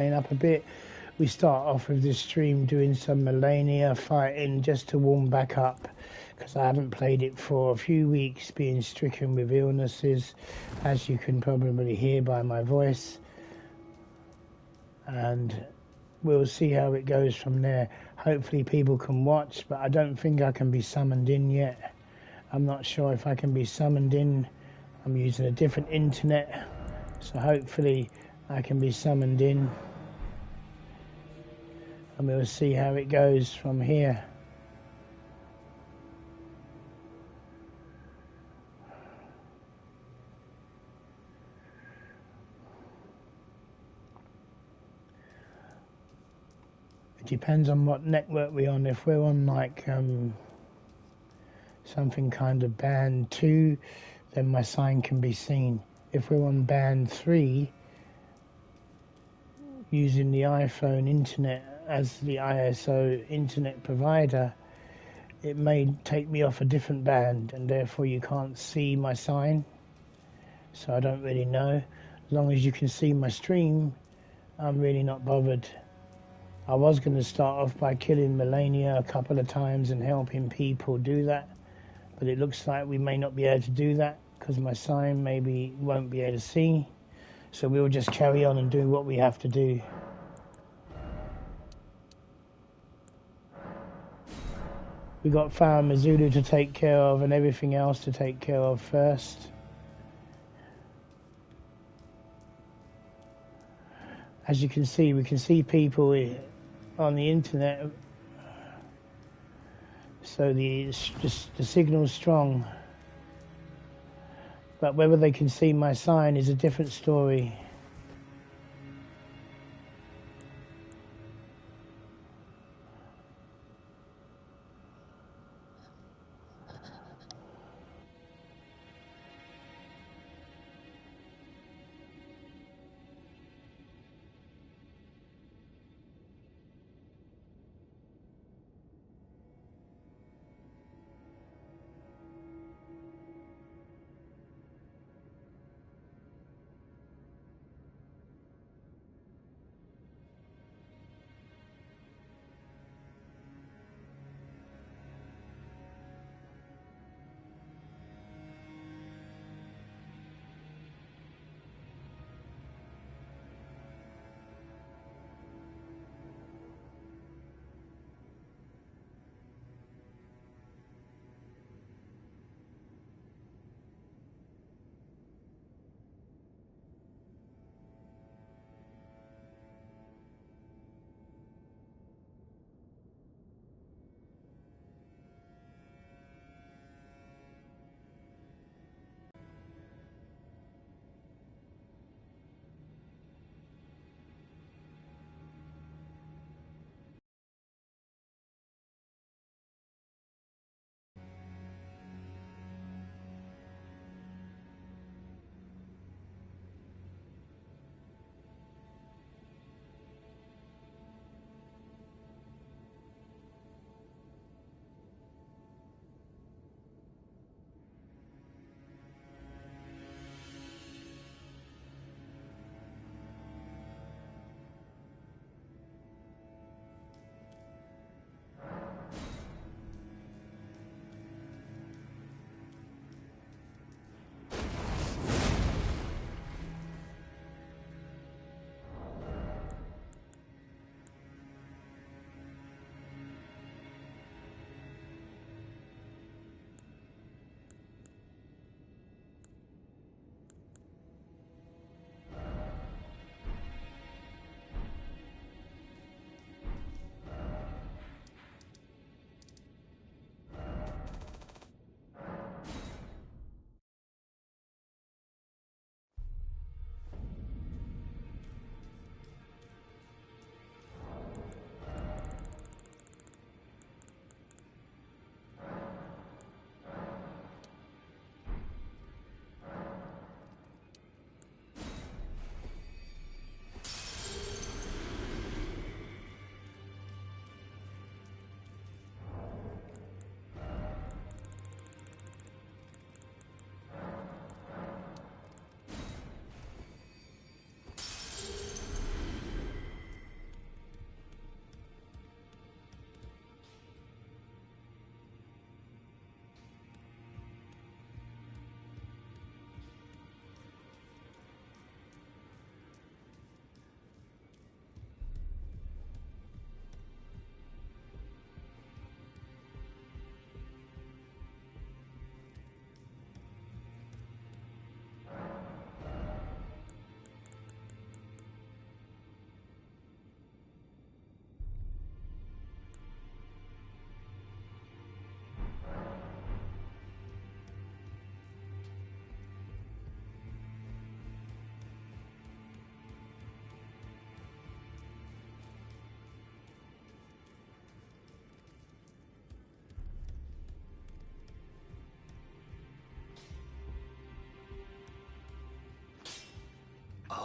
Up a bit. We start off with this stream doing some Melania fighting just to warm back up, because I haven't played it for a few weeks, being stricken with illnesses, as you can probably hear by my voice. And we'll see how it goes from there. Hopefully people can watch, but I don't think I can be summoned in yet. I'm not sure if I can be summoned in. I'm using a different internet, so hopefully I can be summoned in. And we'll see how it goes from here. It depends on what network we're on. If we're on like something kind of band 2, then my sign can be seen. If we're on band 3, using the iPhone internet as the ISO internet provider, it may take me off a different band, and therefore you can't see my sign. So I don't really know. As long as you can see my stream, I'm really not bothered. I was going to start off by killing Melania a couple of times and helping people do that, but it looks like we may not be able to do that because my sign maybe won't be able to see. So we'll just carry on and do what we have to do. We got Farah Mazulu to take care of and everything else to take care of first. As you can see, we can see people on the internet, so the signal's strong. But whether they can see my sign is a different story.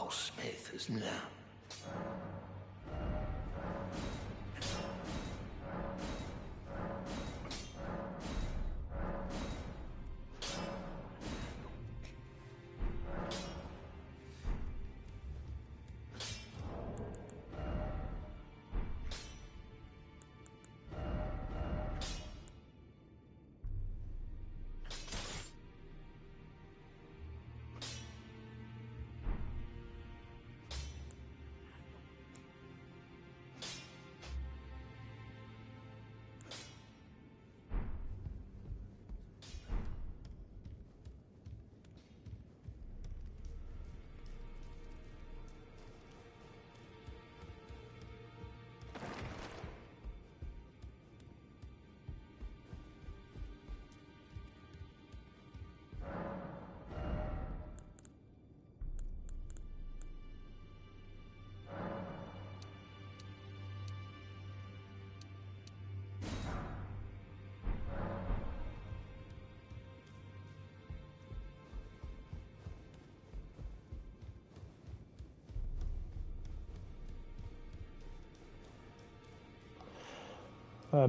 Old Smith is now.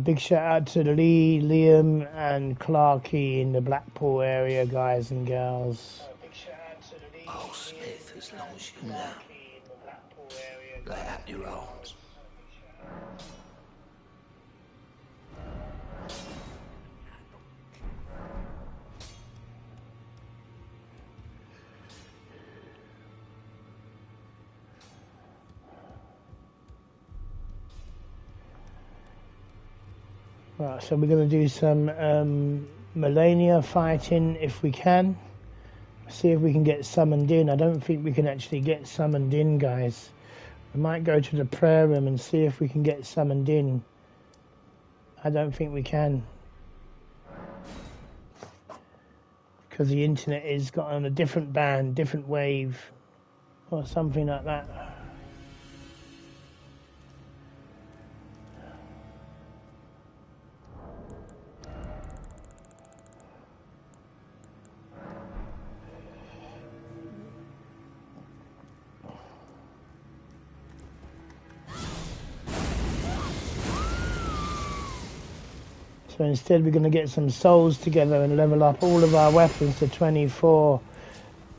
Big shout out to Lee, Liam and Clarkey in the Blackpool area, guys and girls. Old Smith, as long as you know. Lay out your arms. Right, so we're going to do some Melania fighting if we can. See if we can get summoned in. I don't think we can actually get summoned in, guys. We might go to the prayer room and see if we can get summoned in. I don't think we can. Because the internet is got on a different band, different wave, or something like that. So instead we're going to get some souls together and level up all of our weapons to 24.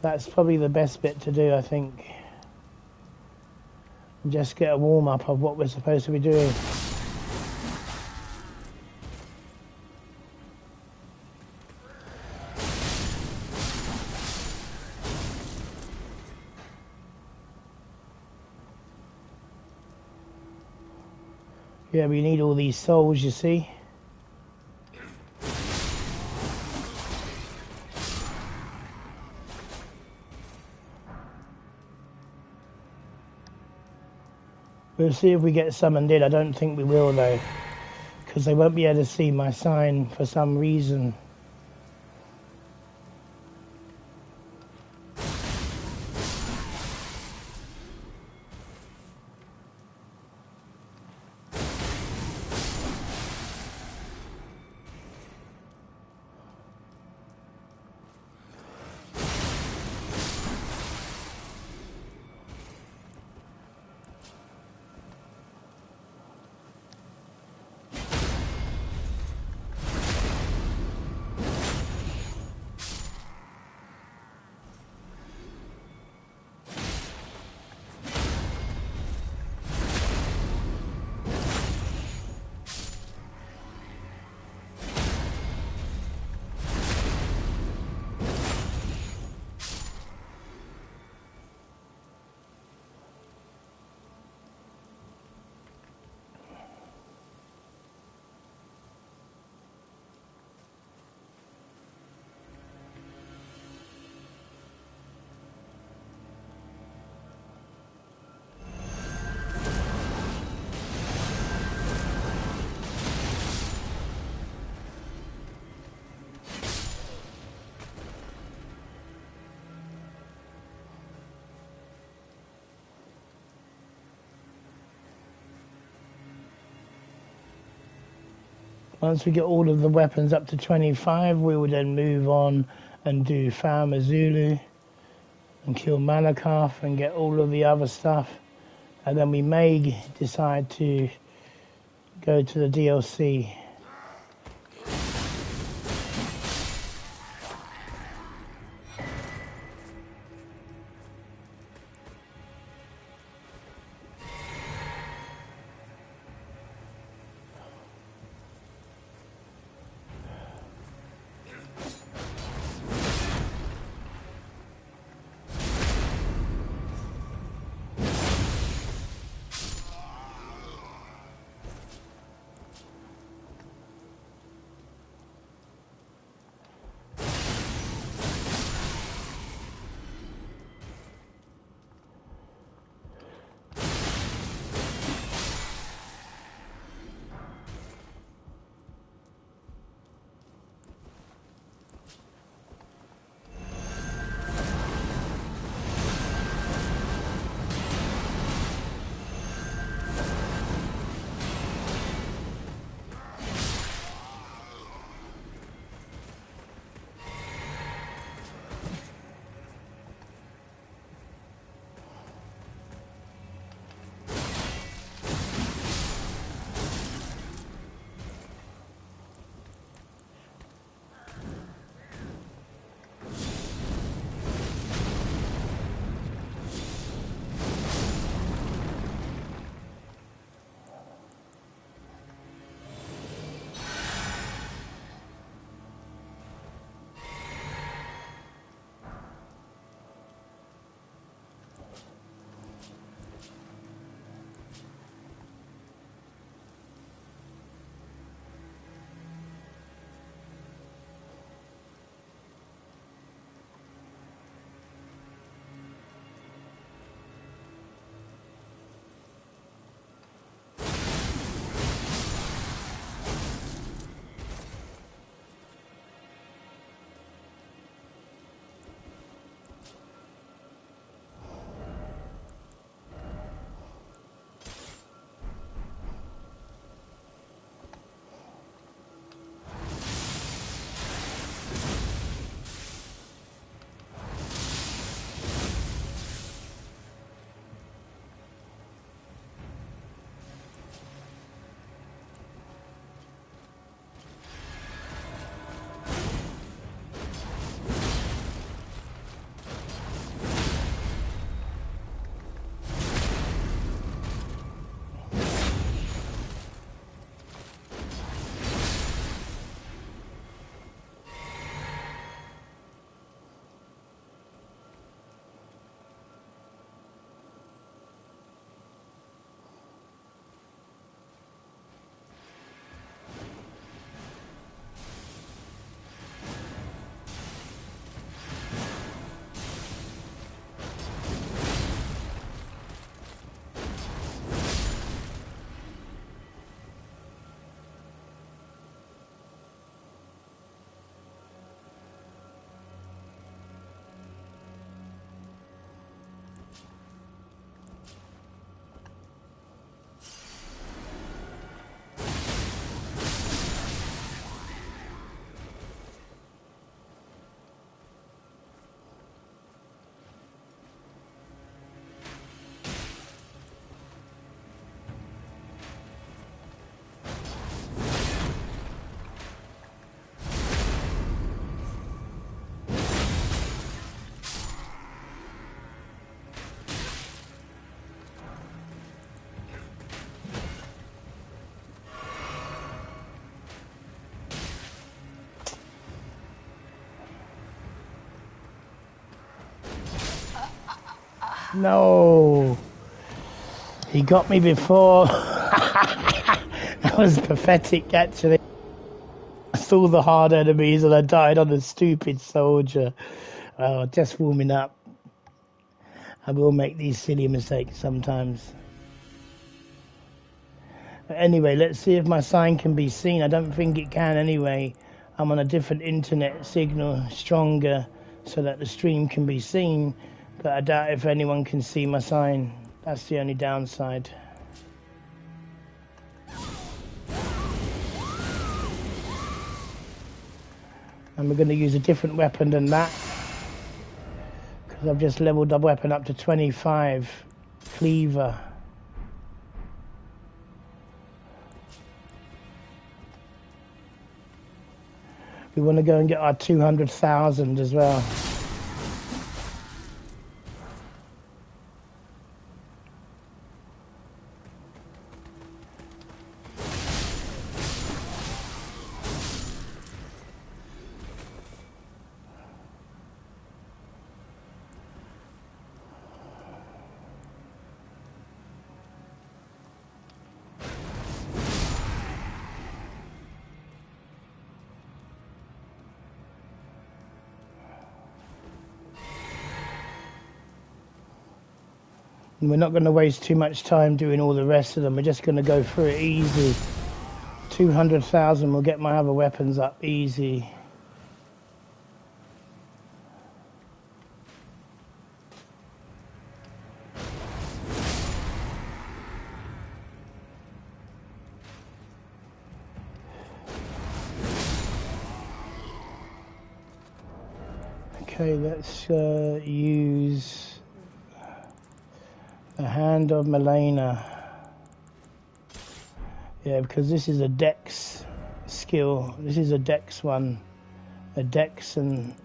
That's probably the best bit to do, I think. And just get a warm-up of what we're supposed to be doing. Yeah, we need all these souls, you see. We'll see if we get summoned in. I don't think we will, though, because they won't be able to see my sign for some reason. Once we get all of the weapons up to 25, we will then move on and do Farmer Zulu and kill Malakath and get all of the other stuff, and then we may decide to go to the DLC. No, he got me before. That was pathetic, actually. I saw the hard enemies and I died on a stupid soldier. Oh, just warming up. I will make these silly mistakes sometimes. But anyway, let's see if my sign can be seen. I don't think it can anyway. I'm on a different internet signal, stronger, so that the stream can be seen. But I doubt if anyone can see my sign. That's the only downside. And we're going to use a different weapon than that, Because I've just leveled the weapon up to 25 cleaver. We want to go and get our 200,000 as well. And we're not going to waste too much time doing all the rest of them. We're just going to go through it easy. 200,000 will get my other weapons up easy. Okay, let's use the Hand of Melena. Yeah, because this is a dex skill. This is a dex one. A dex and...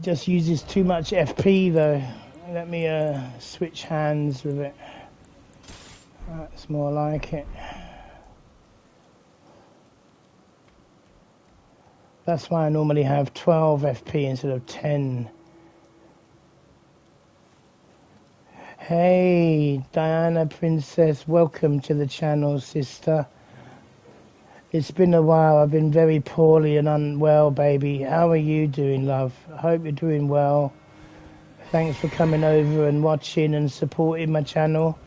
Just uses too much FP though. Let me switch hands with it. That's more like it. That's why I normally have 12 FP instead of 10. Hey, Diana Princess, welcome to the channel, sister. It's been a while. I've been very poorly and unwell, baby. How are you doing, love? I hope you're doing well. Thanks for coming over and watching and supporting my channel.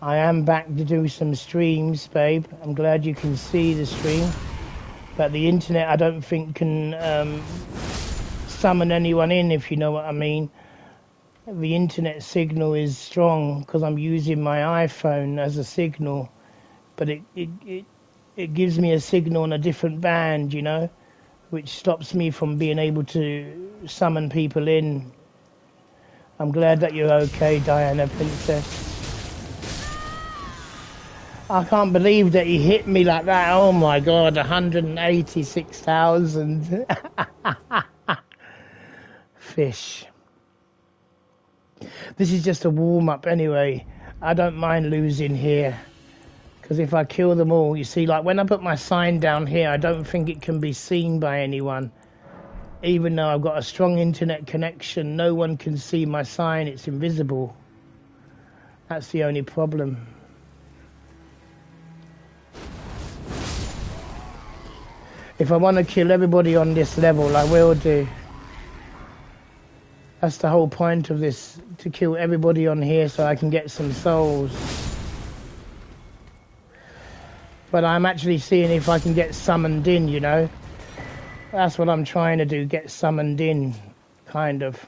I am back to do some streams, babe. I'm glad you can see the stream. But the internet, I don't think, can summon anyone in, if you know what I mean. The internet signal is strong because I'm using my iPhone as a signal. But it gives me a signal on a different band, you know, which stops me from being able to summon people in. I'm glad that you're okay, Diana Princess. I can't believe that he hit me like that. Oh my God, 186,000. Fish. This is just a warm-up anyway. I don't mind losing here. Because if I kill them all, you see, like when I put my sign down here, I don't think it can be seen by anyone. Even though I've got a strong internet connection, no one can see my sign. It's invisible. That's the only problem. If I want to kill everybody on this level, I will do. That's the whole point of this, to kill everybody on here so I can get some souls. But I'm actually seeing if I can get summoned in, you know. That's what I'm trying to do, get summoned in, kind of.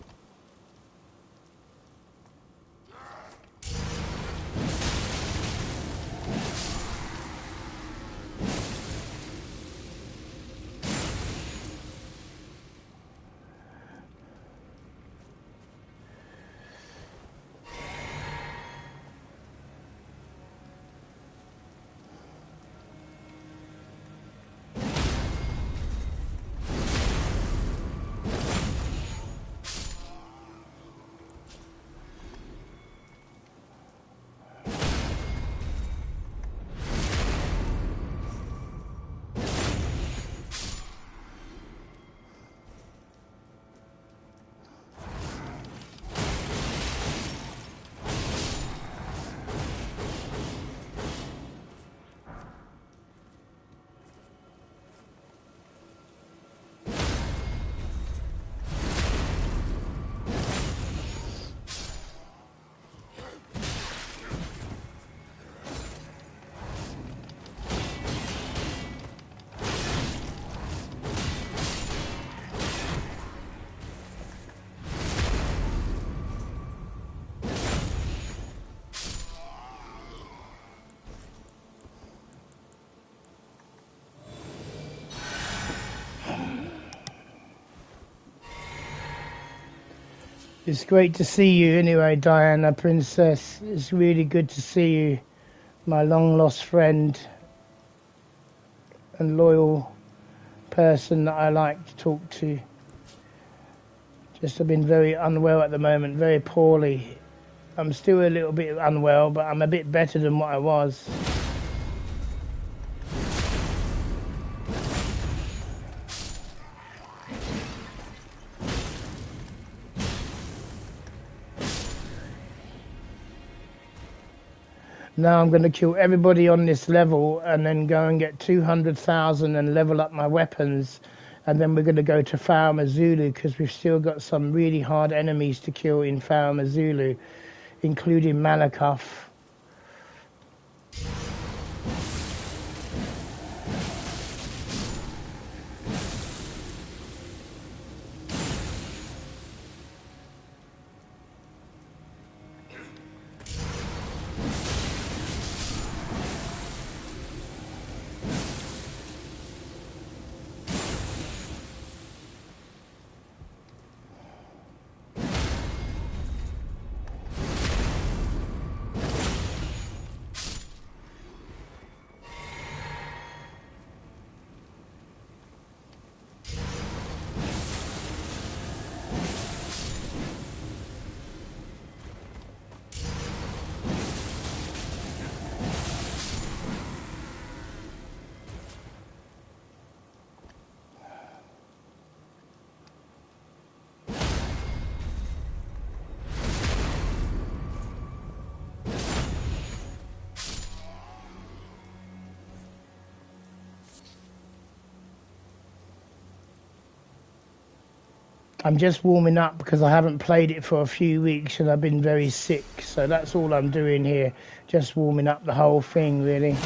It's great to see you anyway, Diana Princess. It's really good to see you, my long lost friend and loyal person that I like to talk to. Just I've been very unwell at the moment, very poorly. I'm still a little bit unwell, but I'm a bit better than what I was. Now I'm going to kill everybody on this level and then go and get 200,000 and level up my weapons. And then we're going to go to Mazulu because we've still got some really hard enemies to kill in Mazulu, including Malakoff. I'm just warming up because I haven't played it for a few weeks and I've been very sick. So that's all I'm doing here. Just warming up the whole thing, really.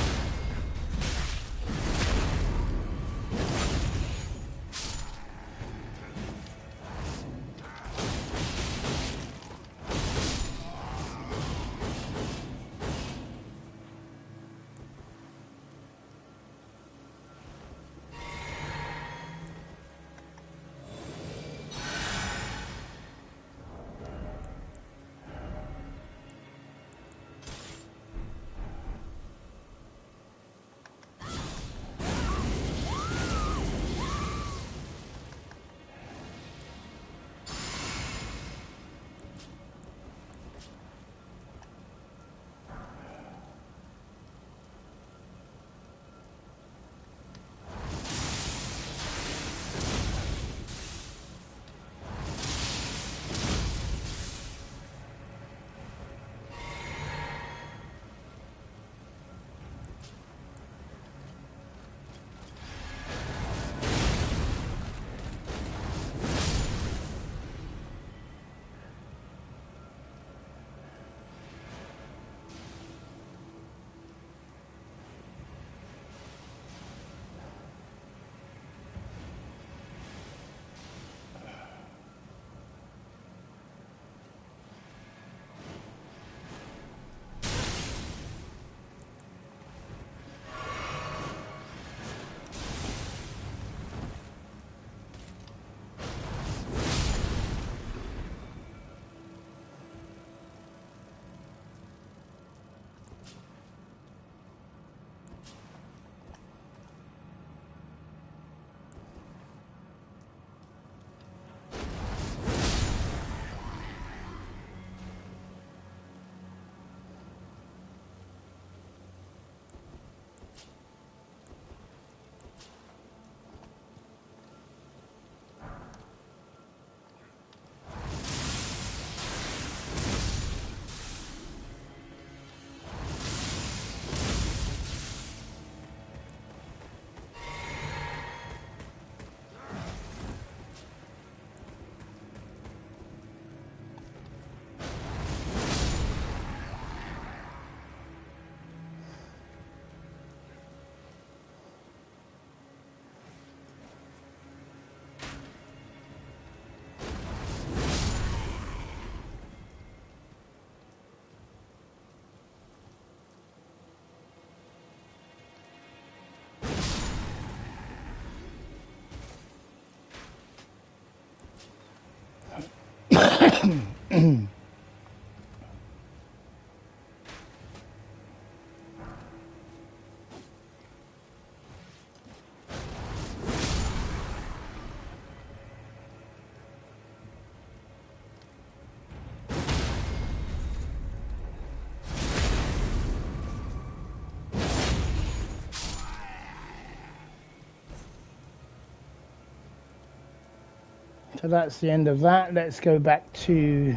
So that's the end of that. Let's go back to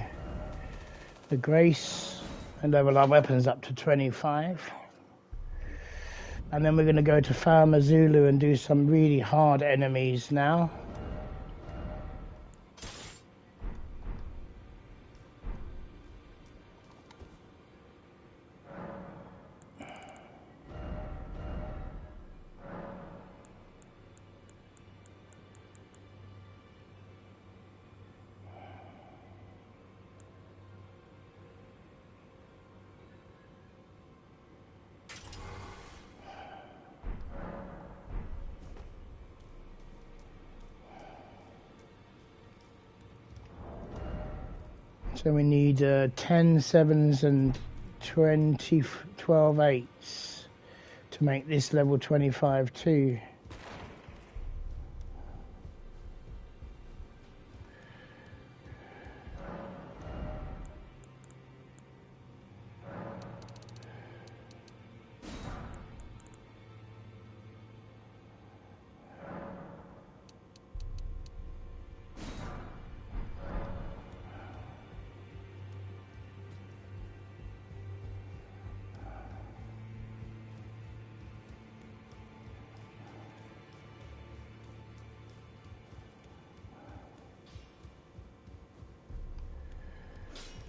the Grace and level our weapons up to 25. And then we're going to go to Farmer Zulu and do some really hard enemies now. So we need 10 7s and 12 8s to make this level 25 too.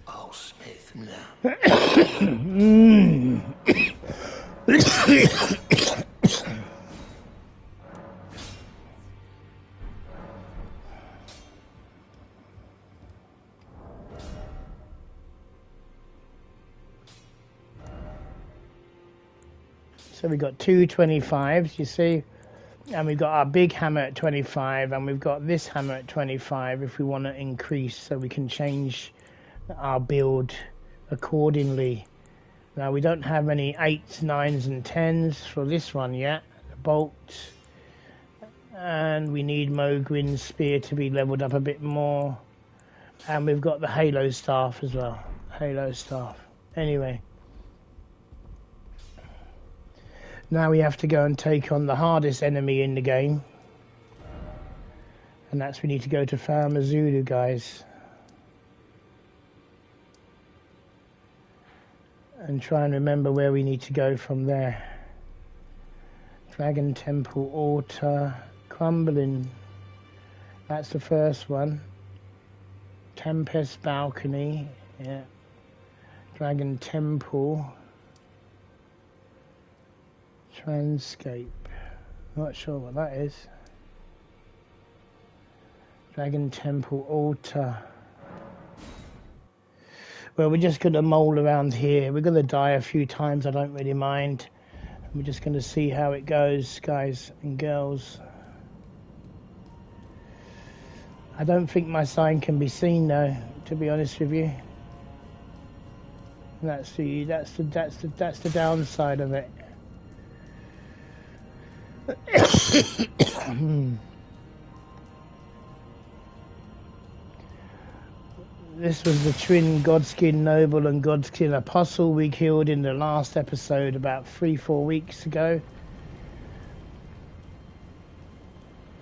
Oh, Smith, now. So we've got two 25s, you see, and we've got our big hammer at 25, and we've got this hammer at 25 if we want to increase, so we can change our build accordingly. Now we don't have any 8s, 9s and 10s for this one yet, the bolt, and we need Mogwin's spear to be leveled up a bit more, and we've got the halo staff as well, halo staff. Anyway, now we have to go and take on the hardest enemy in the game, and that's we need to go to Farmer Zulu, guys, and try and remember where we need to go from there. Dragon Temple Altar, Crumbling, that's the first one. Tempest Balcony, yeah. Dragon Temple, Transcape, not sure what that is. Dragon Temple Altar. Well, we're just going to mull around here. We're going to die a few times, I don't really mind. We're just going to see how it goes, guys and girls. I don't think my sign can be seen though, to be honest with you. That's the downside of it. This was the twin Godskin Noble and Godskin Apostle we killed in the last episode about 3-4 weeks ago.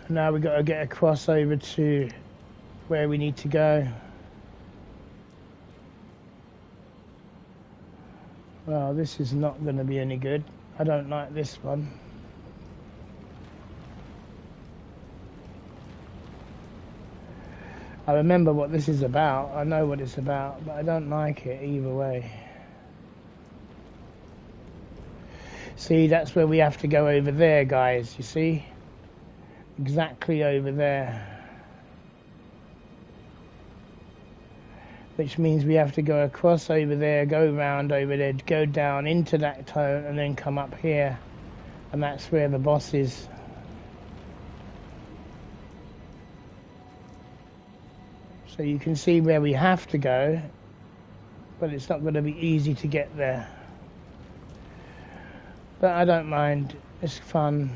And now we've got to get across over to where we need to go. Well, this is not going to be any good. I don't like this one. I remember what this is about, I know what it's about, but I don't like it either way. See, that's where we have to go over there, guys, you see? Exactly over there. Which means we have to go across over there, go round over there, go down into that tunnel and then come up here. And that's where the boss is. So you can see where we have to go, but it's not going to be easy to get there. But I don't mind, it's fun.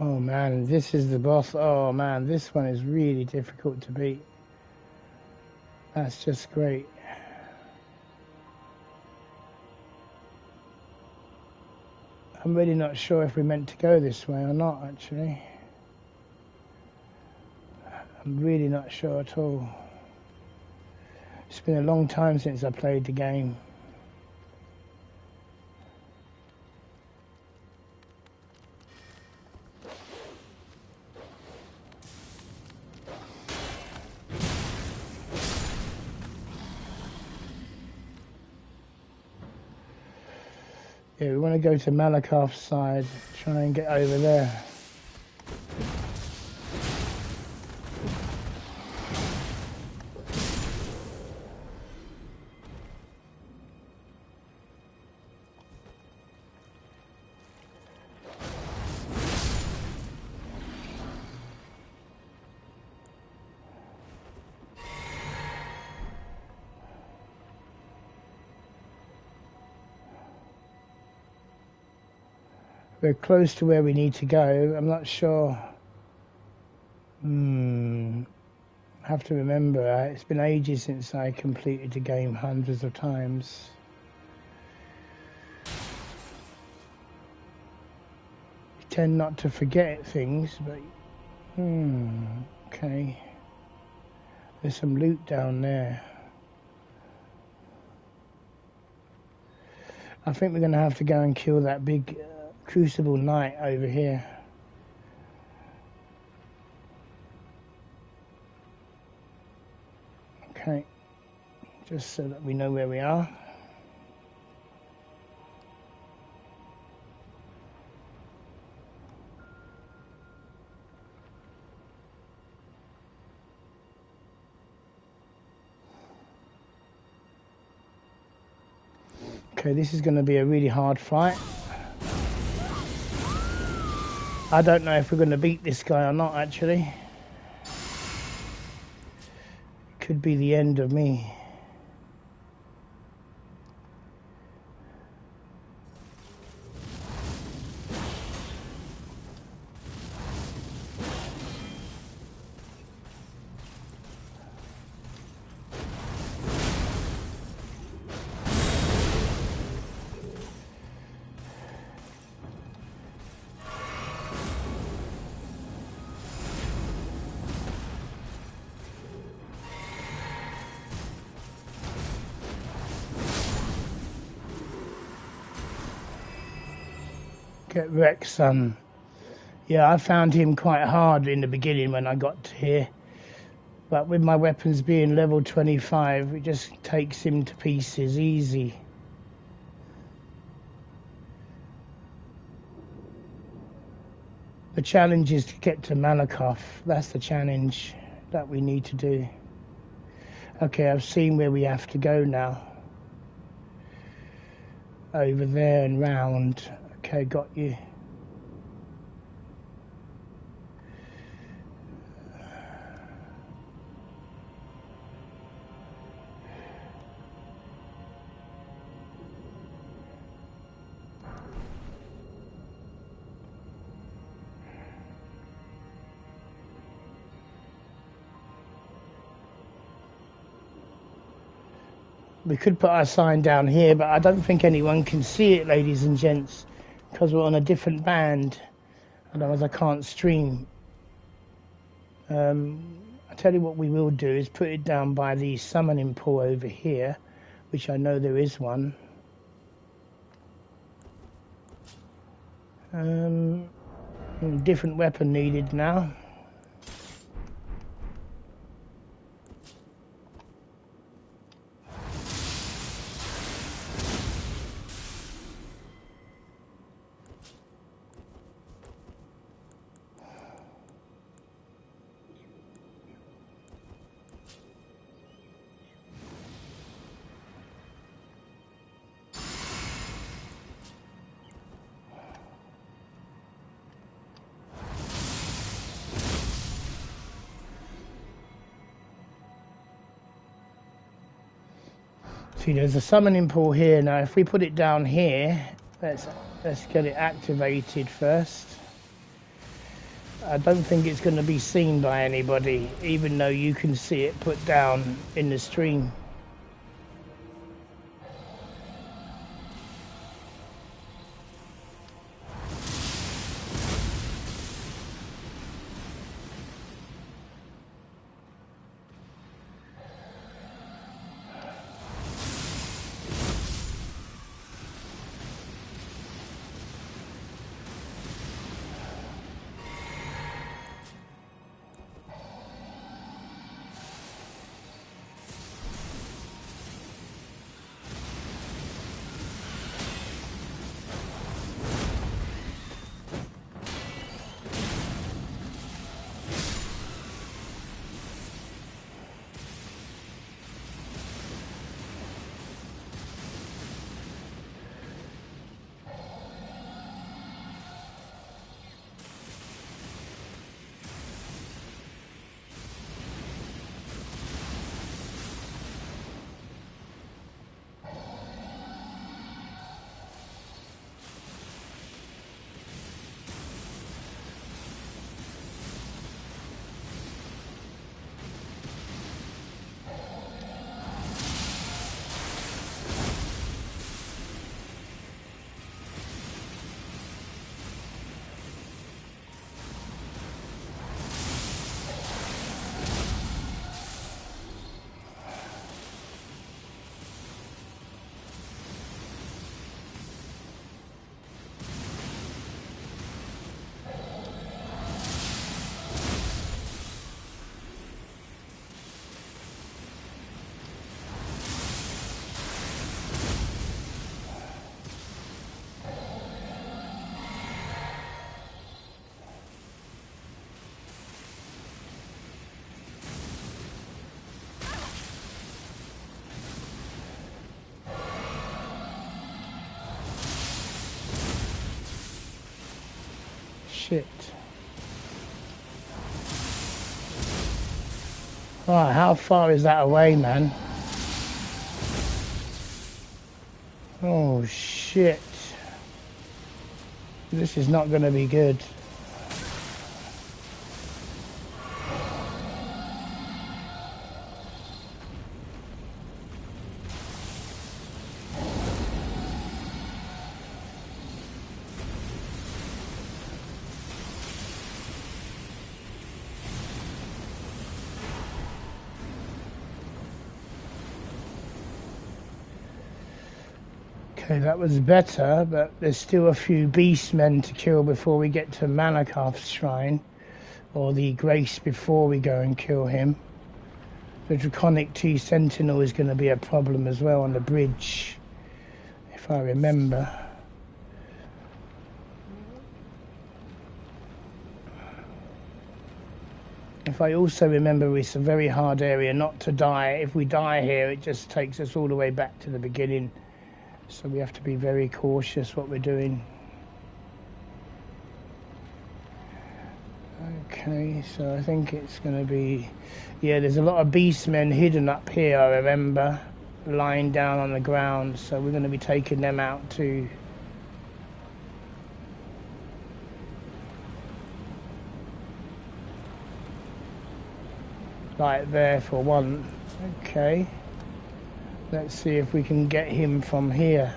Oh man, this is the boss. Oh man, this one is really difficult to beat. That's just great. I'm really not sure if we're meant to go this way or not, actually. I'm really not sure at all. It's been a long time since I played the game. Yeah, we want to go to Malakoff's side, try and get over there. We're close to where we need to go. I'm not sure. I have to remember, it's been ages since I completed the game hundreds of times. You tend not to forget things, but... okay. There's some loot down there. I think we're going to have to go and kill that big Crucible Knight over here. Okay, just so that we know where we are. Okay, this is going to be a really hard fight. I don't know if we're going to beat this guy or not, actually. Could be the end of me. Get wrecked, son. Yeah, I found him quite hard in the beginning when I got here. But with my weapons being level 25, it just takes him to pieces easy. The challenge is to get to Malakoff. That's the challenge that we need to do. Okay, I've seen where we have to go now. Over there and round. Okay, got you. We could put our sign down here, but I don't think anyone can see it, ladies and gents, because we're on a different band. Otherwise I can't stream. I tell you what we will do is put it down by the summoning pool over here, which I know there is one. Different weapon needed now. See, there's a summoning pool here. Now, if we put it down here, let's get it activated first. I don't think it's going to be seen by anybody, even though you can see it put down in the stream. Shit. Right, how far is that away, man? Oh shit. This is not going to be good. Okay, that was better, but there's still a few beastmen to kill before we get to Manakath's shrine, or the Grace before we go and kill him. The Draconic T Sentinel is going to be a problem as well on the bridge, if I remember. If I also remember, it's a very hard area not to die. If we die here, it just takes us all the way back to the beginning. So we have to be very cautious what we're doing. Okay, so I think it's going to be... Yeah, there's a lot of beastmen hidden up here, I remember, lying down on the ground. So we're going to be taking them out too. Right there for one. Okay. Let's see if we can get him from here.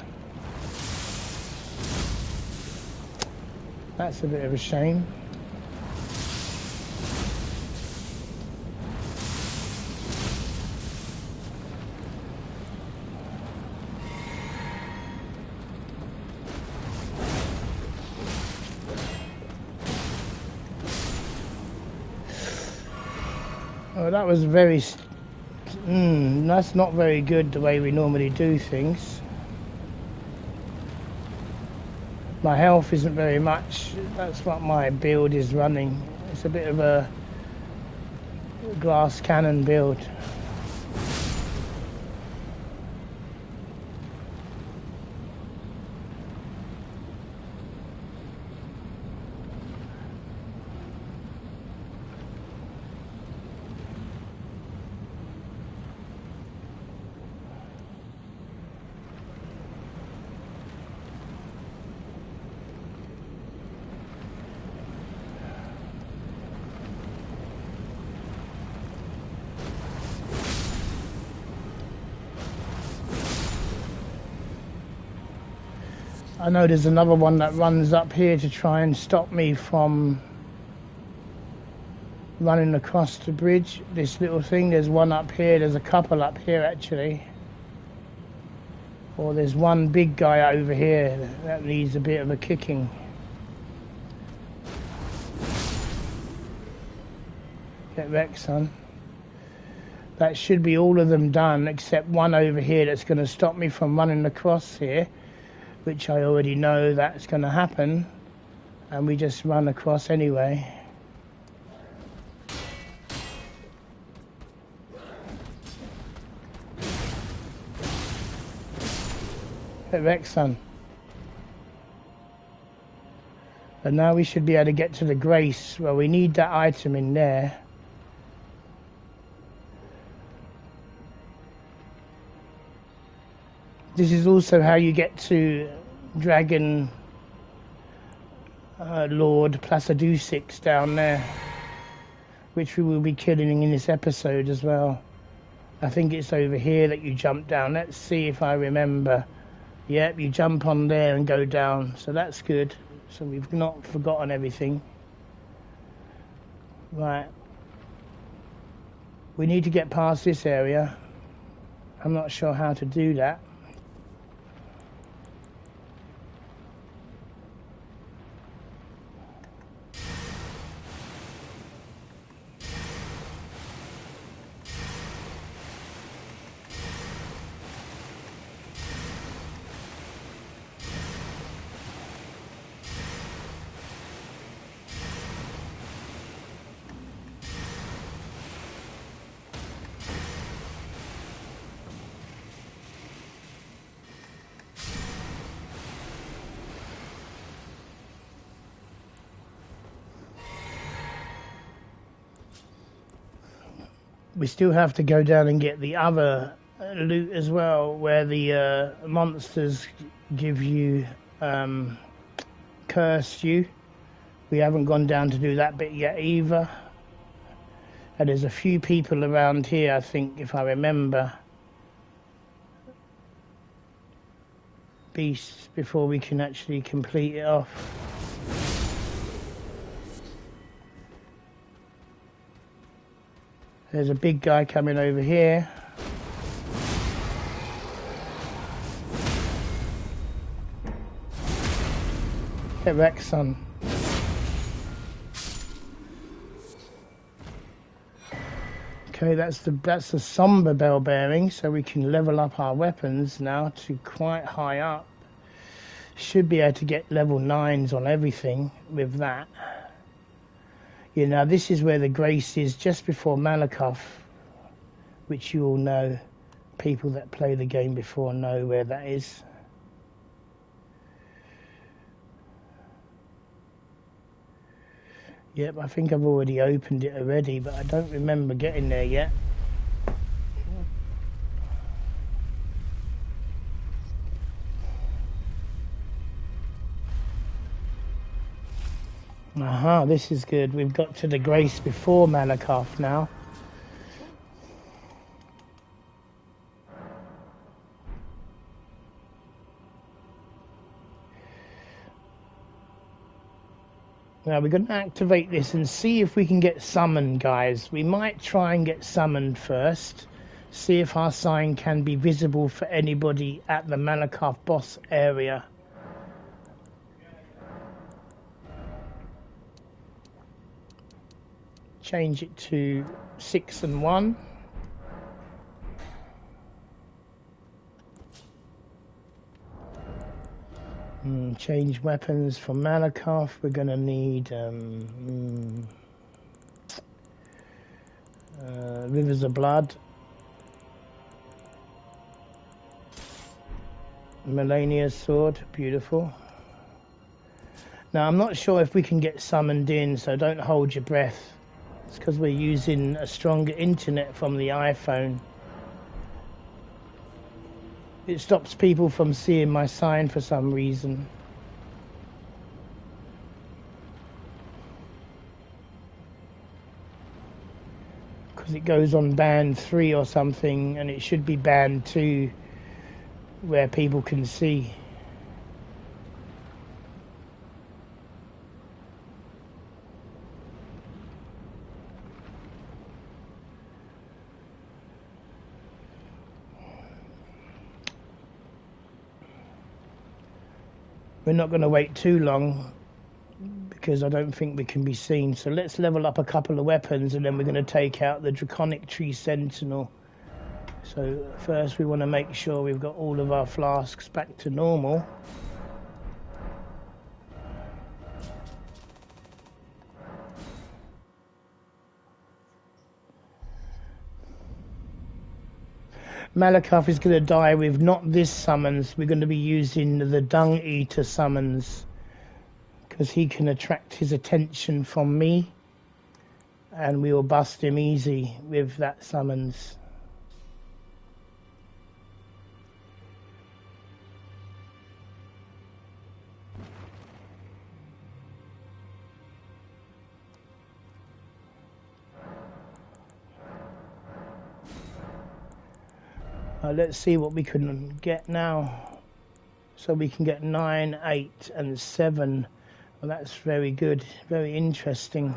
That's a bit of a shame. Oh, that was very... that's not very good the way we normally do things. My health isn't very much. That's what my build is running. It's a bit of a glass cannon build. I know there's another one that runs up here to try and stop me from running across the bridge. This little thing, there's one up here, there's a couple up here actually. Or there's one big guy over here that needs a bit of a kicking. Get wrecked, son. That should be all of them done except one over here that's going to stop me from running across here, which I already know that's going to happen, and we just run across anyway. Get wrecked, son. And now we should be able to get to the Grace. Well, we need that item in there. This is also how you get to Dragon Lord Placidusix down there, which we will be killing in this episode as well. I think it's over here that you jump down. Let's see if I remember. Yep, you jump on there and go down, so that's good. So we've not forgotten everything. Right. We need to get past this area. I'm not sure how to do that. We still have to go down and get the other loot as well, where the monsters give you, curse you. We haven't gone down to do that bit yet either. And there's a few people around here, I think, if I remember. Beasts, before we can actually complete it off. There's a big guy coming over here. Get wrecked, son. Okay, that's the somber bell bearing, so we can level up our weapons now to quite high up. Should be able to get level 9s on everything with that. You know, this is where the Grace is, just before Malakoff, which you all know. People that play the game before know where that is. Yep, I think I've already opened it already, but I don't remember getting there yet. Aha, this is good. We've got to the Grace before Malakoff now. Now we're going to activate this and see if we can get summoned, guys. We might try and get summoned first. See if our sign can be visible for anybody at the Malakoff boss area. Change it to 6 and 1. Change weapons for Malakoff. We're going to need Rivers of Blood. Melania's sword. Beautiful. Now I'm not sure if we can get summoned in, so don't hold your breath. It's because we're using a stronger internet from the iPhone. It stops people from seeing my sign for some reason. Because it goes on band 3 or something, and it should be band 2 where people can see. We're not going to wait too long because I don't think we can be seen. So let's level up a couple of weapons and then we're going to take out the Draconic Tree Sentinel. So first we want to make sure we've got all of our flasks back to normal. Malakath is going to die with not this summons. We're going to be using the Dung Eater summons because he can attract his attention from me and we will bust him easy with that summons. Let's see what we can get now. So we can get 9, 8 and 7. Well, that's very good, very interesting.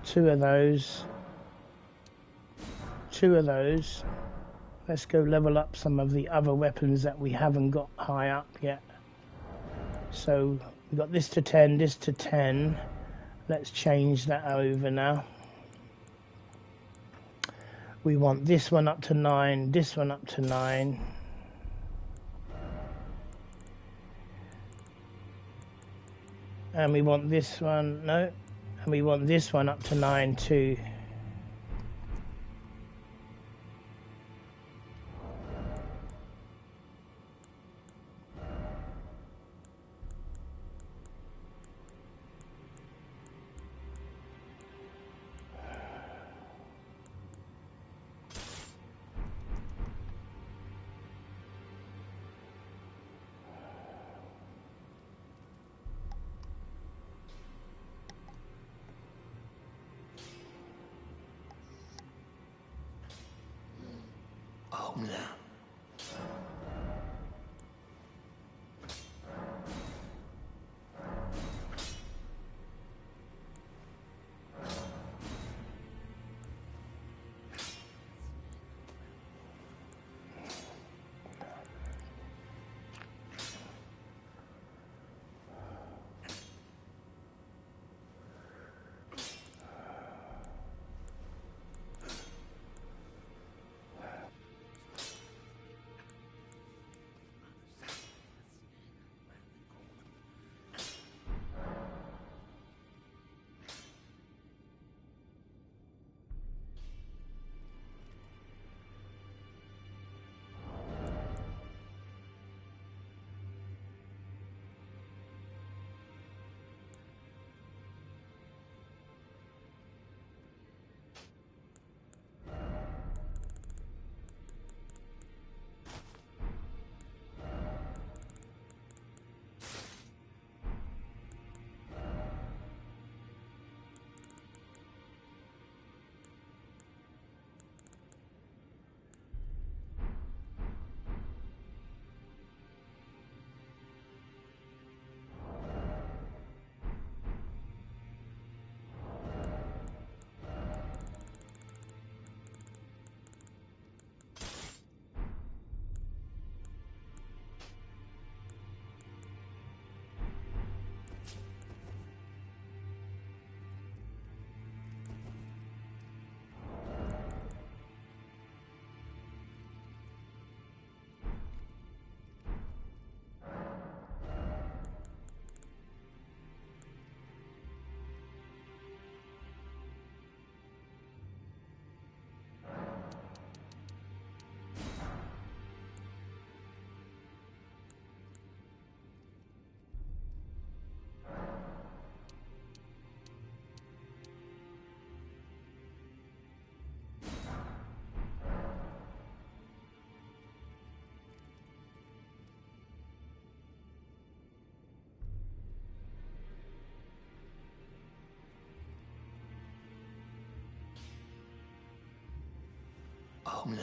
2 of those. 2 of those. Let's go level up some of the other weapons that we haven't got high up yet. So we've got this to 10, this to 10. Let's change that over now. We want this one up to 9, this one up to 9. And we want this one, no. And we want this one up to 9 too. Oh, no. Oh, no.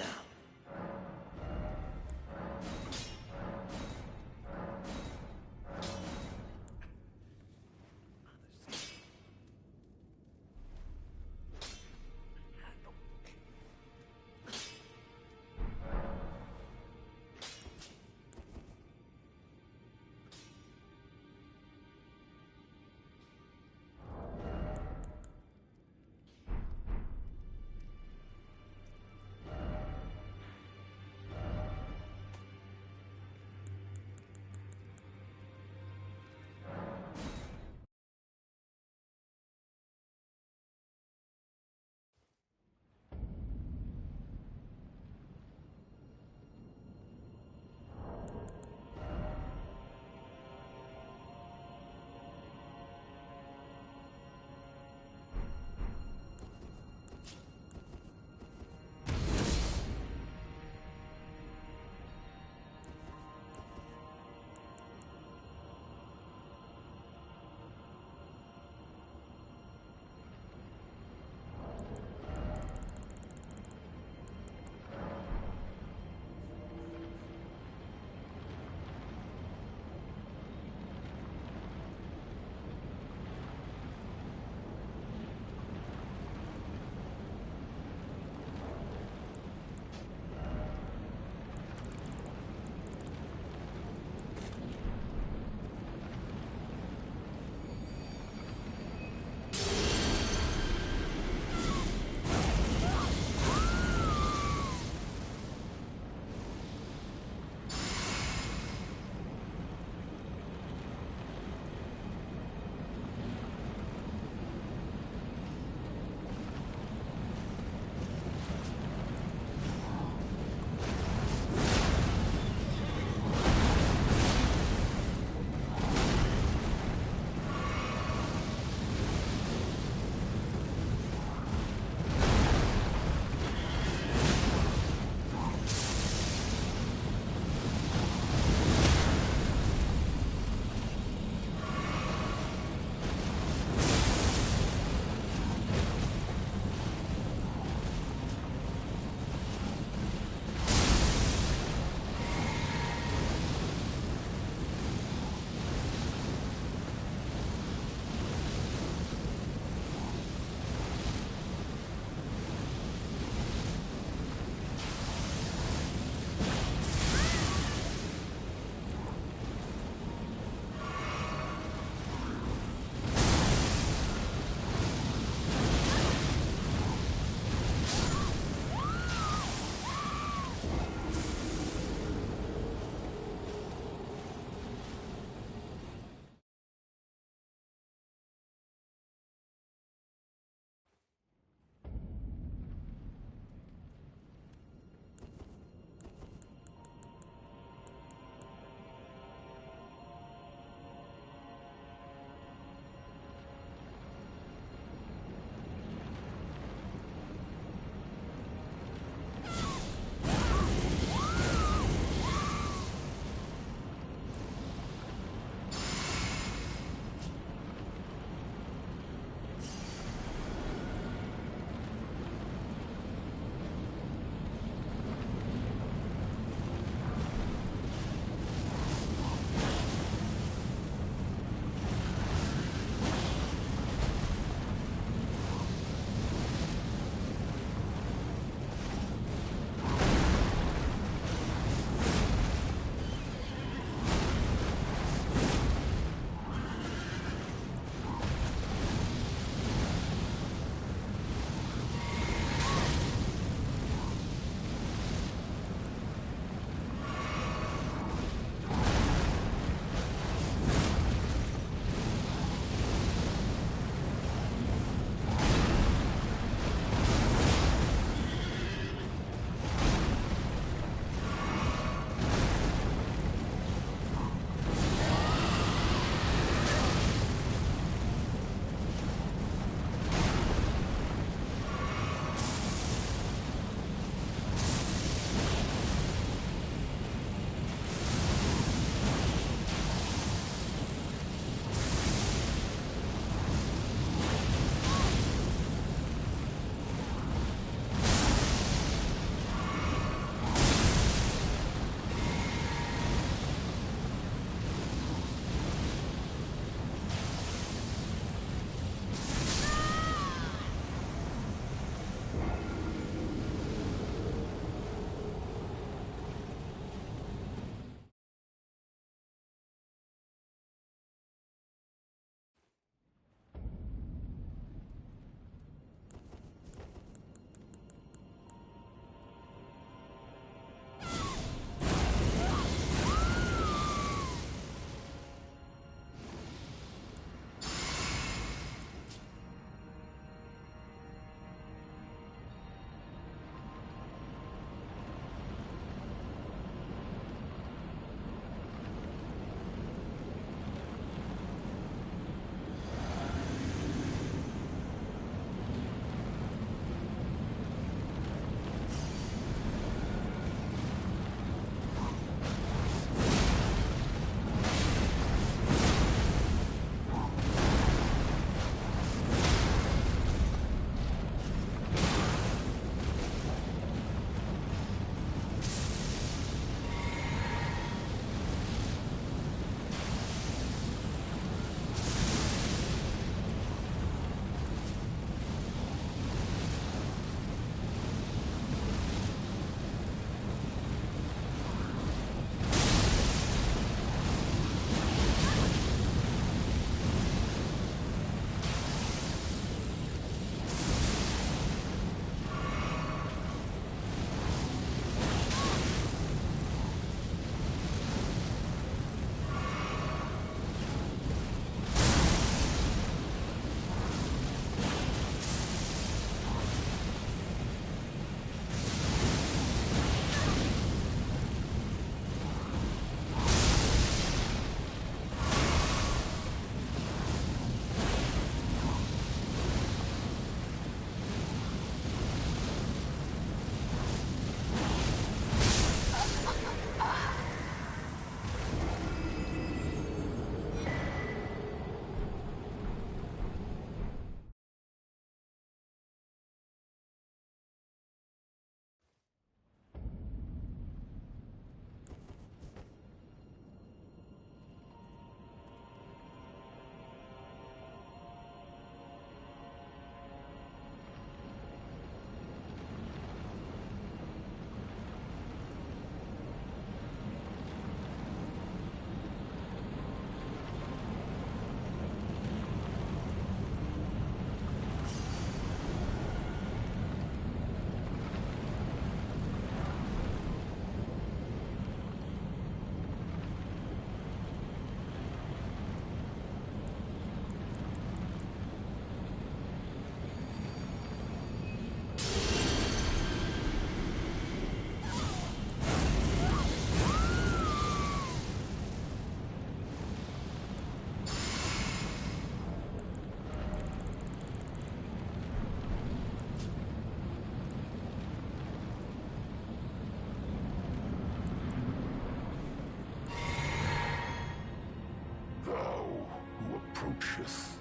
approacheth,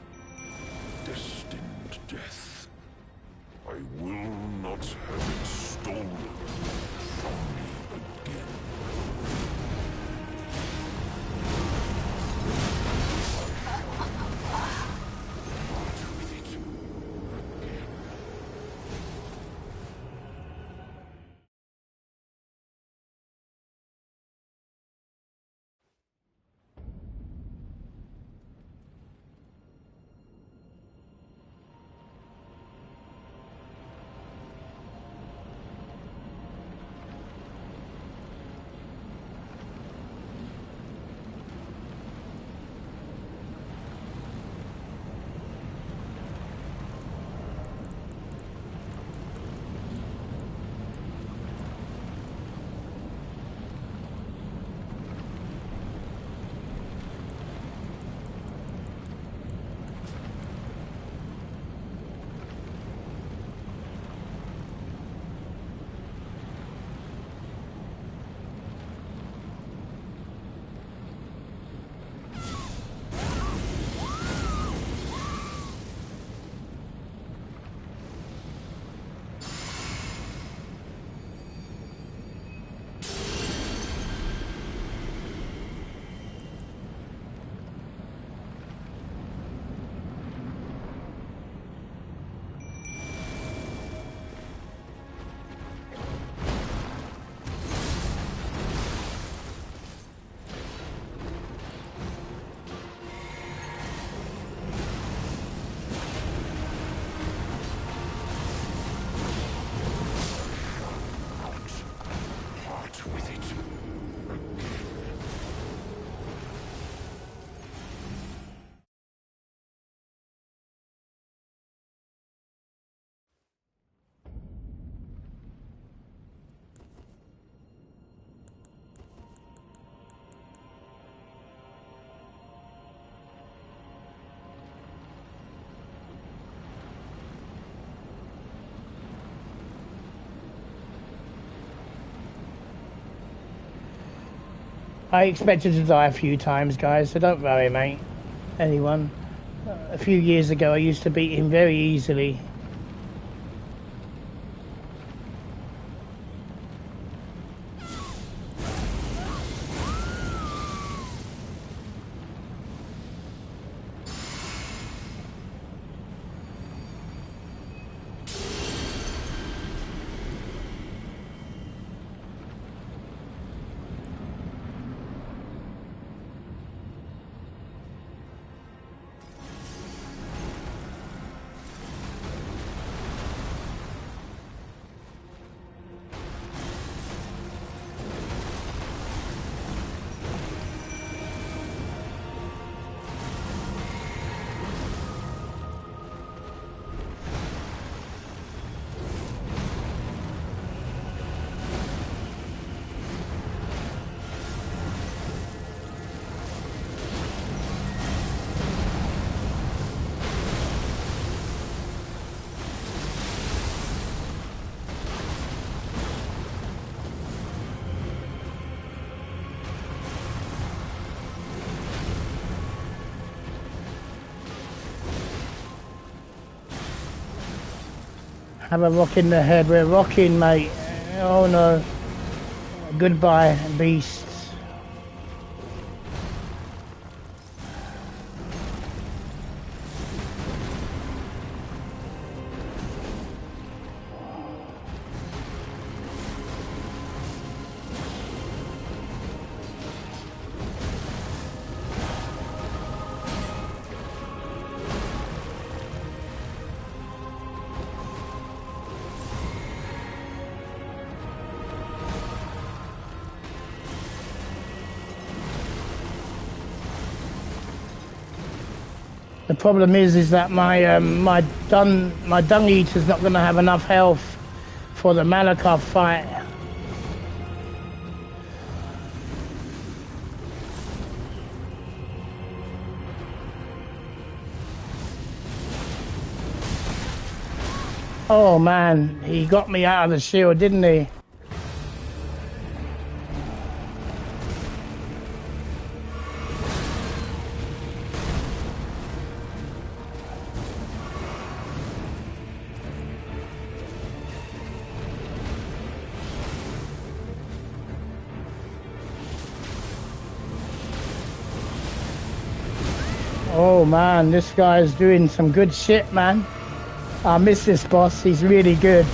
destined death. I will not have it stolen from me again. Part with it again. I expected to die a few times, guys, so don't worry, mate. Anyone. A few years ago, I used to beat him very easily. Have a rock in the head. We're rocking, mate. Oh no. Goodbye, beasts. The problem is that my dung eater's not going to have enough health for the Malakov fight. Oh man, he got me out of the shield, didn't he? Oh man, this guy's doing some good shit, man. I miss this boss, he's really good.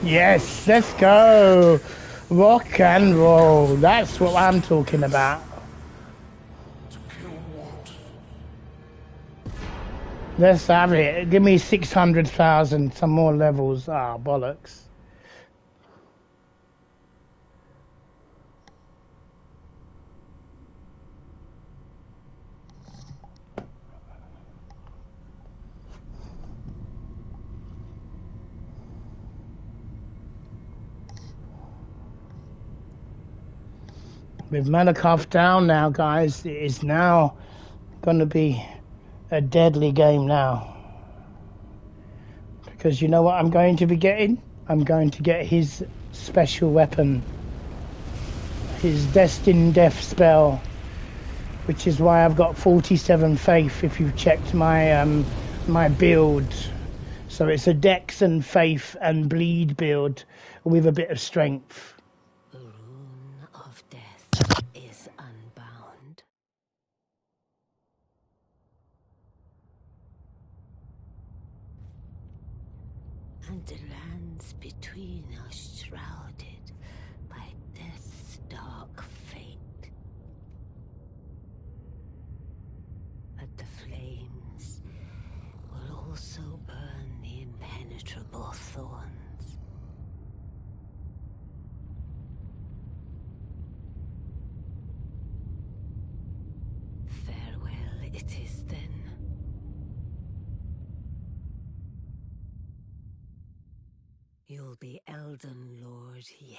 Yes, let's go. Rock and roll. That's what I'm talking about. To kill what? Let's have it. Give me 600,000, some more levels. Ah, bollocks. With Malakoff down now, guys, it is now going to be a deadly game now. Because you know what I'm going to be getting? I'm going to get his special weapon. His Destined Death spell. Which is why I've got 47 faith if you've checked my my build. So it's a Dex and Faith and Bleed build with a bit of strength. The rune of death is unbound. And the lands between are shrouded by death's dark fate. But the flames will also burn the impenetrable thorns. Farewell it is then. You'll be Elden Lord yet.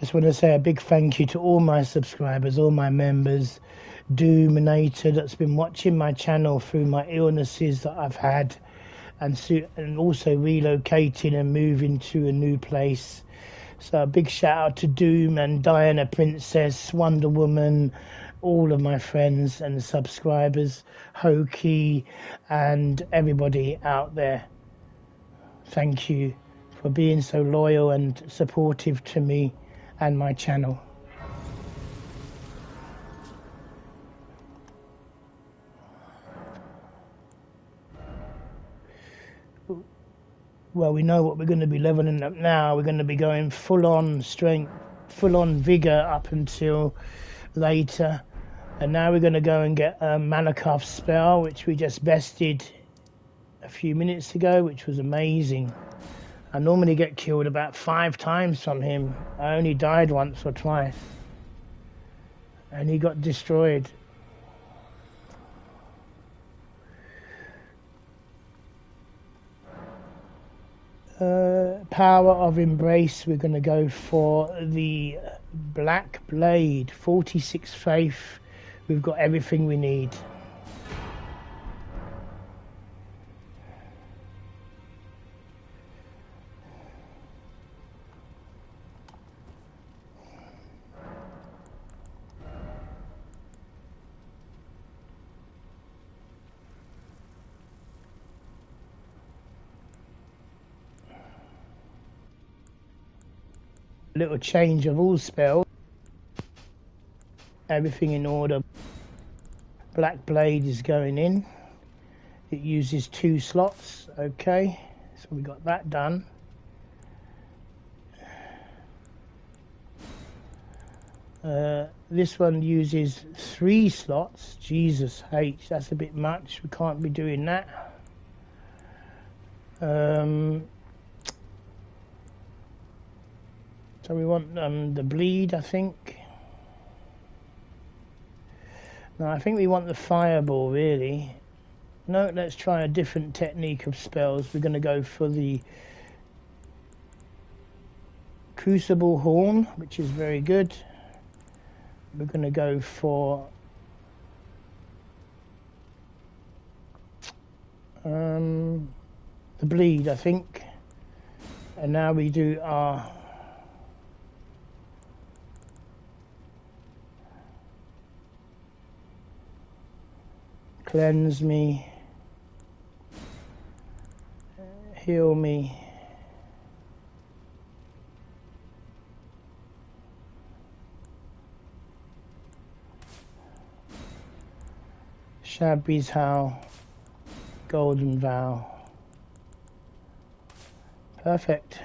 Just want to say a big thank you to all my subscribers, all my members, Doominator that's been watching my channel through my illnesses that I've had, and also relocating and moving to a new place. So a big shout out to Doom and Diana Princess, Wonder Woman, all of my friends and subscribers, Hoki, and everybody out there. Thank you for being so loyal and supportive to me and my channel. Well, we know what we're going to be leveling up now. We're going to be going full on strength, full on vigor up until later. And now we're going to go and get a Malakoff spell, which we just bested a few minutes ago, which was amazing. I normally get killed about 5 times from him. I only died once or twice. And he got destroyed. Power of Embrace, we're going to go for the Black Blade, 46 faith. We've got everything we need. Little change of all spells. Everything in order. Black blade is going in. It uses 2 slots. Okay, so we got that done. This one uses 3 slots. Jesus H, that's a bit much. We can't be doing that. So we want the bleed, I think. No, I think we want the fireball, really. No, let's try a different technique of spells. We're going to go for the Crucible Horn, which is very good. We're going to go for the bleed, I think. And now we do our cleanse me, heal me. Shabby's Howl, Golden Vow. Perfect.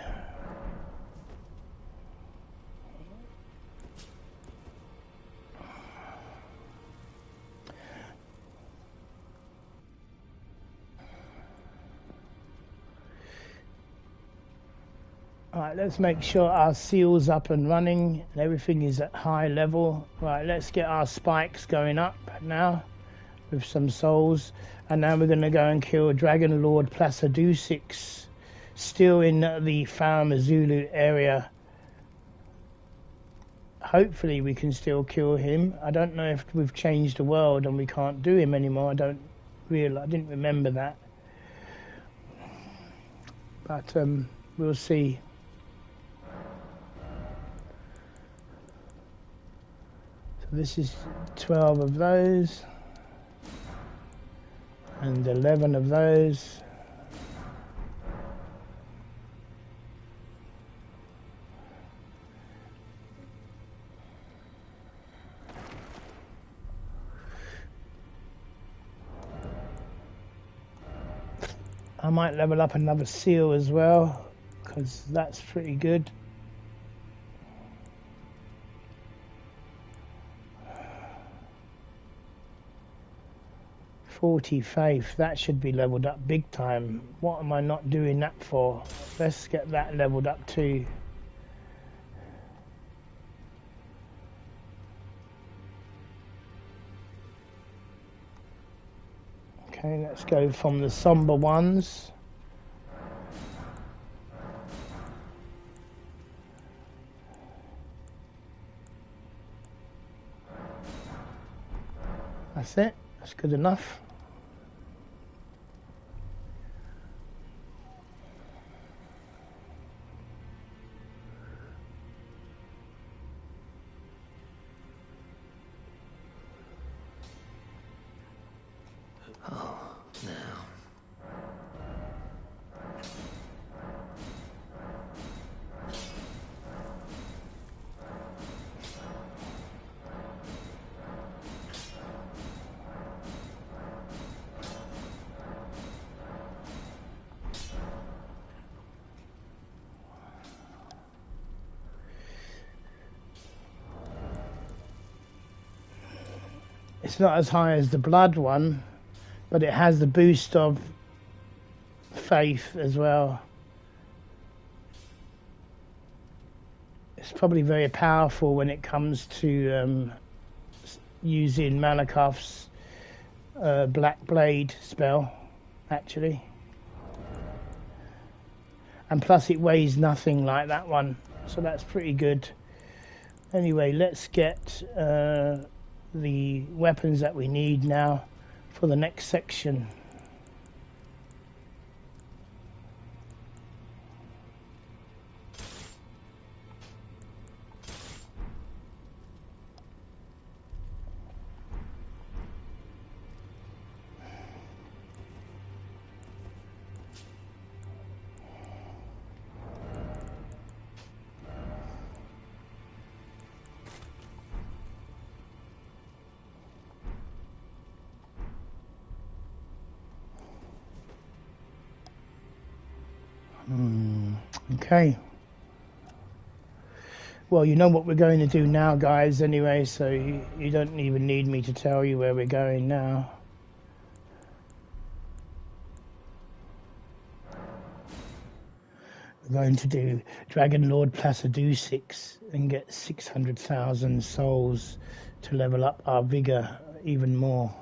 Right, let's make sure our seal's up and running and everything is at high level. Right, let's get our spikes going up now with some souls. And now we're going to go and kill Dragon Lord Placidusix, still in the Faramazulu area. Hopefully we can still kill him. I don't know if we've changed the world and we can't do him anymore. I didn't remember that. But we'll see. So this is 12 of those and 11 of those. I might level up another seal as well, because that's pretty good. "40 faith, that should be leveled up big time. What am I not doing that for? Let's get that leveled up too. Okay, let's go from the somber ones. That's it. That's good enough. Oh, now. It's not as high as the blood one, but it has the boost of faith as well. It's probably very powerful when it comes to using Malakoff's Black Blade spell, actually. And plus it weighs nothing like that one, so that's pretty good. Anyway, let's get the weapons that we need now for the next section. Okay. Well, you know what we're going to do now, guys, anyway, so you don't even need me to tell you where we're going now. We're going to do Dragon Lord Placidu 6 and get 600,000 souls to level up our vigor even more.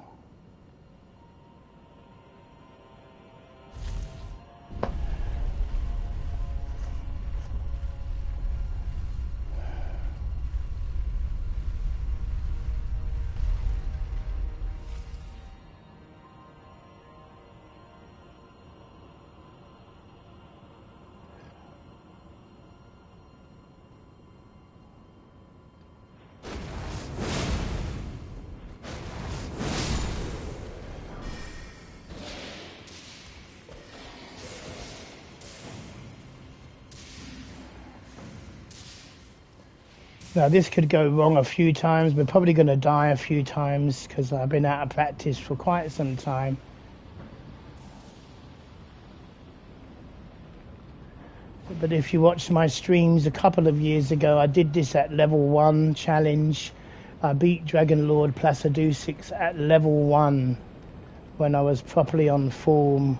Now this could go wrong a few times. We're probably going to die a few times because I've been out of practice for quite some time. But if you watch my streams a couple of years ago, I did this at level 1 challenge. I beat Dragon Lord Placidu 6 at level 1 when I was properly on form.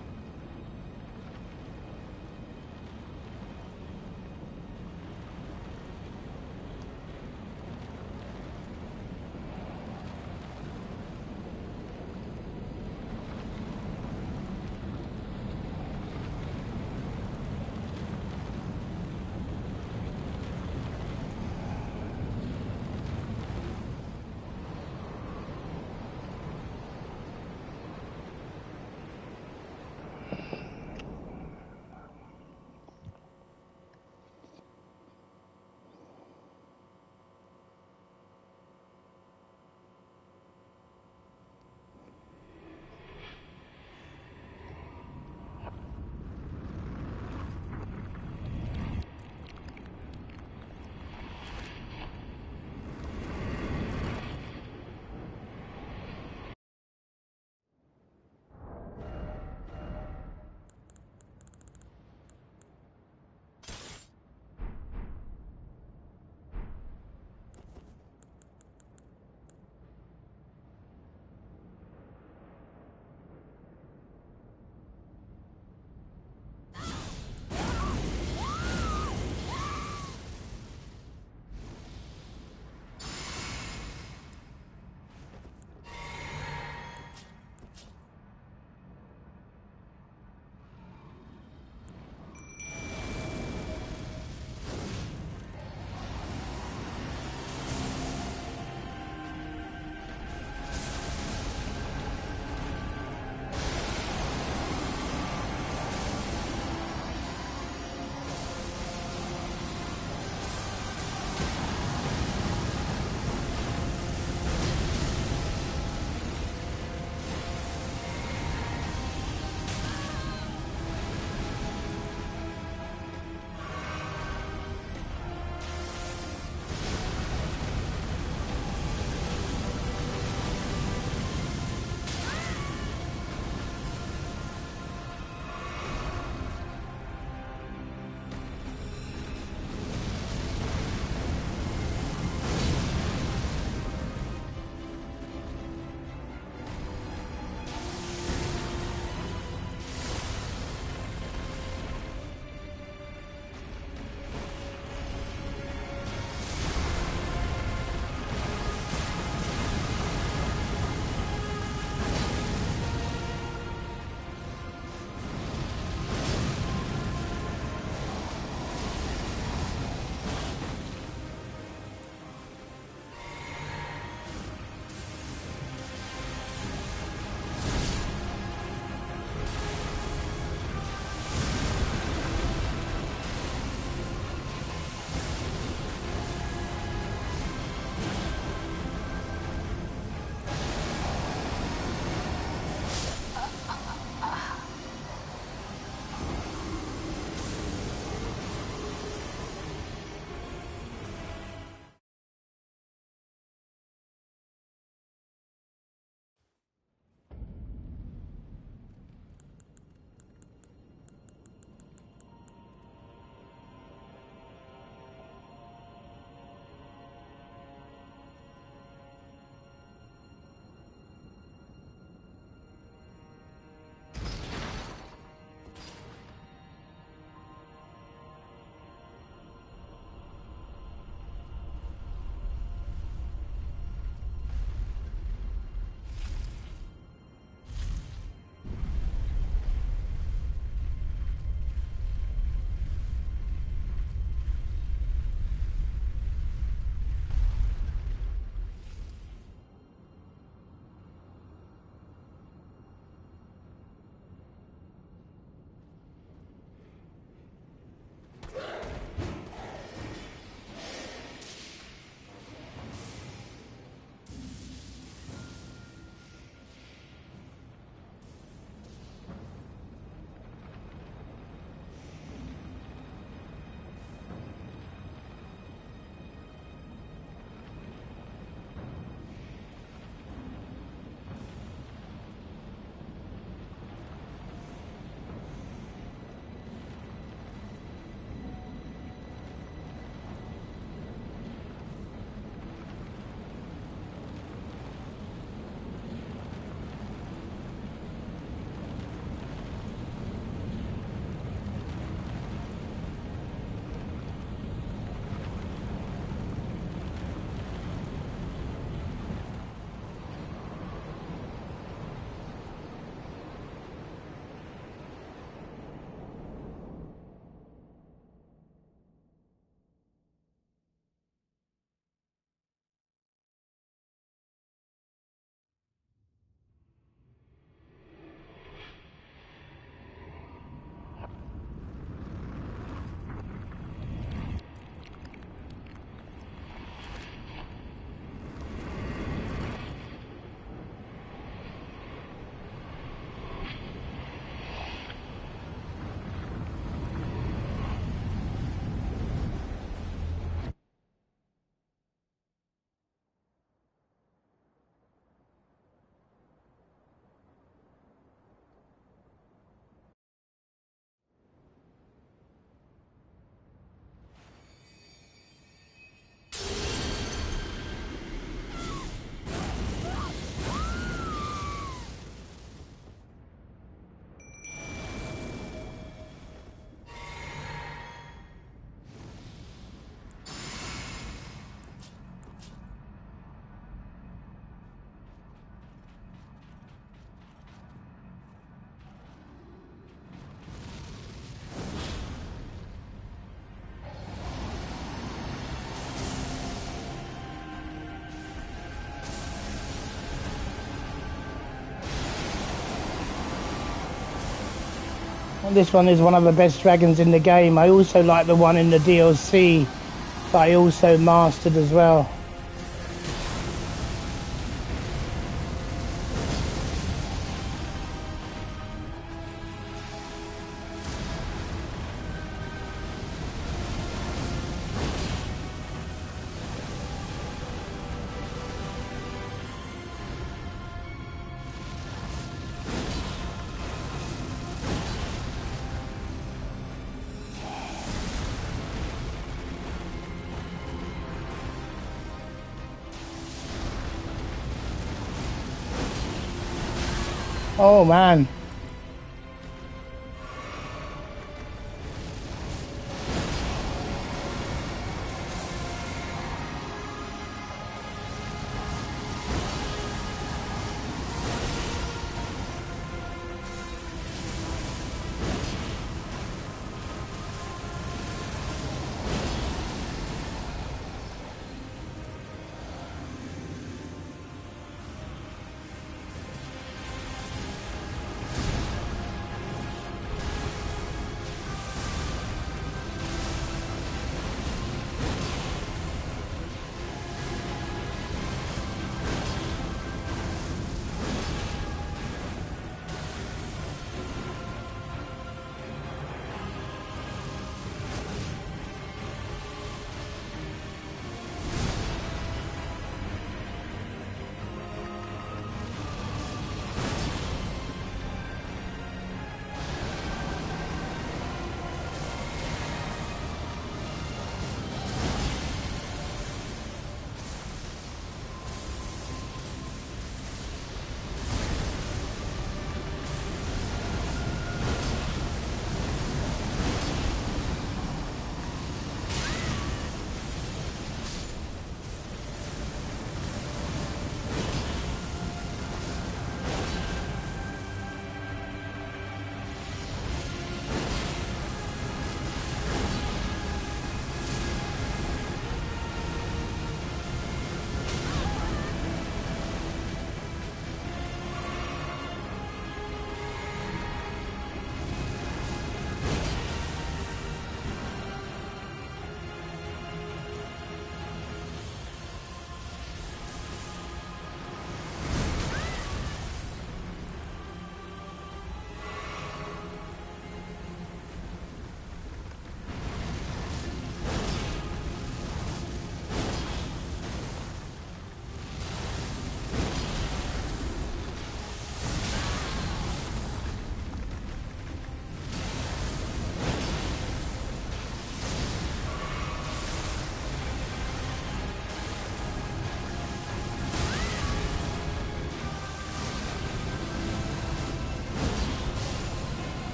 This one is one of the best dragons in the game. I also like the one in the DLC that I also mastered as well. Oh man.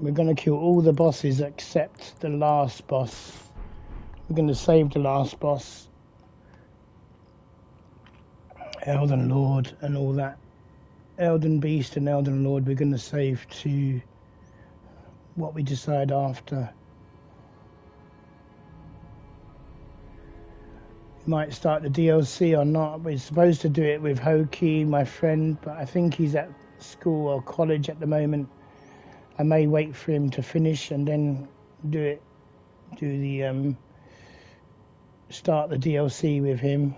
We're going to kill all the bosses except the last boss. We're going to save the last boss, Elden Lord and all that. Elden Beast and Elden Lord we're going to save to what we decide after. We might start the DLC or not. We're supposed to do it with Hoki, my friend, but I think he's at school or college at the moment. I may wait for him to finish and then start the DLC with him.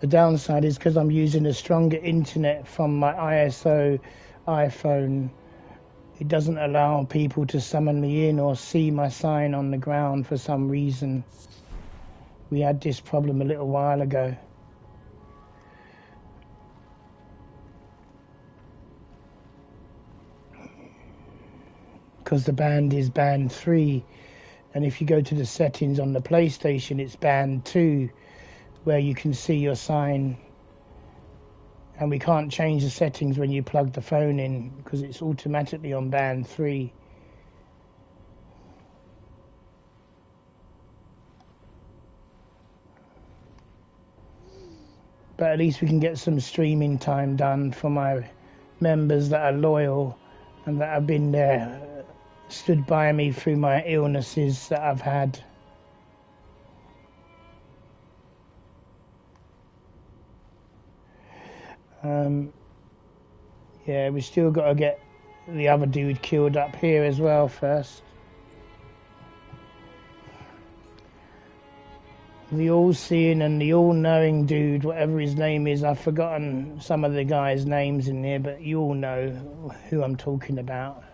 The downside is because I'm using a stronger internet from my ISO iPhone, it doesn't allow people to summon me in or see my sign on the ground for some reason. We had this problem a little while ago. Because the band is band 3, and if you go to the settings on the PlayStation, it's band 2, where you can see your sign. And we can't change the settings when you plug the phone in because it's automatically on band 3. But at least we can get some streaming time done for my members that are loyal and that have been there, stood by me through my illnesses that I've had. Yeah, we still got to get the other dude killed up here as well first. The all-seeing and the all-knowing dude, whatever his name is, I've forgotten some of the guys' names in there, but you all know who I'm talking about.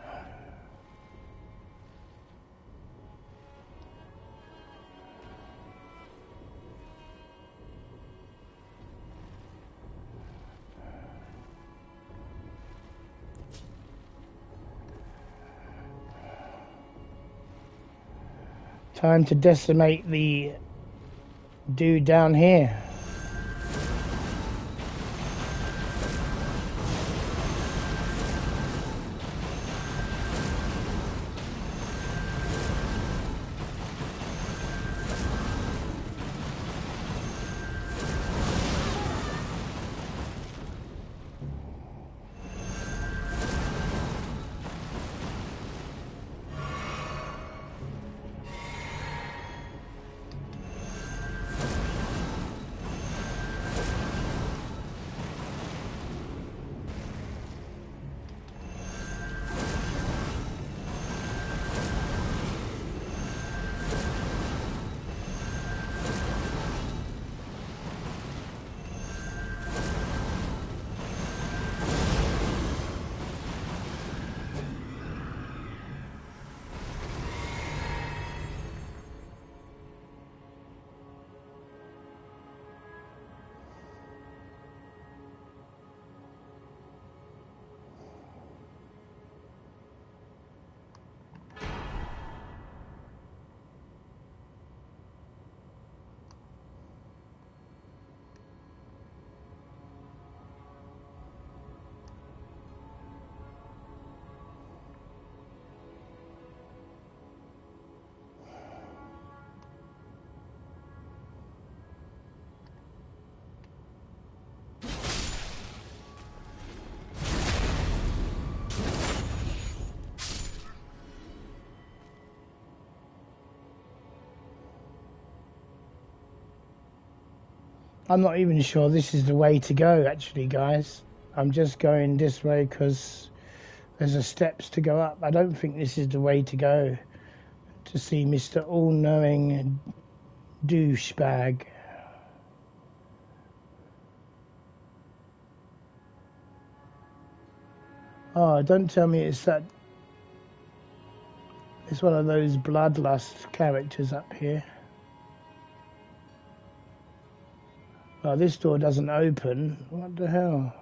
Time to decimate the dude down here. I'm not even sure this is the way to go, actually, guys. I'm just going this way because there's a steps to go up. I don't think this is the way to go to see Mr. All-Knowing Douchebag. Oh, don't tell me it's that... It's one of those bloodlust characters up here. Oh, this door doesn't open. What the hell?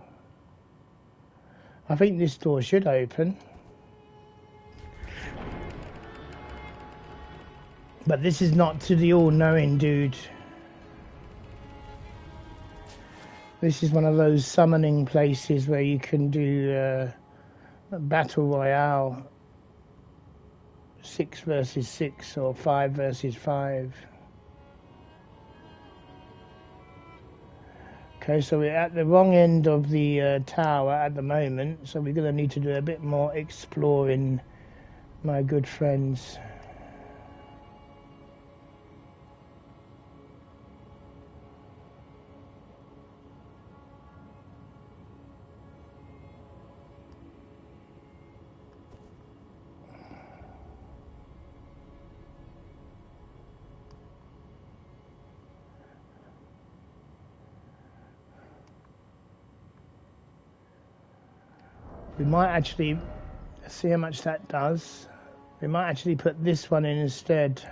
I think this door should open. But this is not to the all-knowing dude. This is one of those summoning places where you can do a battle royale, 6 versus 6 or 5 versus 5. Okay, so we're at the wrong end of the tower at the moment, so we're going to need to do a bit more exploring, my good friends. We might actually see how much that does. We might actually put this one in instead.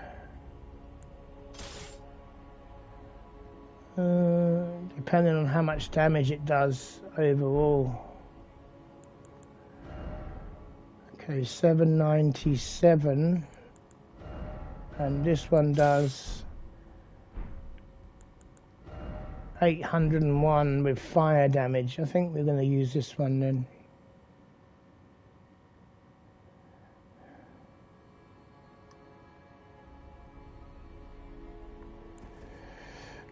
Depending on how much damage it does overall. Okay, 797. And this one does 801 with fire damage. I think we're going to use this one then.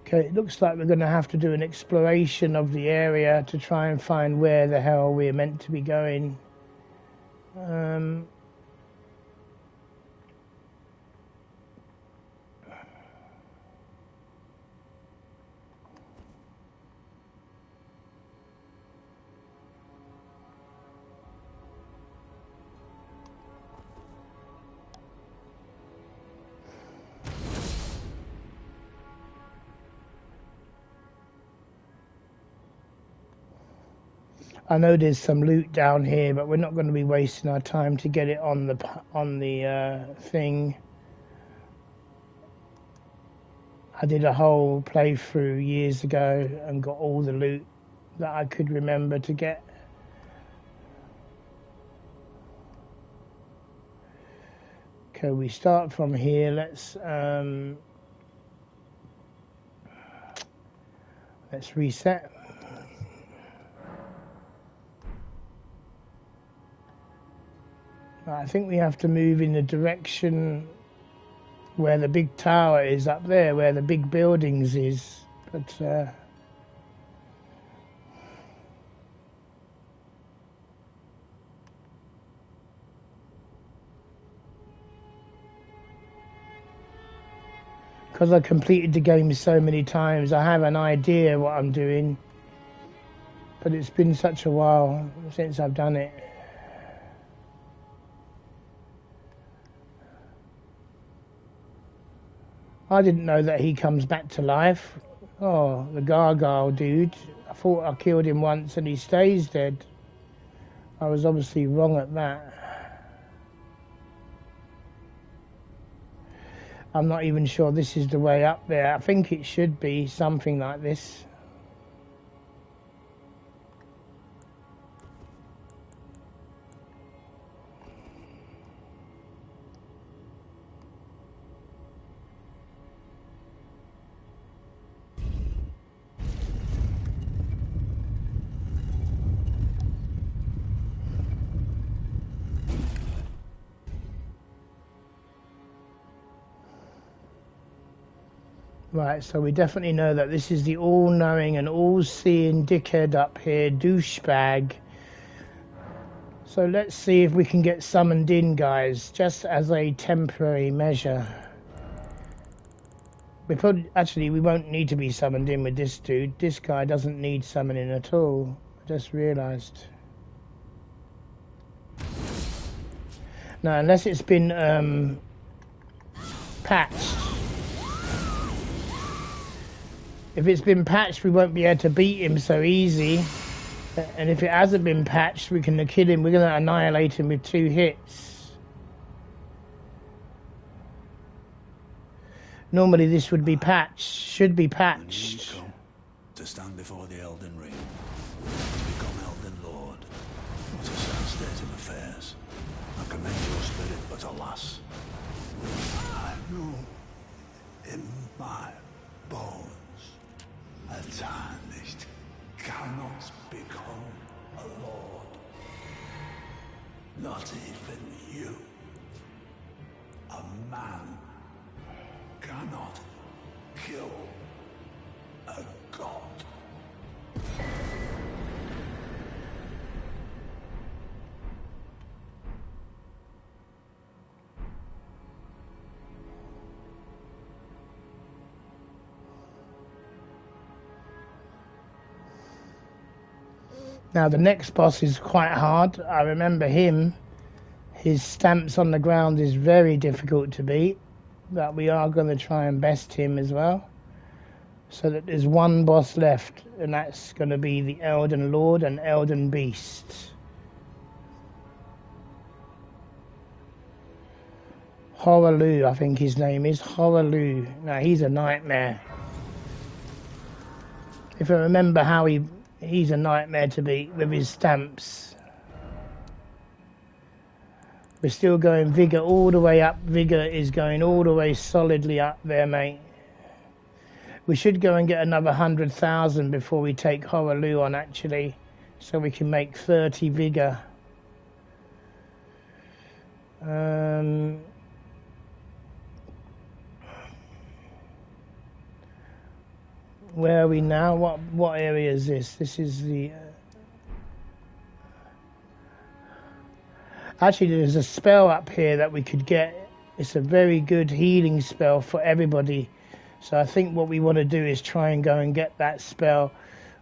Okay, it looks like we're going to have to do an exploration of the area to try and find where the hell we're meant to be going. I know there's some loot down here, but we're not going to be wasting our time to get it on the thing. I did a whole playthrough years ago and got all the loot that I could remember to get. Okay, we start from here. Let's reset. I think we have to move in the direction where the big tower is up there, where the big buildings is. But because I completed the game so many times, I have an idea what I'm doing. But it's been such a while since I've done it. I didn't know that he comes back to life. Oh, the gargoyle dude. I thought I killed him once and he stays dead. I was obviously wrong at that. I'm not even sure this is the way up there. I think it should be something like this. Right, so we definitely know that this is the all-knowing and all-seeing dickhead up here, douchebag. So let's see if we can get summoned in, guys, just as a temporary measure. Actually, we won't need to be summoned in with this dude. This guy doesn't need summoning at all. I just realised. No, unless it's been patched. If it's been patched, we won't be able to beat him so easy. And if it hasn't been patched, we can kill him. We're going to annihilate him with 2 hits. Normally this would be patched. Should be patched. When you come to stand before the Elden Ring, and become Elden Lord. What a sad state of affairs. I commend your spirit, but alas. I know in my bones a tarnished cannot become a lord. Not even you. A man cannot kill a god. Now the next boss is quite hard. I remember him. His stamps on the ground is very difficult to beat, but we are going to try and best him as well. So that there's one boss left, and that's going to be the Elden Lord and Elden Beast. Horaloo, I think his name is. Horaloo. Now he's a nightmare. If I remember how he's a nightmare to beat with his stamps. We're still going Vigor all the way up. Vigor is going all the way solidly up there, mate. We should go and get another 100,000 before we take Horaloo on, actually, so we can make 30 Vigor. Where are we now? What area is this? This is the... Actually, there's a spell up here that we could get. It's a very good healing spell for everybody. So I think what we want to do is try and go and get that spell.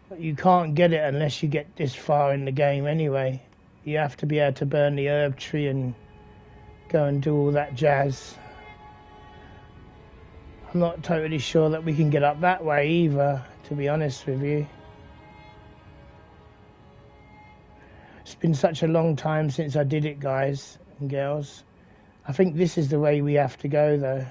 But you can't get it unless you get this far in the game anyway. You have to be able to burn the herb tree and go and do all that jazz. I'm not totally sure that we can get up that way either, to be honest with you. It's been such a long time since I did it, guys and girls. I think this is the way we have to go, though.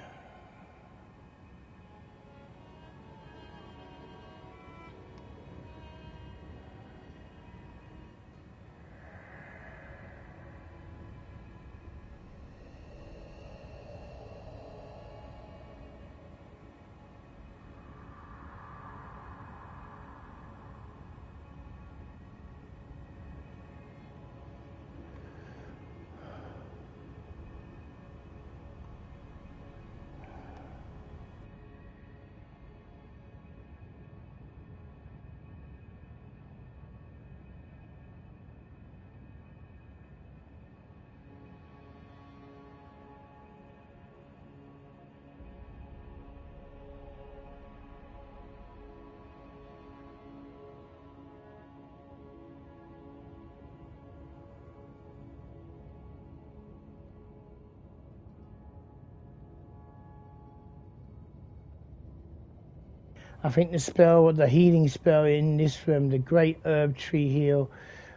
I think the spell, the healing spell in this room, the Great Herb Tree Heal,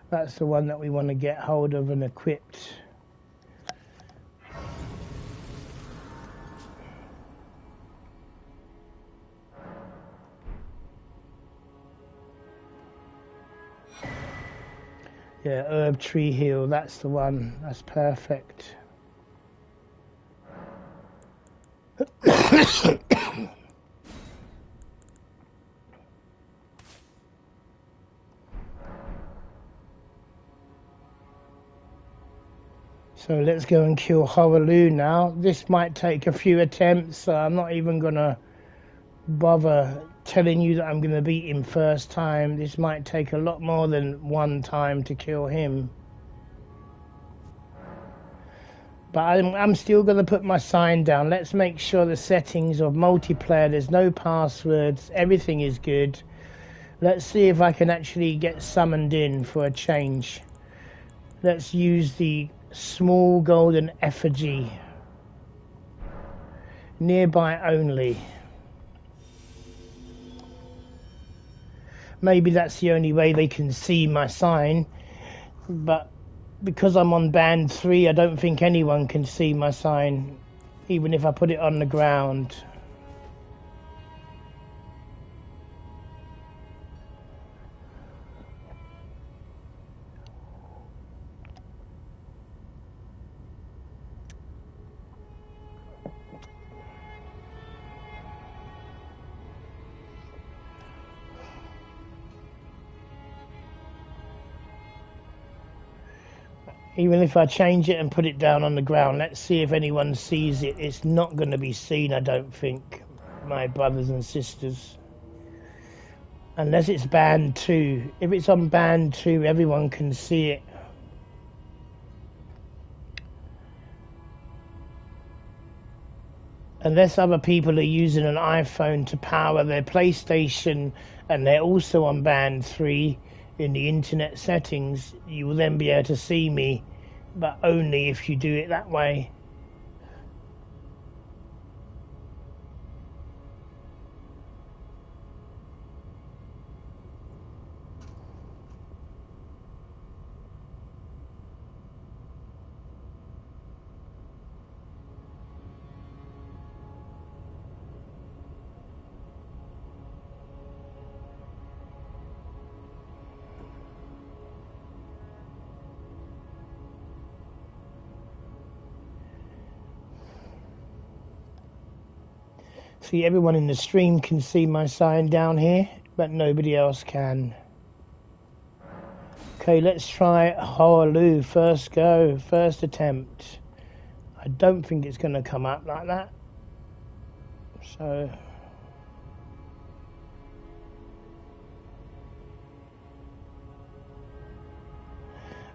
that's the one that we want to get hold of and equipped. Yeah, Herb Tree Heal, that's the one. That's perfect. So let's go and kill Horaloo now. This might take a few attempts, so I'm not even going to bother telling you that I'm going to beat him first time. This might take a lot more than one time to kill him. But I'm still going to put my sign down. Let's make sure the settings of multiplayer, there's no passwords, everything is good. Let's see if I can actually get summoned in for a change. Let's use the small golden effigy. Nearby only. Maybe that's the only way they can see my sign, but because I'm on band 3, I don't think anyone can see my sign, even if I put it on the ground. Even if I change it and put it down on the ground, let's see if anyone sees it. It's not going to be seen, I don't think, my brothers and sisters. Unless it's band 2. If it's on band 2, everyone can see it. Unless other people are using an iPhone to power their PlayStation and they're also on band 3 in the internet settings, you will then be able to see me, but only if you do it that way. See, everyone in the stream can see my sign down here, but nobody else can. Okay, let's try Hoaloo. First go, first attempt. I don't think it's going to come up like that. So...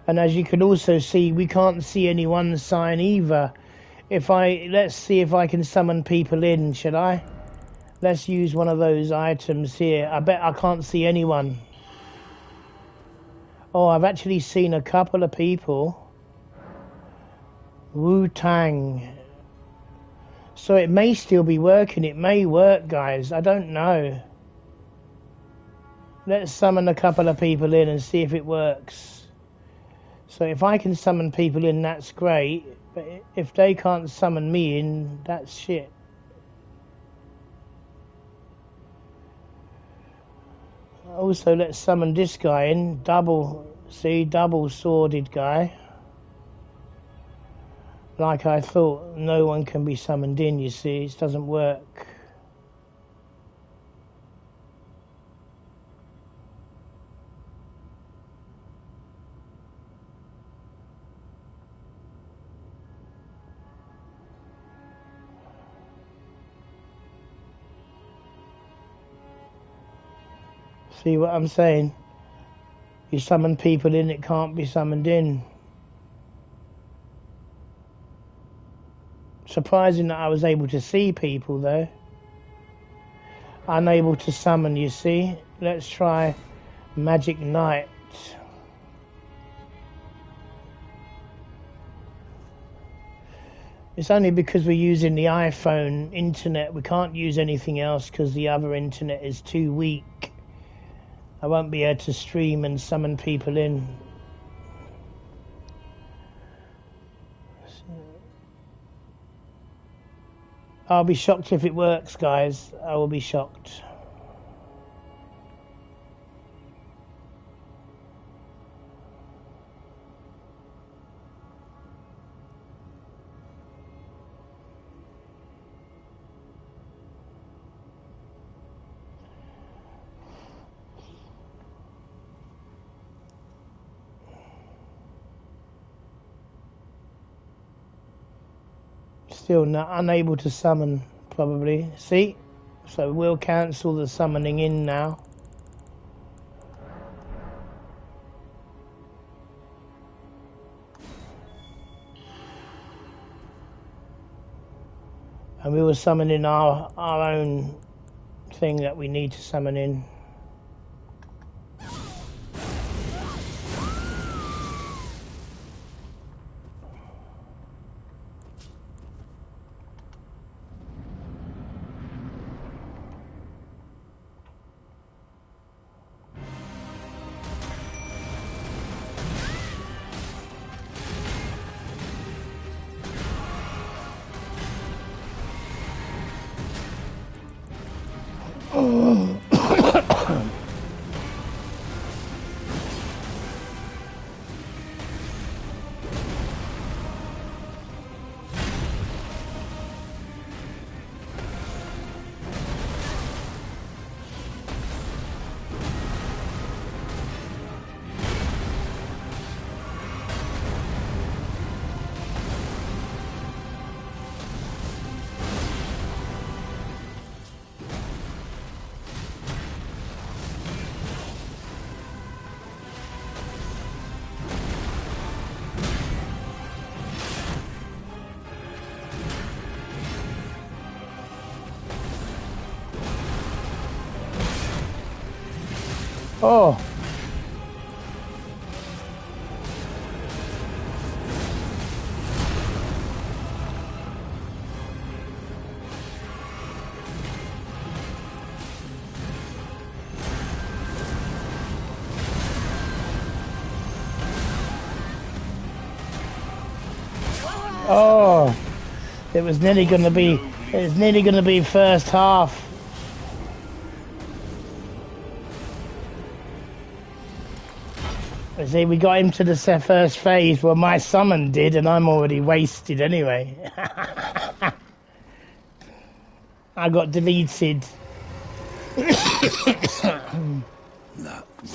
And as you can also see, we can't see anyone's sign either. Let's see if I can summon people in, should I? Let's use one of those items here. I bet I can't see anyone. Oh, I've actually seen a couple of people. Wu-Tang. So it may still be working. It may work, guys. I don't know. Let's summon a couple of people in and see if it works. So if I can summon people in, that's great. But if they can't summon me in, that's shit. Also, let's summon this guy in. Double-sworded guy. Like I thought, no one can be summoned in, you see. It doesn't work. See what I'm saying? You summon people in, it can't be summoned in. Surprising that I was able to see people though. Unable to summon, you see. Let's try Magic Knight. It's only because we're using the iPhone internet. We can't use anything else because the other internet is too weak. I won't be able to stream and summon people in. I'll be shocked if it works, guys. I will be shocked. Still not unable to summon, probably. See? So we'll cancel the summoning in now. And we will summon in our own thing that we need to summon in. Oh. Oh, it was nearly going to be. It was nearly going to be first half. See, we got him to the first phase. Well, my summon did, and I'm already wasted anyway. I got deleted. It's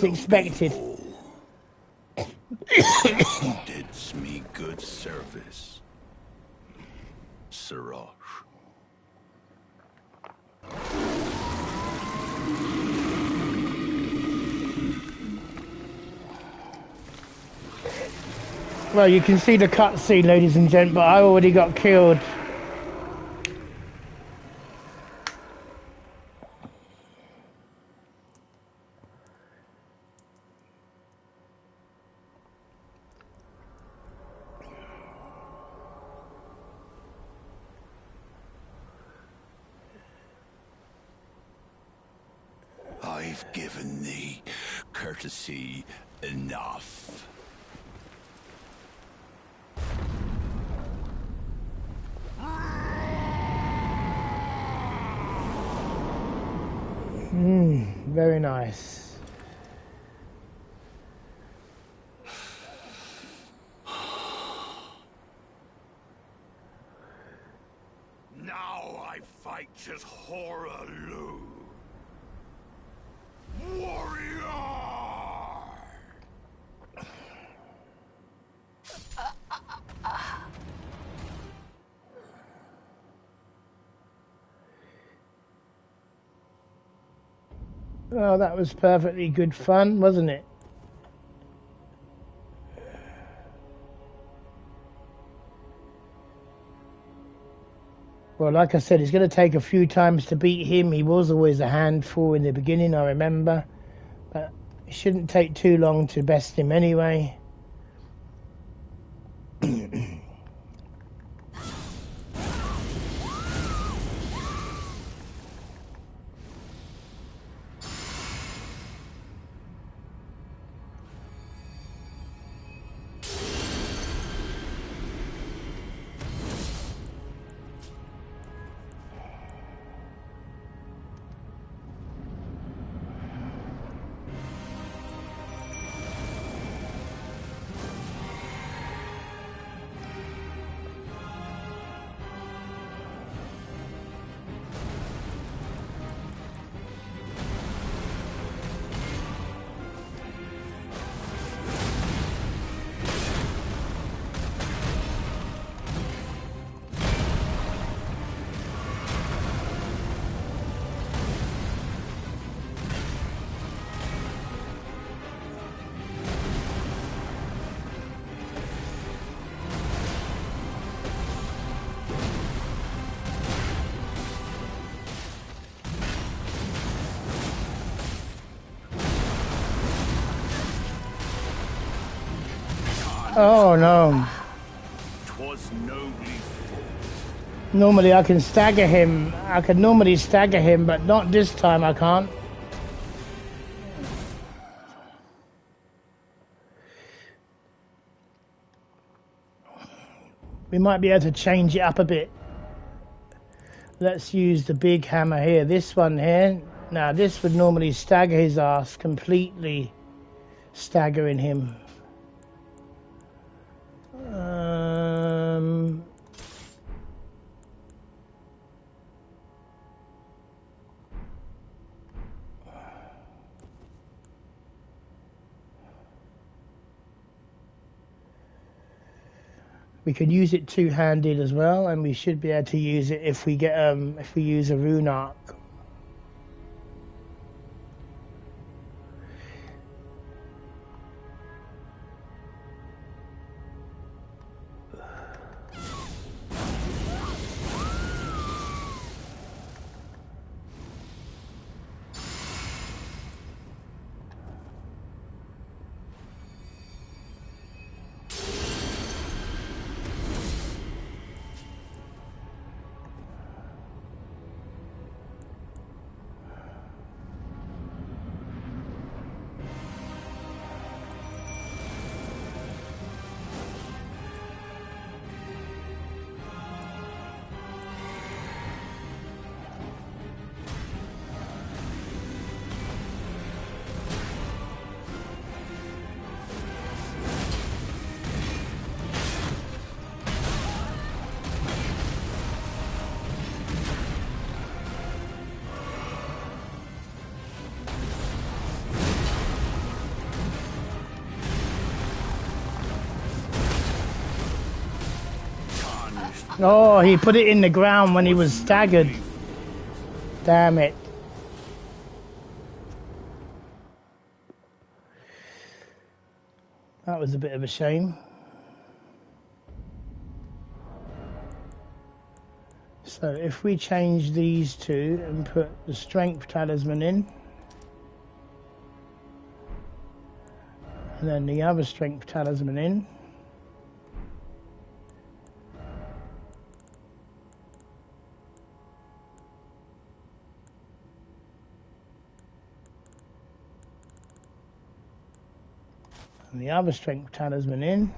expected. Did me good service, Siraj. Well, you can see the cutscene, ladies and gents, but I already got killed. I've given thee courtesy enough. Very nice. Now I fight as Horalu. Warrior! Oh, that was perfectly good fun, wasn't it? Well, like I said, it's going to take a few times to beat him. He was always a handful in the beginning, I remember. But it shouldn't take too long to best him anyway. Oh no. Twas nobly fought. Normally I can stagger him. I can normally stagger him, but not this time I can't. We might be able to change it up a bit. Let's use the big hammer here. This one here. Now this would normally stagger his ass, completely staggering him. We can use it two-handed as well, and we should be able to use it if we get if we use a rune arc. Oh, he put it in the ground when he was staggered. Damn it. That was a bit of a shame. So if we change these two and put the strength talisman in, and then the other strength talisman in, and the other strength talisman in,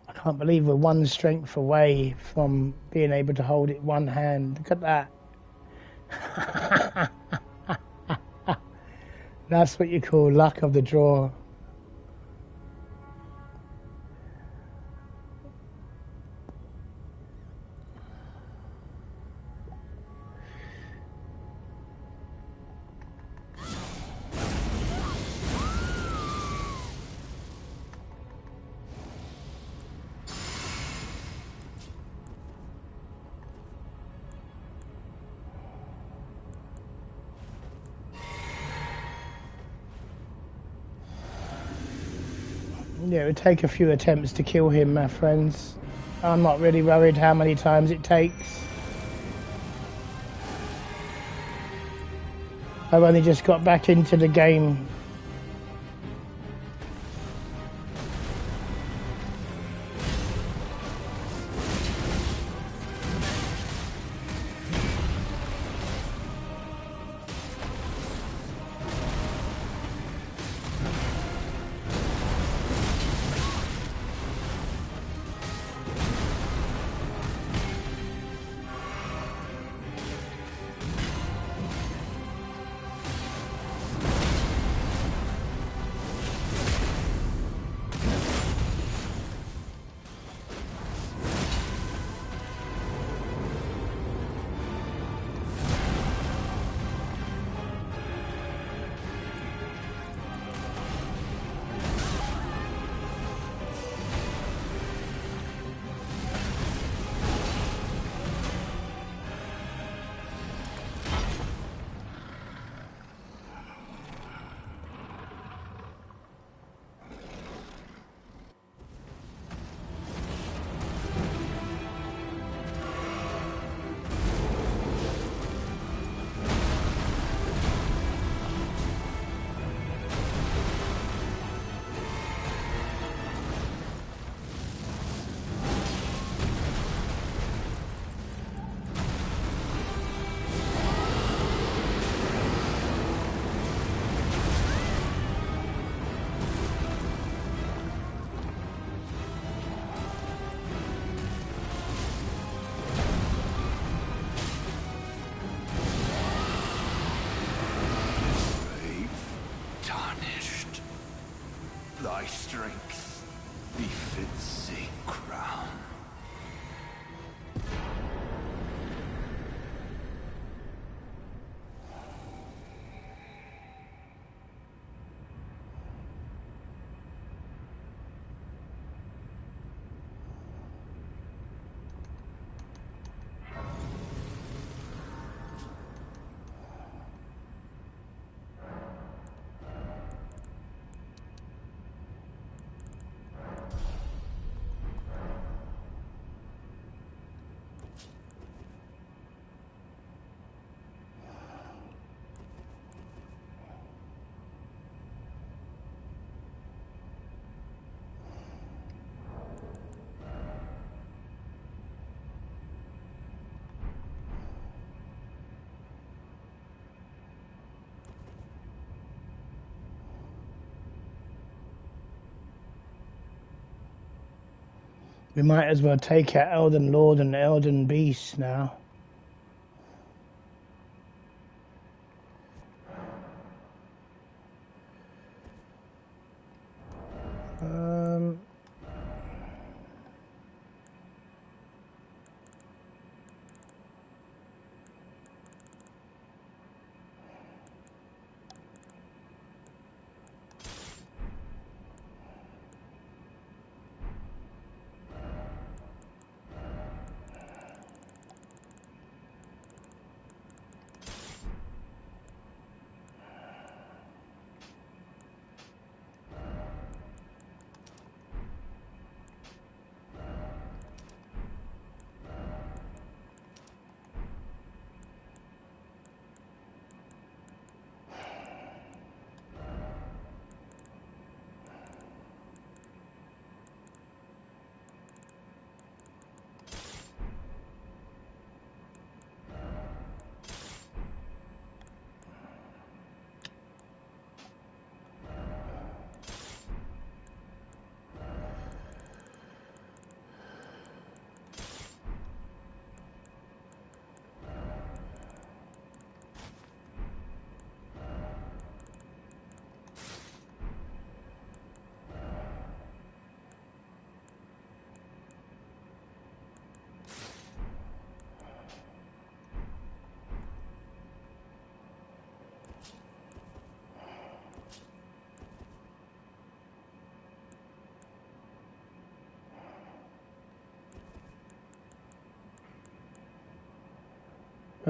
I can't believe we're one strength away from being able to hold it one hand. Look at that. That's what you call luck of the draw. Yeah, it would take a few attempts to kill him, my friends. I'm not really worried how many times it takes. I've only just got back into the game. Thy strength befits a crown. We might as well take out Elden Lord and Elden Beast now.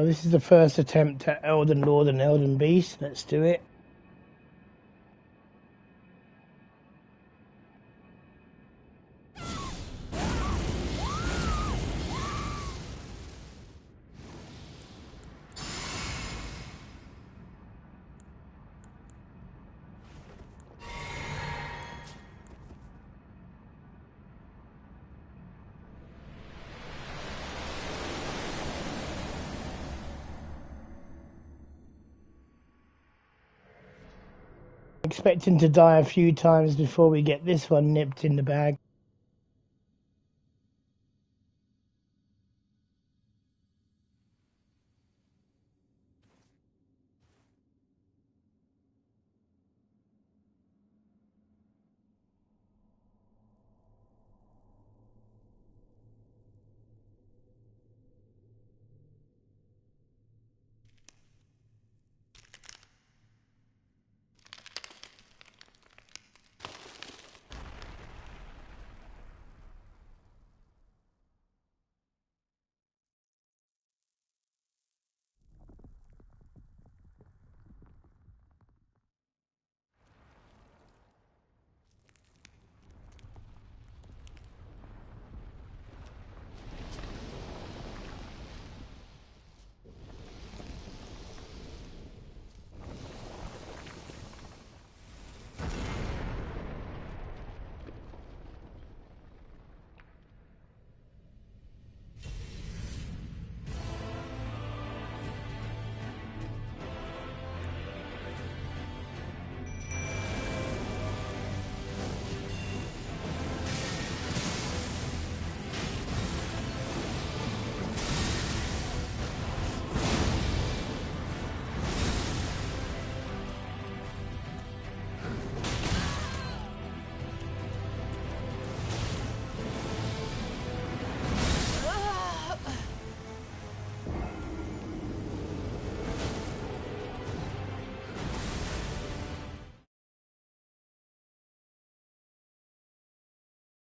Well, this is the first attempt at Elden Lord and Elden Beast. Let's do it. Expecting to die a few times before we get this one nipped in the bag.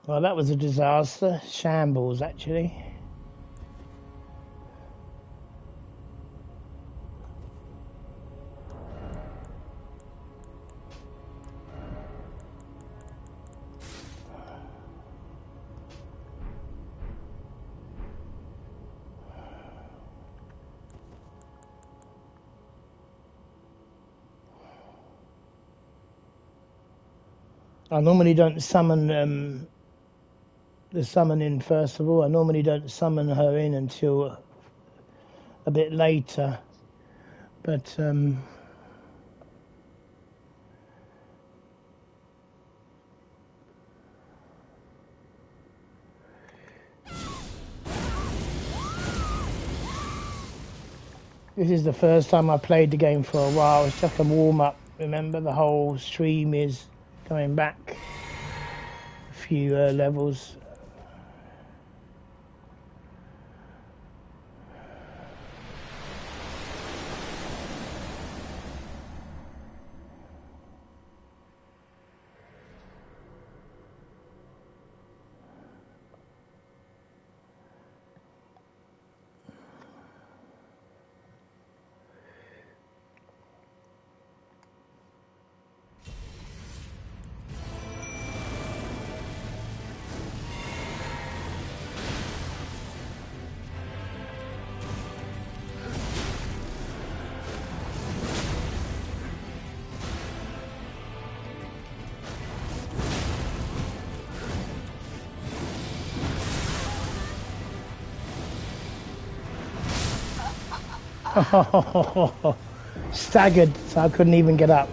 Well, that was a disaster. Shambles, actually. I normally don't summon the summon in first of all. I normally don't summon her in until a bit later. But this is the first time I played the game for a while. It's just a warm-up. Remember, the whole stream is going back a few levels. Staggered, so I couldn't even get up.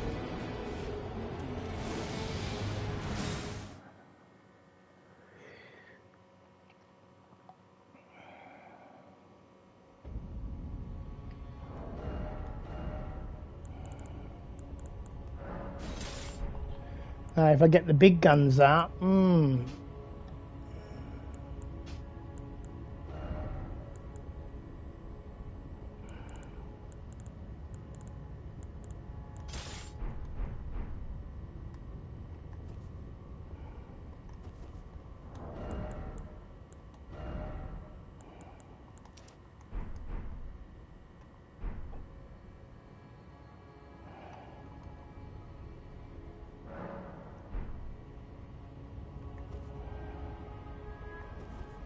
Now, if I get the big guns out,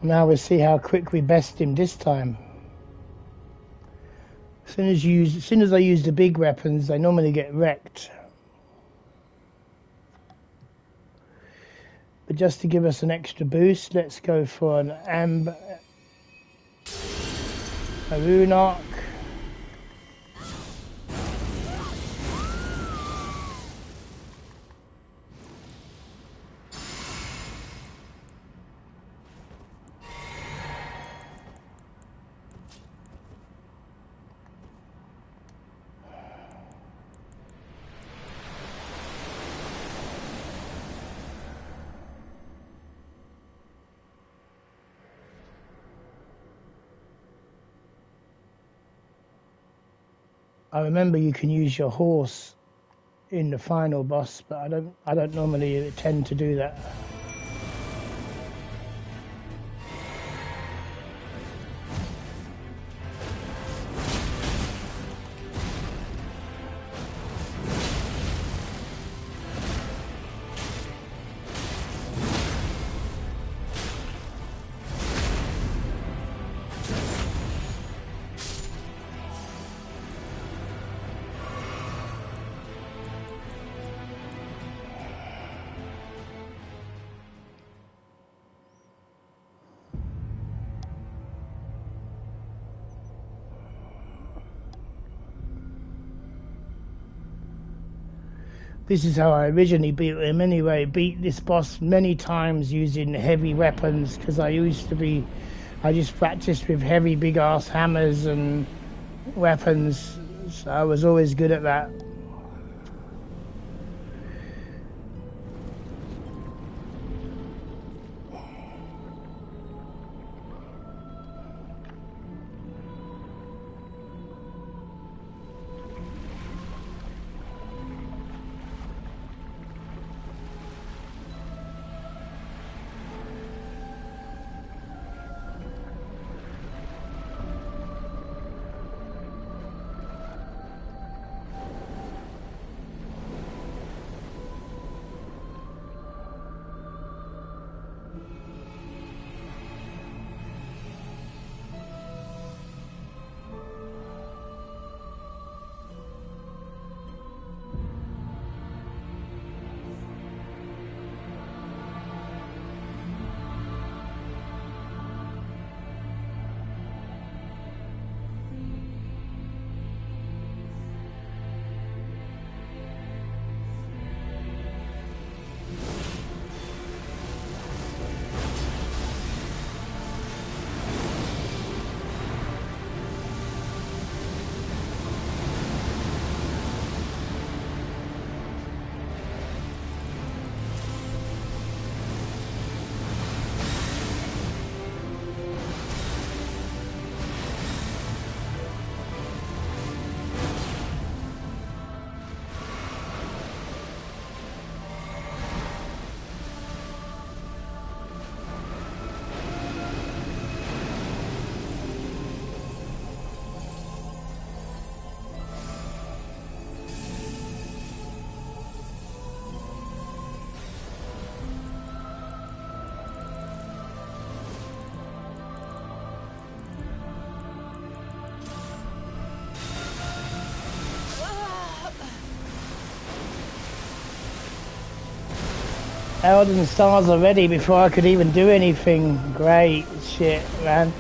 Now we'll see how quick we best him this time. As soon as I use the big weapons, they normally get wrecked. But just to give us an extra boost, let's go for an Arunok. I remember you can use your horse in the final boss, but I don't normally tend to do that. This is how I originally beat him anyway. Beat this boss many times using heavy weapons, because I just practiced with heavy big ass hammers and weapons, so I was always good at that. Elden stars already before I could even do anything. Great shit, man.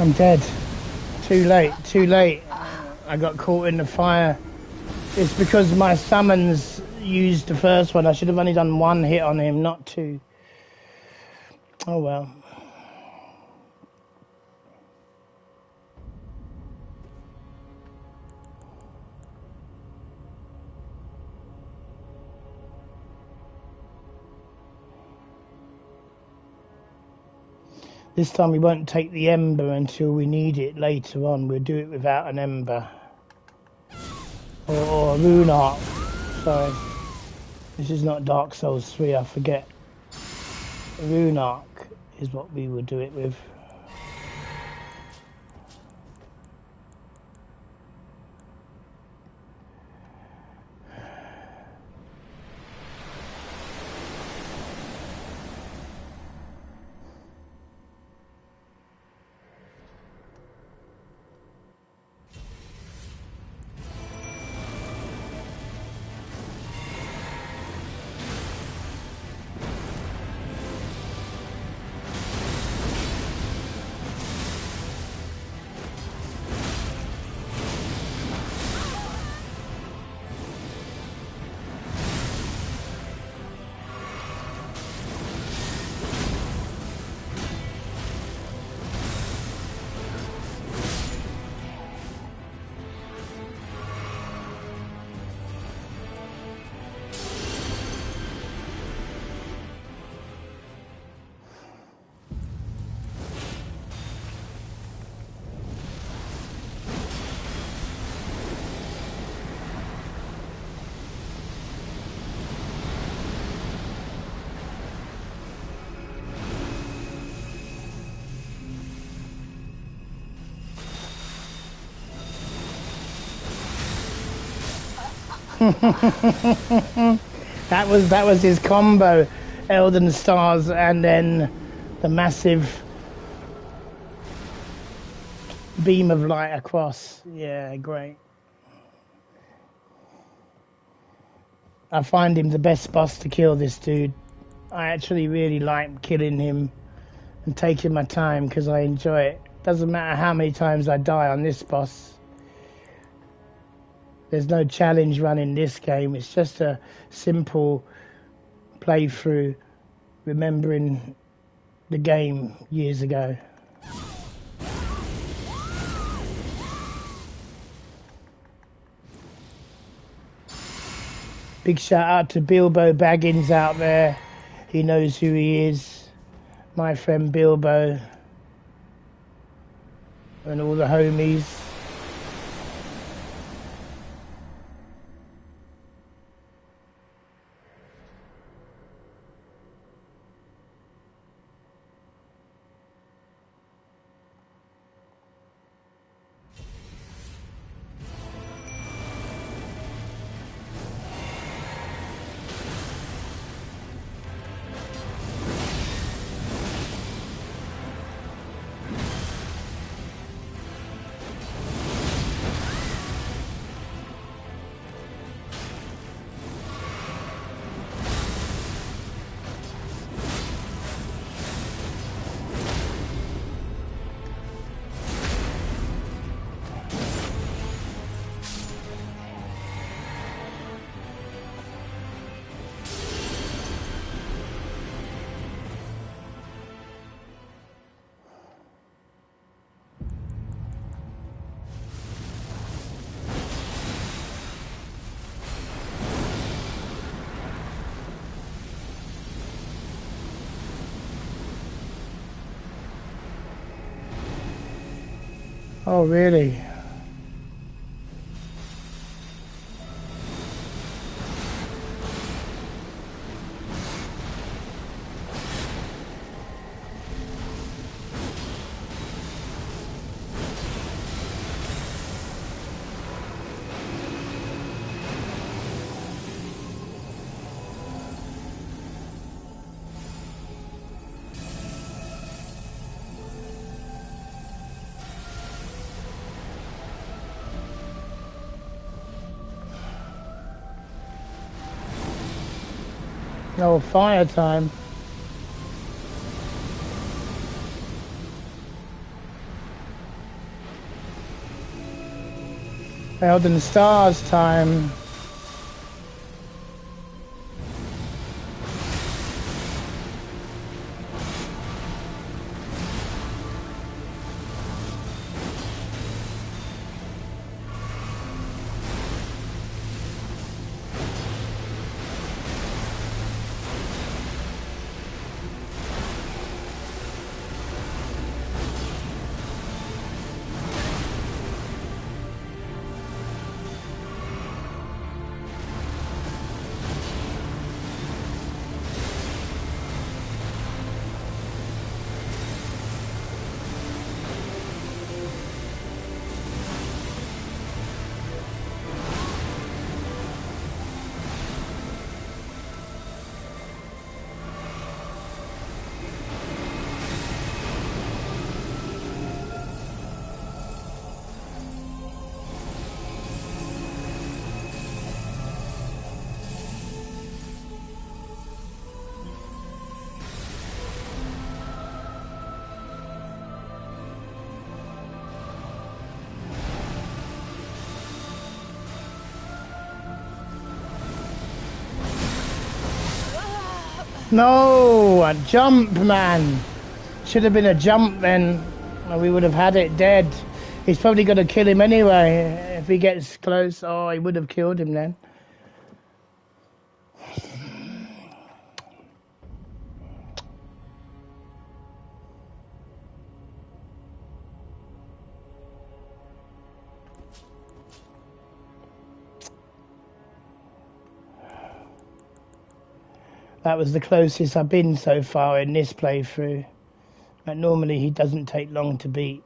I'm dead. Too late, too late. I got caught in the fire. It's because my summons used the first one. I should have only done one hit on him, not two. Oh well. This time we won't take the ember until we need it later on. We'll do it without an ember. Or a rune arc. Sorry. This is not Dark Souls 3, I forget. A rune arc is what we will do it with. that was his combo, Elden Stars, and then the massive beam of light across. Yeah, great. I find him the best boss to kill, this dude. I actually really like killing him and taking my time because I enjoy it. Doesn't matter how many times I die on this boss. There's no challenge run in this game. It's just a simple playthrough, remembering the game years ago. Big shout out to Bilbo Baggins out there. He knows who he is. My friend Bilbo. And all the homies. Oh, really? Oh, fire time. Elden Stars time. No, a jump, man. Should have been a jump then. We would have had it dead. He's probably going to kill him anyway. If he gets close, oh, he would have killed him then. That was the closest I've been so far in this playthrough. And normally he doesn't take long to beat.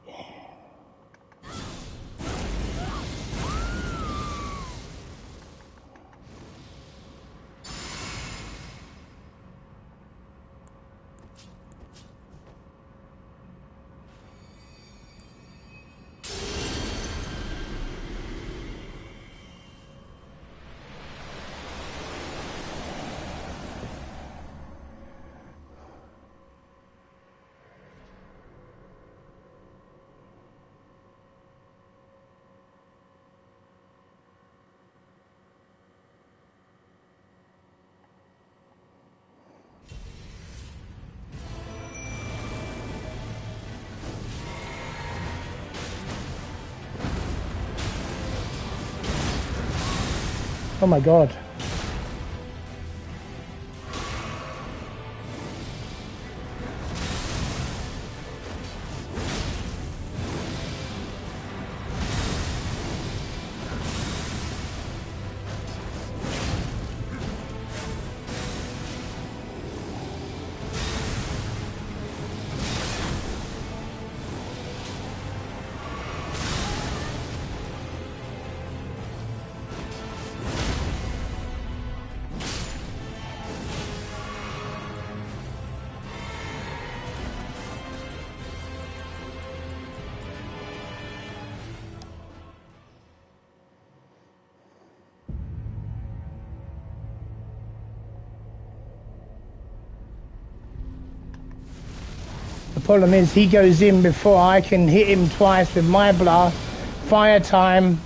Oh my god. The problem is he goes in before I can hit him twice with my blast. Fire time.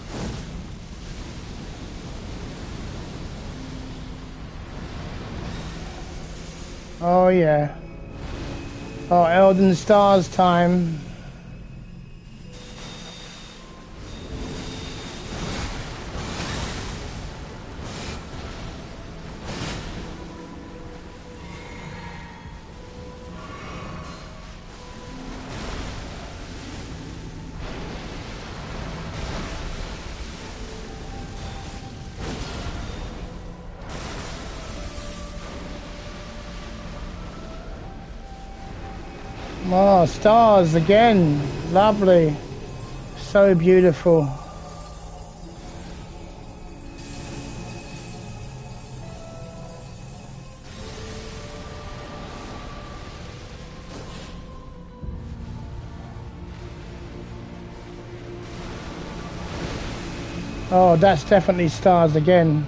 Oh yeah. Oh, Elden Stars time. Oh, stars again. Lovely. So beautiful. Oh, that's definitely stars again.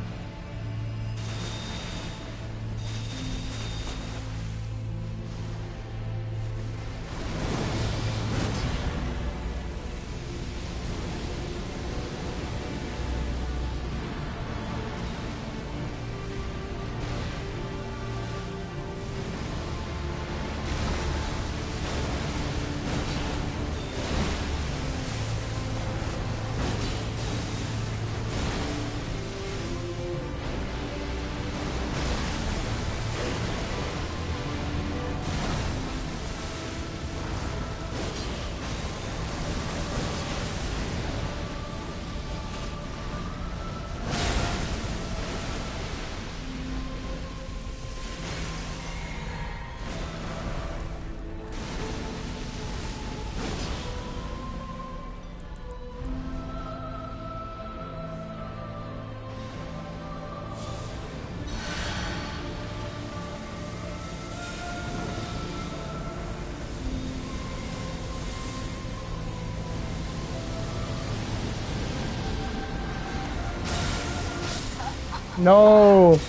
No,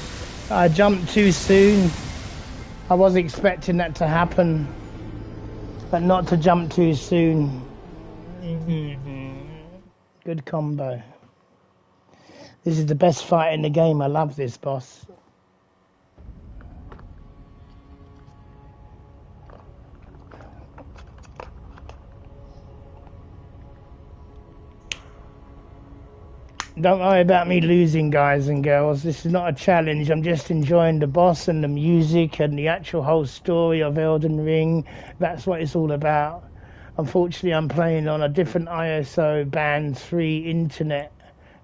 I jumped too soon. I was expecting that to happen, but not to jump too soon. Good combo. This is the best fight in the game. I love this boss. Don't worry about me losing, guys and girls. This is not a challenge. I'm just enjoying the boss and the music and the actual whole story of Elden Ring. That's what it's all about. Unfortunately, I'm playing on a different ISO band 3 internet,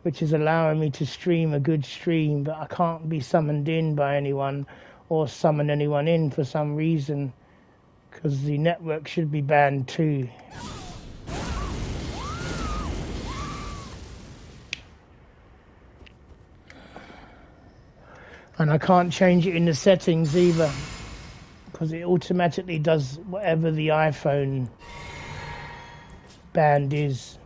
which is allowing me to stream a good stream, but I can't be summoned in by anyone or summon anyone in for some reason, because the network should be band 2. And I can't change it in the settings either, because it automatically does whatever the iPhone band is.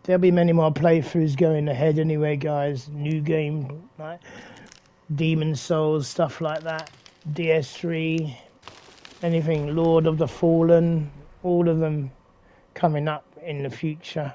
There'll be many more playthroughs going ahead anyway, guys. New game, like Demon Souls, stuff like that. DS3, anything, Lord of the Fallen, all of them coming up in the future.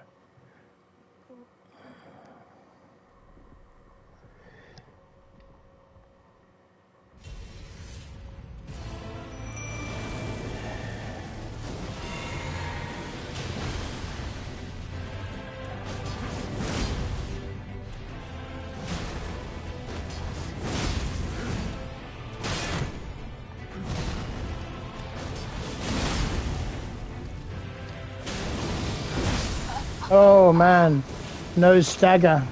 Oh man, no stagger.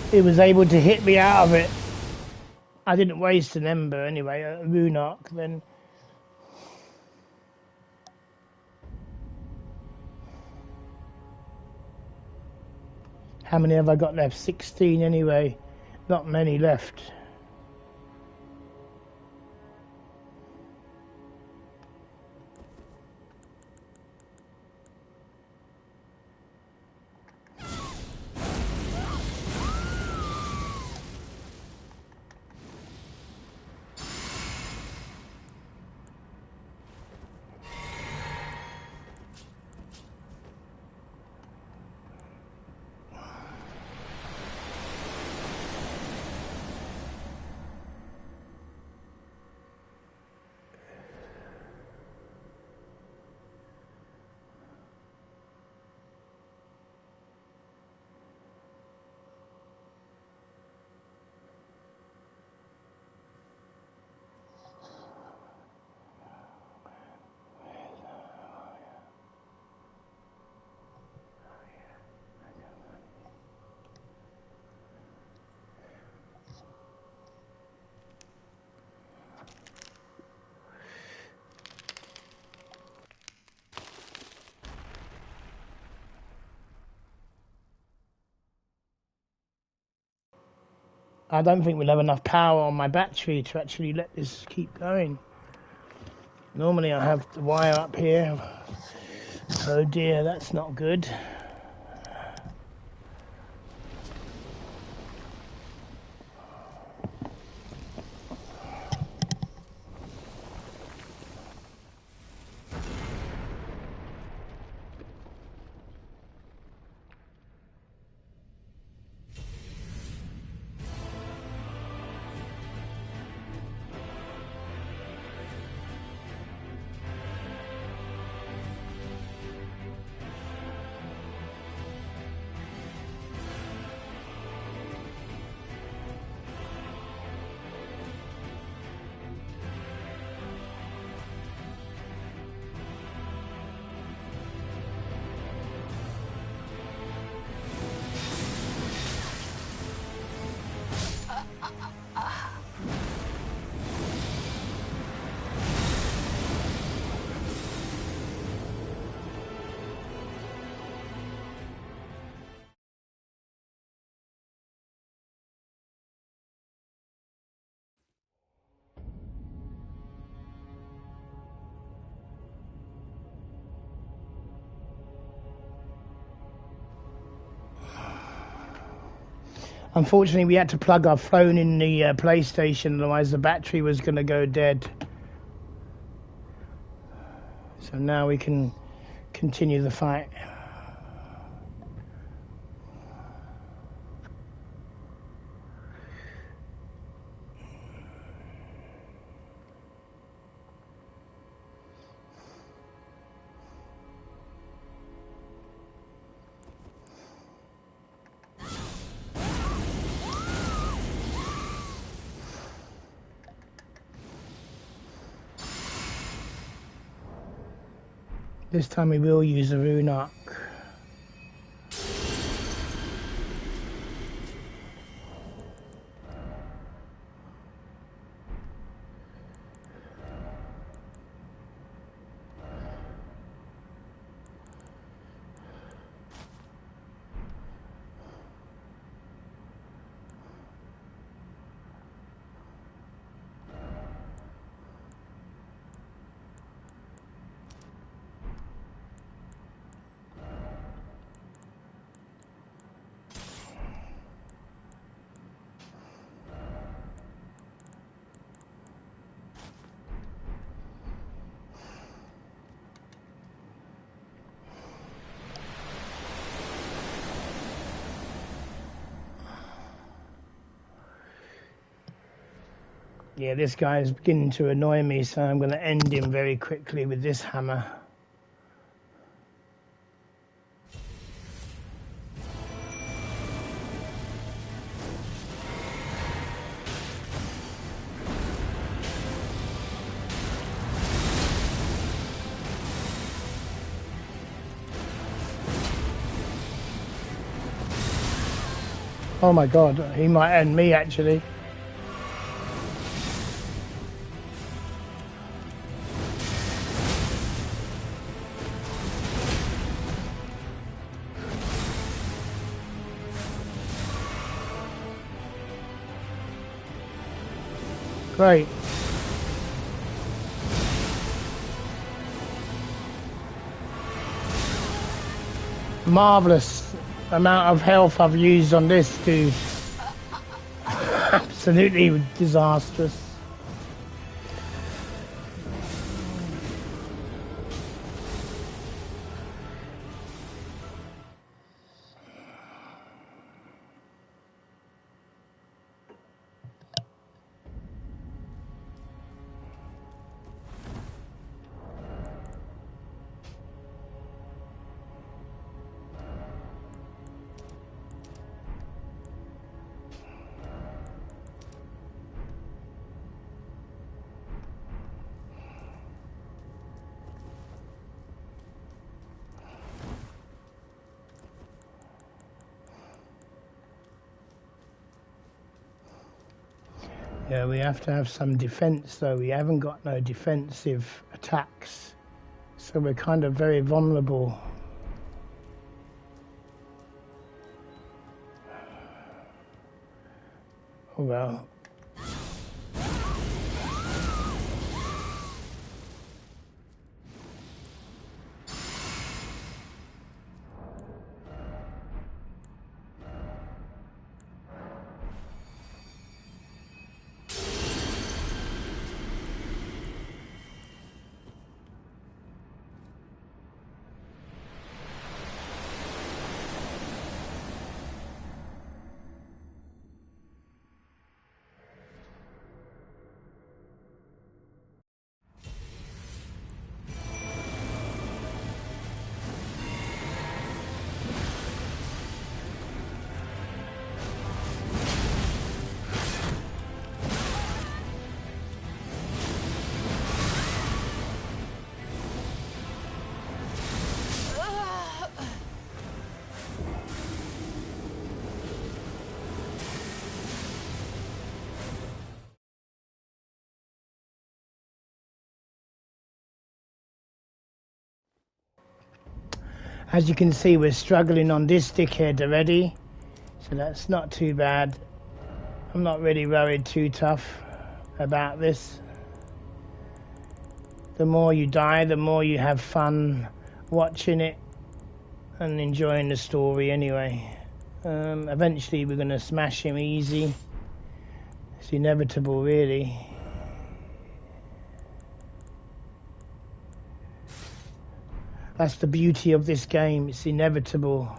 He was able to hit me out of it. I didn't waste an ember anyway, a rune arc then. How many have I got left? 16 anyway. Not many left. I don't think we'll have enough power on my battery to actually let this keep going. Normally I have the wire up here. Oh dear, that's not good. Unfortunately, we had to plug our phone in the PlayStation, otherwise the battery was going to go dead. So now we can continue the fight. This time we will use a rune arc. Yeah, this guy is beginning to annoy me, so I'm going to end him very quickly with this hammer. Oh my god, he might end me actually. Great. Marvellous amount of health I've used on this dude. Absolutely disastrous. Yeah, we have to have some defense though. We haven't got no defensive attacks, so we're kind of very vulnerable. Oh well. As you can see, we're struggling on this dickhead already, so that's not too bad. I'm not really worried too tough about this. The more you die, the more you have fun watching it and enjoying the story anyway. Eventually we're going to smash him easy. It's inevitable, really. That's the beauty of this game, it's inevitable.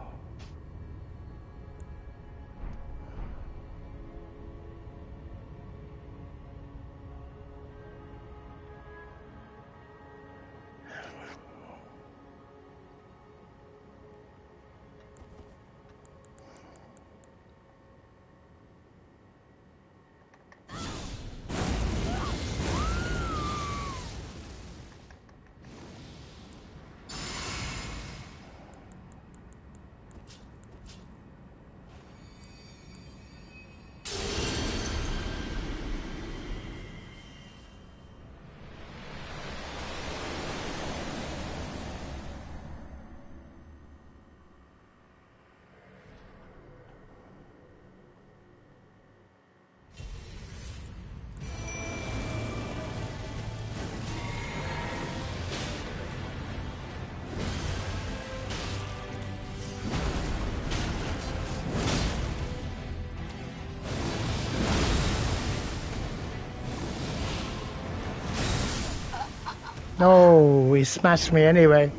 No, he smashed me anyway.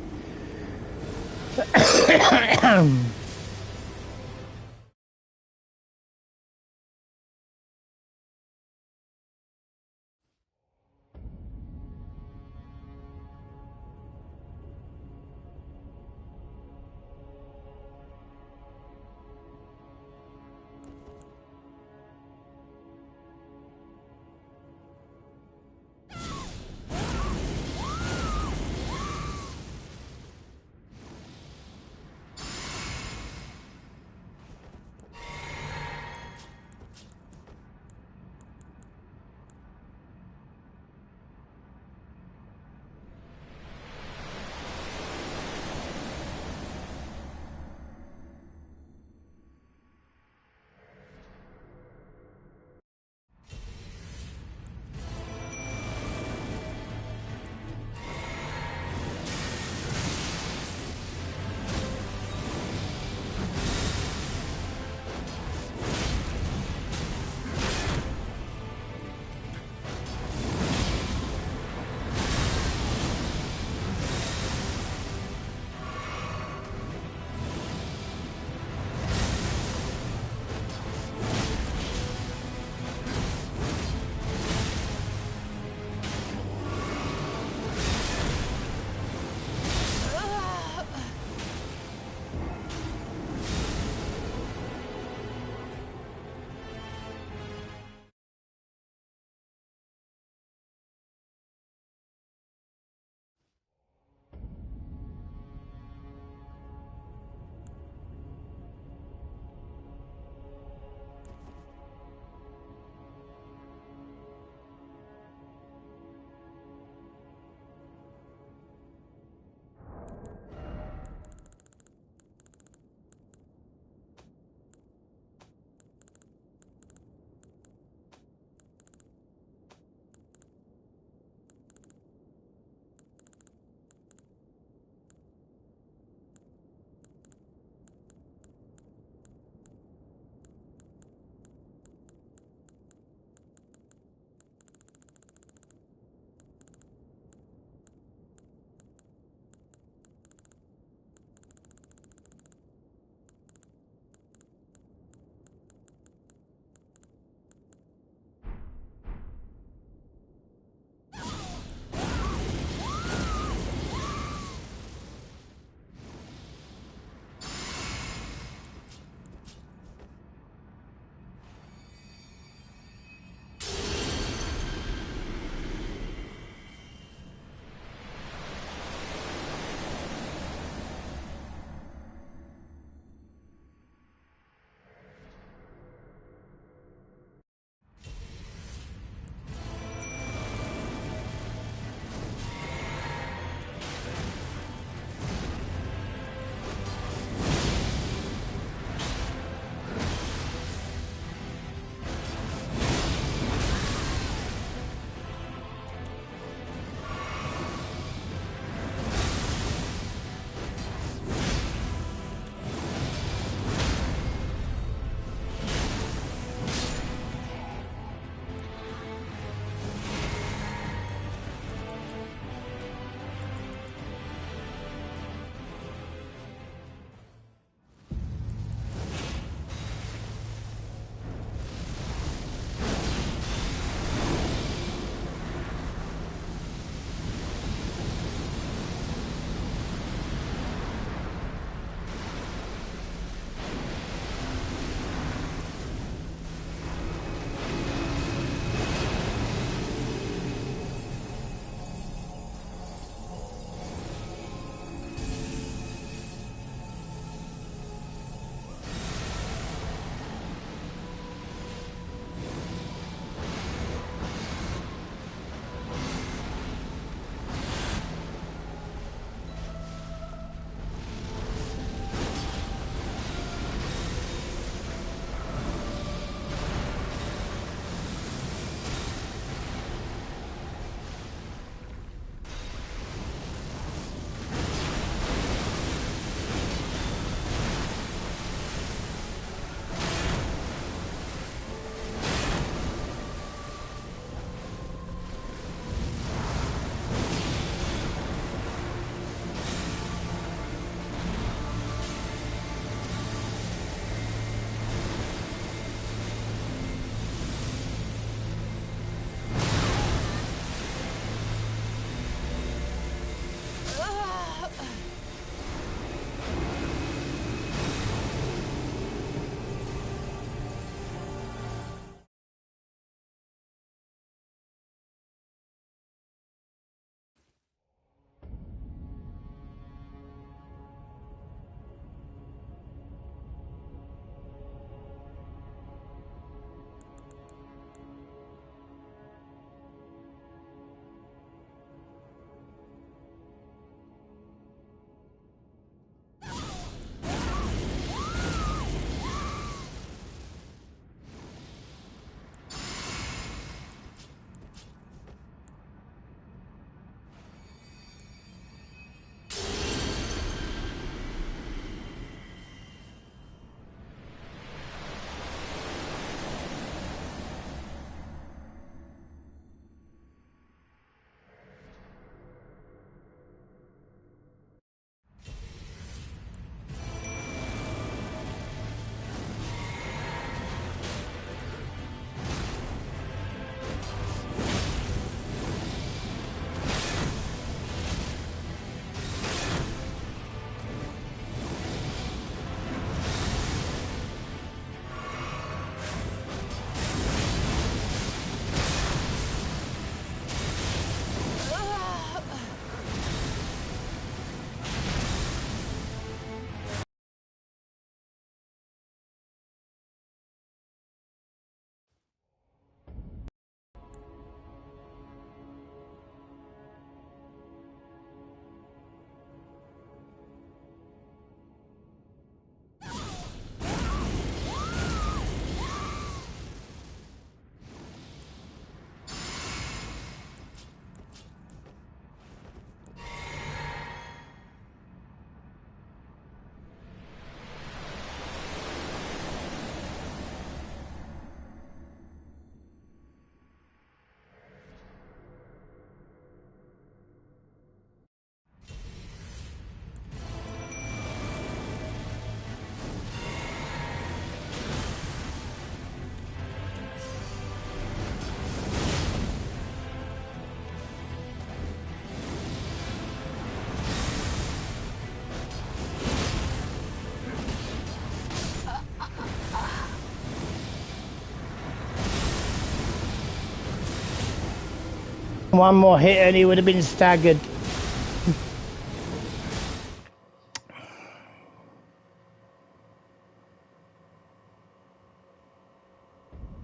One more hit and he would have been staggered.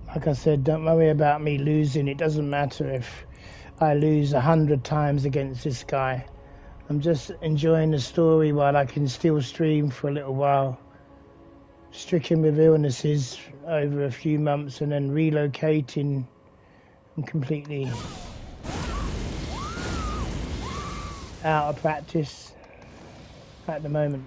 Like I said, don't worry about me losing. It doesn't matter if I lose 100 times against this guy. I'm just enjoying the story while I can still stream for a little while. Stricken with illnesses over a few months and then relocating. I'm completely out of practice at the moment.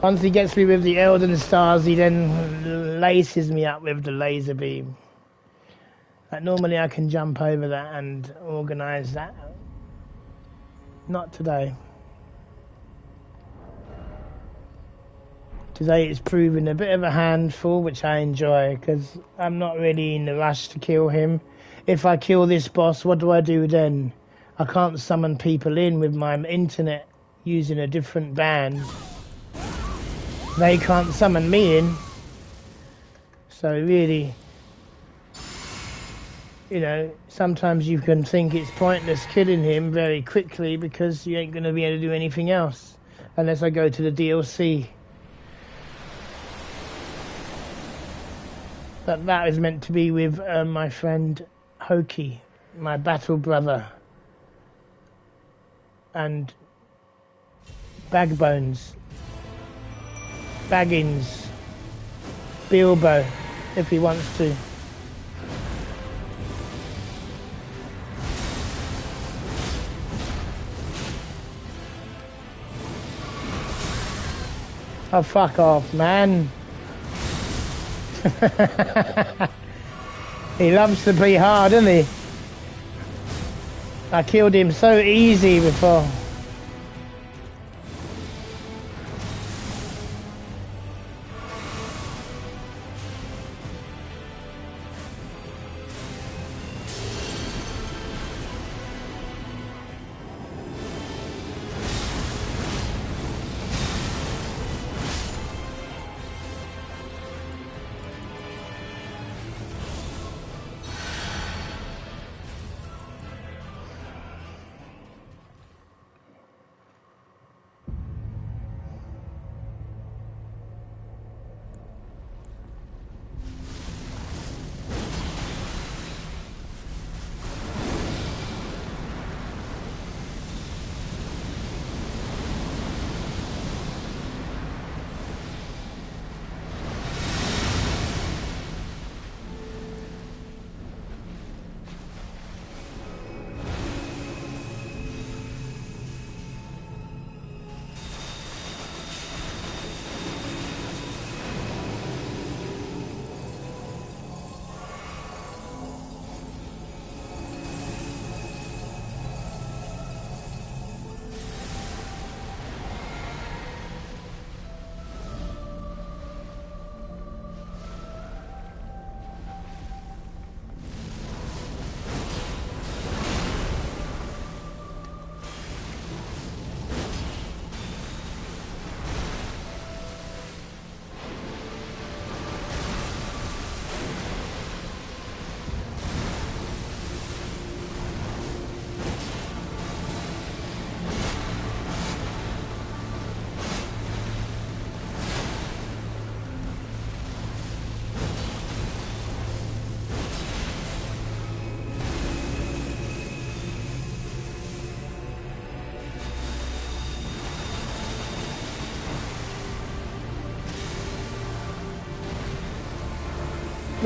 Once he gets me with the Elden Stars, he then laces me up with the laser beam. Like normally I can jump over that and organise that. Not today. Today it's proven a bit of a handful, which I enjoy, because I'm not really in the rush to kill him. If I kill this boss, what do I do then? I can't summon people in with my internet using a different band. They can't summon me in. So really, you know, sometimes you can think it's pointless killing him very quickly because you ain't going to be able to do anything else unless I go to the DLC. But that is meant to be with my friend Hoki, my battle brother, and Bagbones, Baggins, Bilbo, if he wants to. Oh, fuck off, man. He loves to be hard, doesn't he? I killed him so easy before.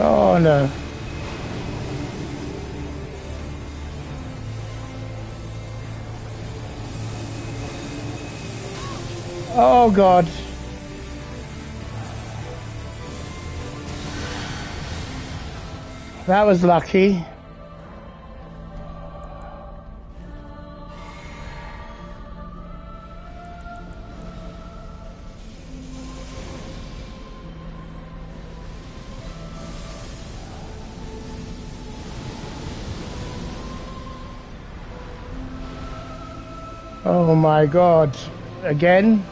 Oh no. Oh God. That was lucky. Oh my God. Again?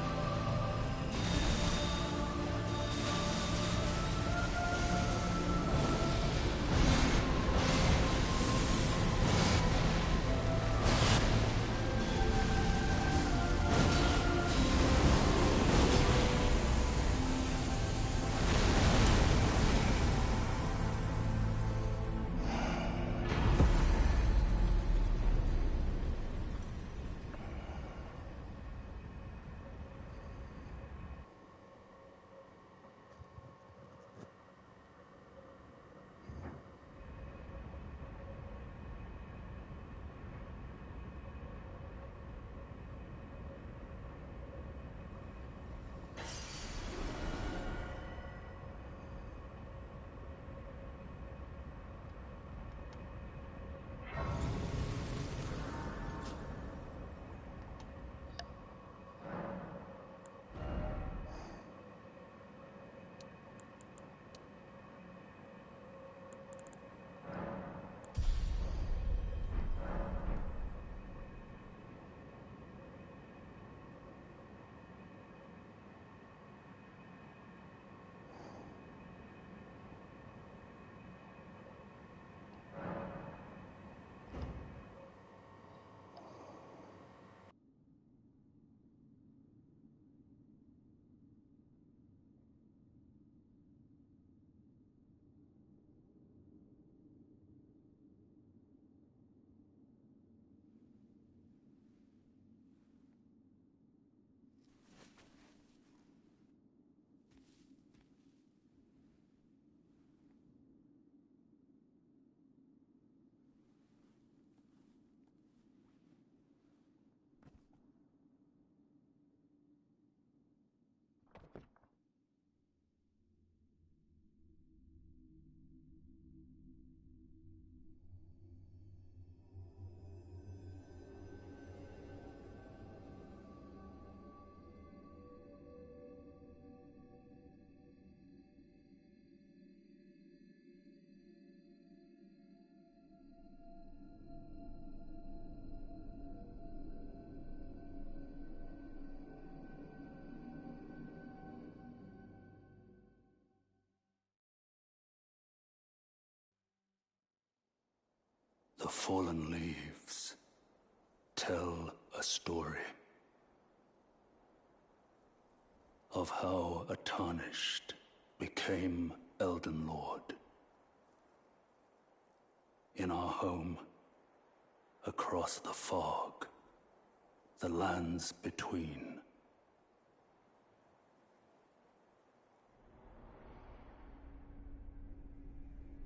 The fallen leaves tell a story of how a tarnished became Elden Lord. In our home, across the fog, the lands between.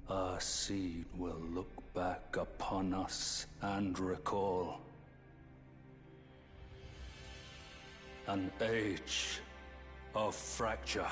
Our seed will look back upon us and recall an age of fracture.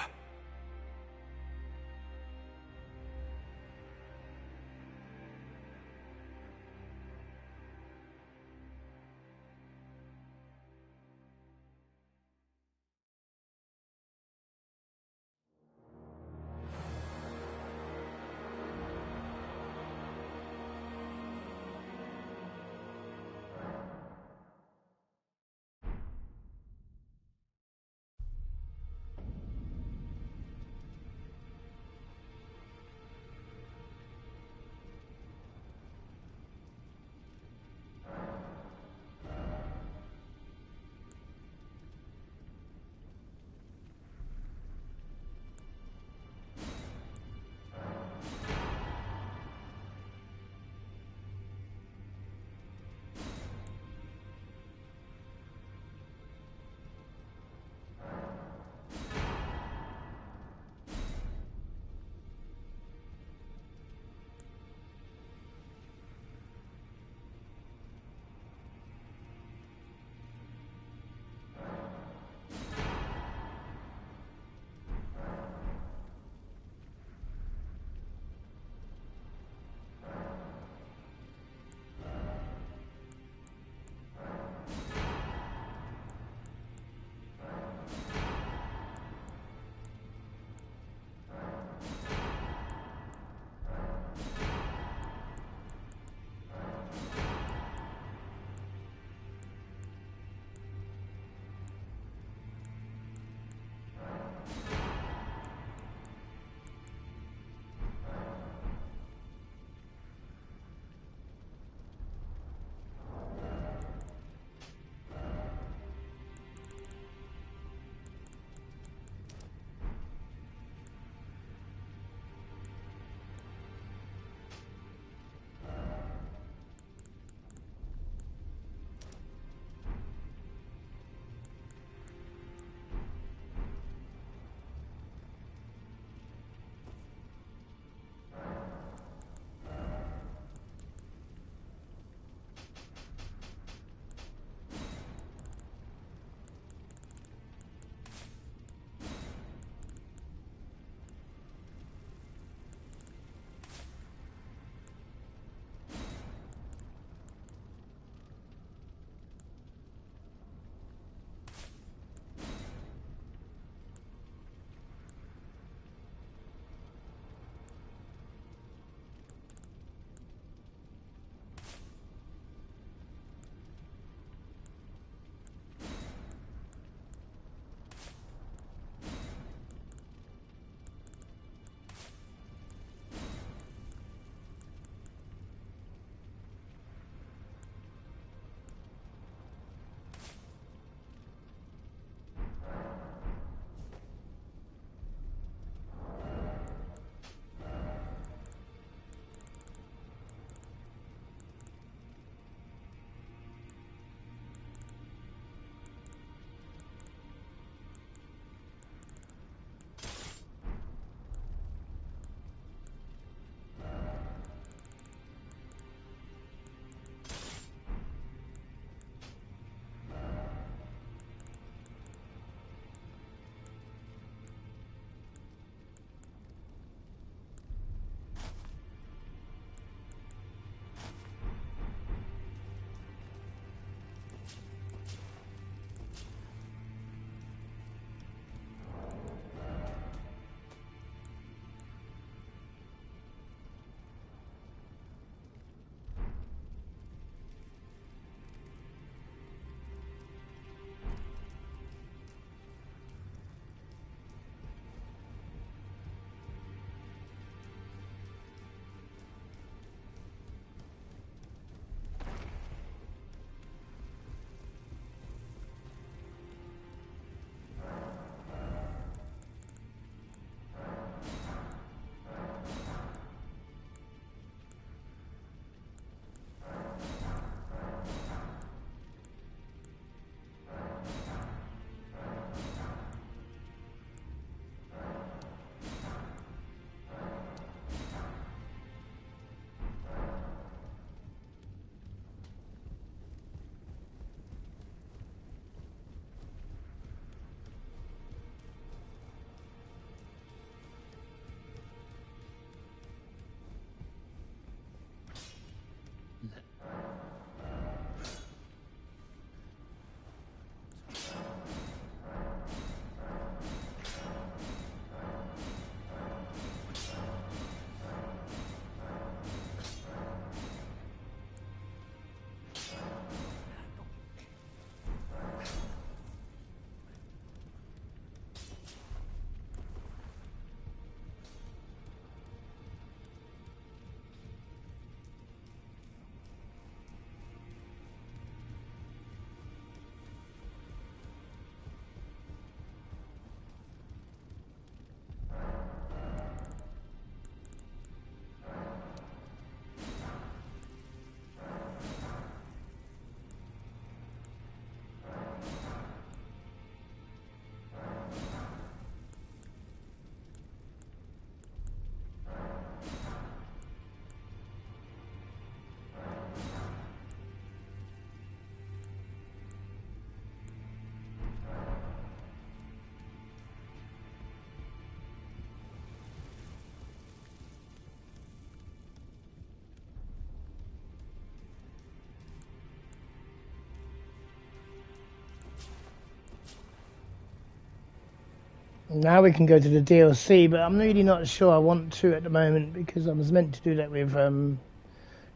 Now we can go to the DLC, but I'm really not sure I want to at the moment because I was meant to do that with a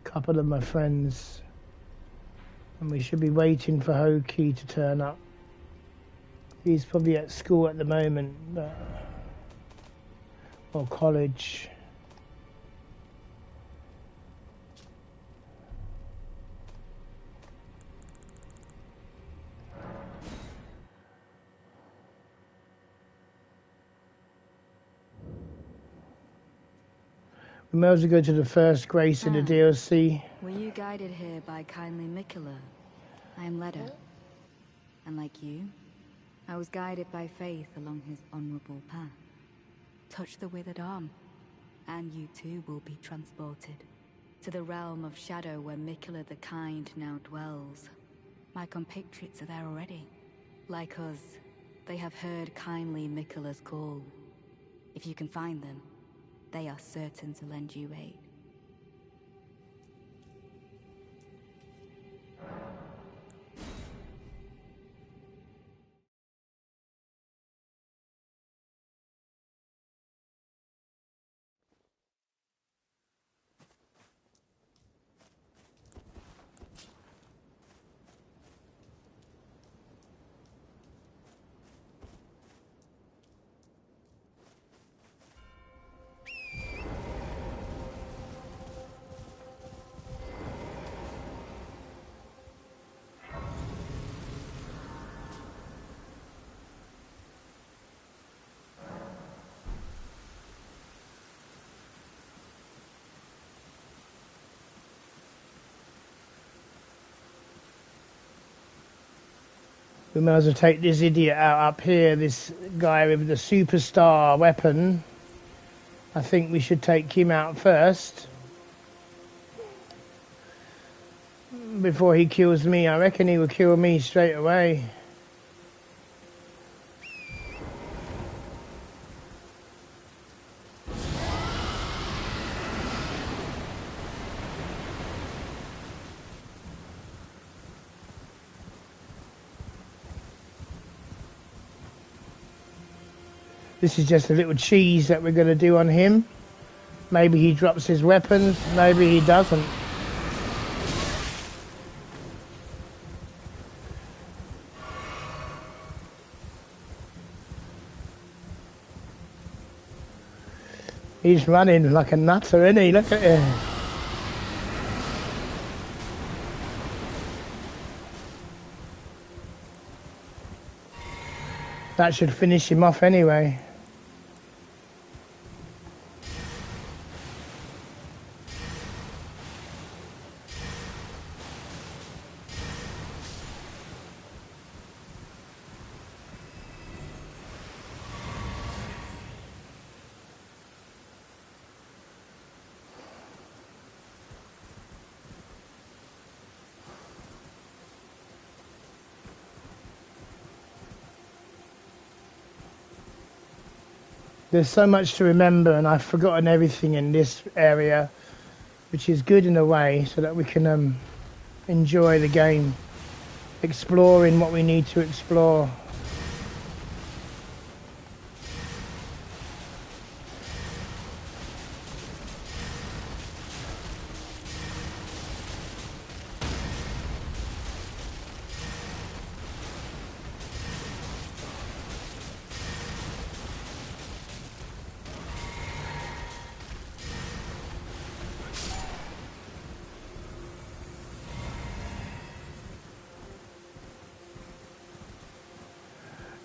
couple of my friends. And we should be waiting for Hoki to turn up. He's probably at school at the moment, or college. We may as well go to the first grace of the DLC. Were you guided here by kindly Mikola? I am Leda. And like you, I was guided by faith along his honorable path. Touch the withered arm, and you too will be transported to the realm of shadow where Mikola the Kind now dwells. My compatriots are there already. Like us, they have heard kindly Mikola's call. If you can find them, they are certain to lend you aid. We may as well take this idiot out up here, this guy with the superstar weapon. I think we should take him out first. Before he kills me. I reckon he will kill me straight away. This is just a little cheese that we're going to do on him. Maybe he drops his weapons, maybe he doesn't. He's running like a nutter, isn't he? Look at him. That should finish him off anyway. There's so much to remember, and I've forgotten everything in this area, which is good in a way, so that we can enjoy the game, exploring what we need to explore.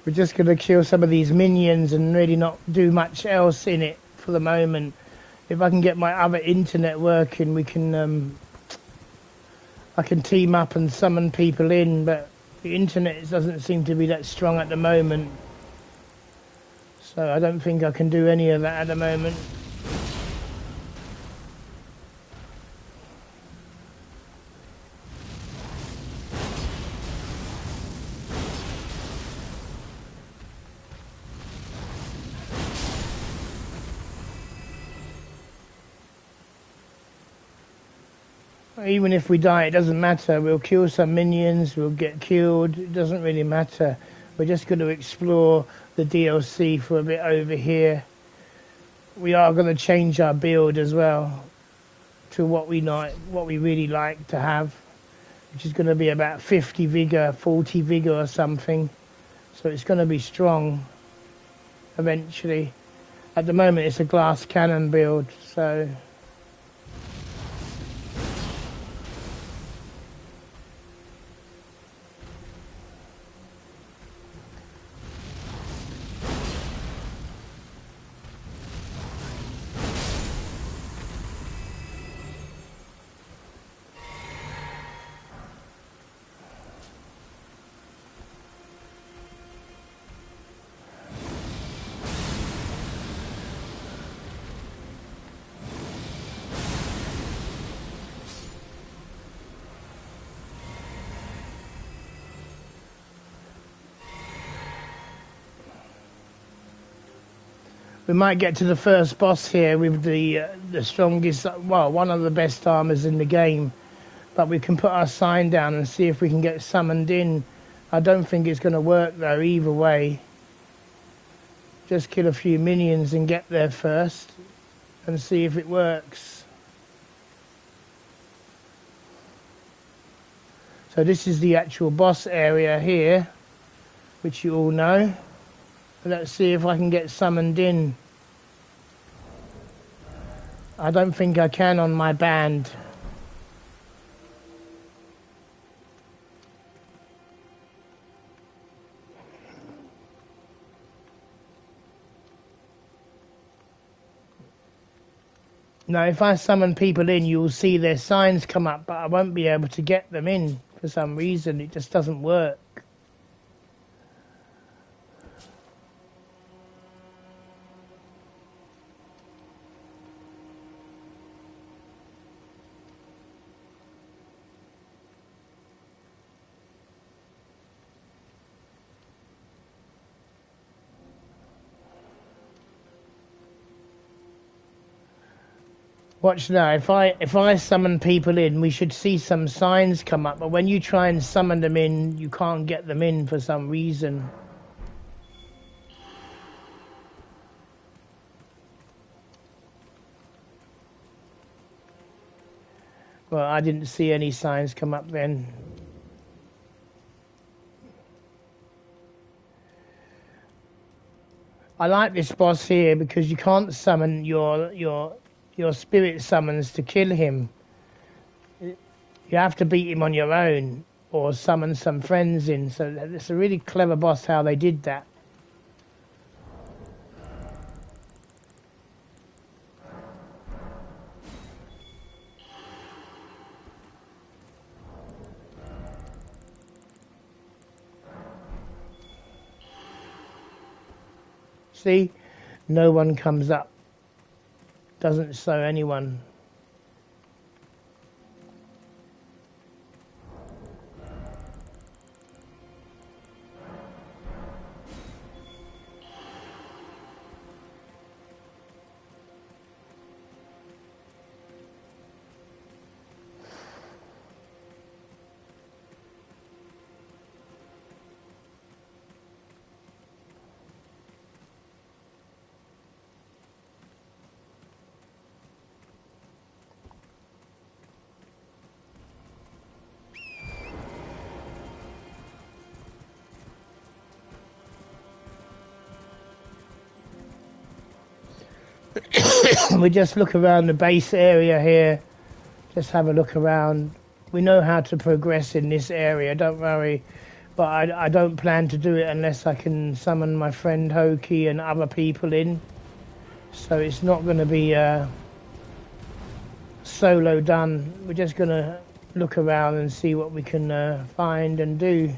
We're just going to kill some of these minions and really not do much else in it for the moment. If I can get my other internet working, we can I can team up and summon people in, but the internet doesn't seem to be that strong at the moment. So I don't think I can do any of that at the moment. Even if we die, it doesn't matter. We'll kill some minions, we'll get killed. It doesn't really matter. We're just going to explore the DLC for a bit over here. We are going to change our build as well to what we really like to have, which is going to be about 50 vigor, 40 vigor or something. So it's going to be strong eventually. At the moment it's a glass cannon build, so we might get to the first boss here with the strongest, well, one of the best armors in the game. But we can put our sign down and see if we can get summoned in. I don't think it's going to work though, either way. Just kill a few minions and get there first and see if it works. So this is the actual boss area here, which you all know. Let's see if I can get summoned in. I don't think I can on my band. Now if I summon people in, you'll see their signs come up, but I won't be able to get them in for some reason. It just doesn't work. Watch now, if I summon people in, we should see some signs come up, but when you try and summon them in, you can't get them in for some reason. Well, I didn't see any signs come up then. I like this boss here because you can't summon your spirit summons to kill him. You have to beat him on your own or summon some friends in. So it's a really clever boss how they did that. See, no one comes up. Doesn't show anyone. We just look around the base area here. Just have a look around. We know how to progress in this area, don't worry. But I don't plan to do it unless I can summon my friend Hoki and other people in. So it's not going to be solo done. We're just going to look around and see what we can find and do.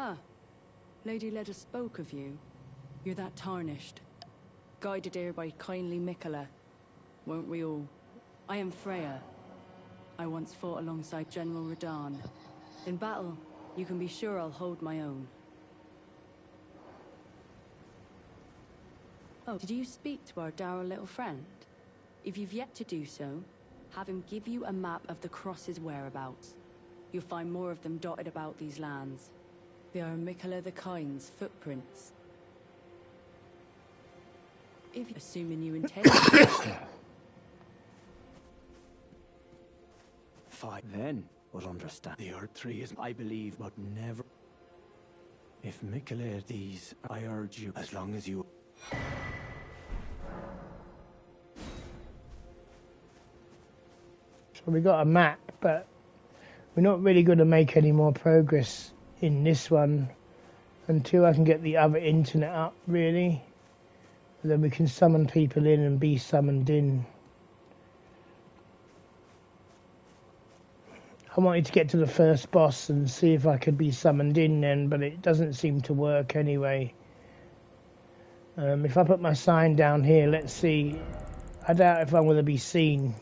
Ah, Lady Leda spoke of you. You're that tarnished. Guided here by kindly Mikola. Won't we all? I am Freya. I once fought alongside General Radahn. In battle, you can be sure I'll hold my own. Oh, did you speak to our dour little friend? If you've yet to do so, have him give you a map of the Cross's whereabouts. You'll find more of them dotted about these lands. They are Mikola the Kind's footprints. If assuming you intend Fine, then we'll understand. The Earth Tree is, I believe, but never. If Mikola these, I urge you, as long as you. So we got a map, but we're not really going to make any more progress in this one until I can get the other internet up, really. And then we can summon people in and be summoned in. I wanted to get to the first boss and see if I could be summoned in then, but it doesn't seem to work anyway. If I put my sign down here, let's see. I doubt if I'm going to be seen.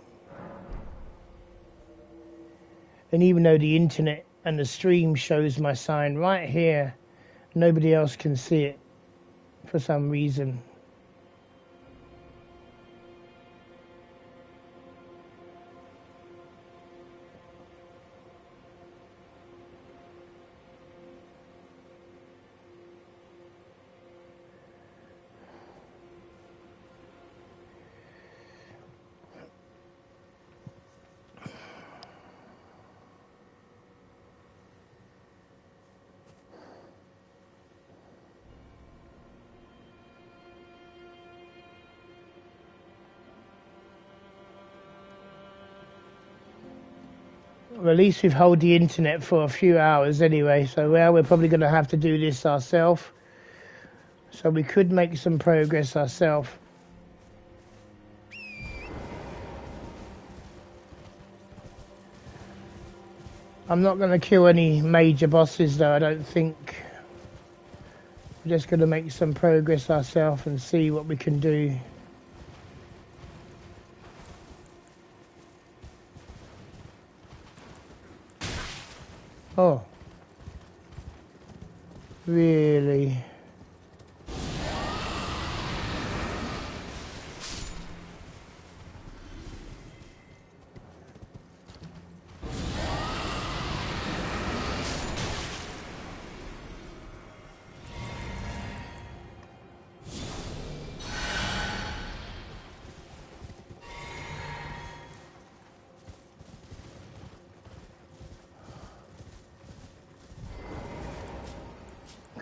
And even though the internet and the stream shows my sign right here, nobody else can see it for some reason. Well, at least we've held the internet for a few hours anyway, so well, we're probably going to have to do this ourselves. So we could make some progress ourselves. I'm not going to kill any major bosses though, I don't think. We're just going to make some progress ourselves and see what we can do. Oh. Really?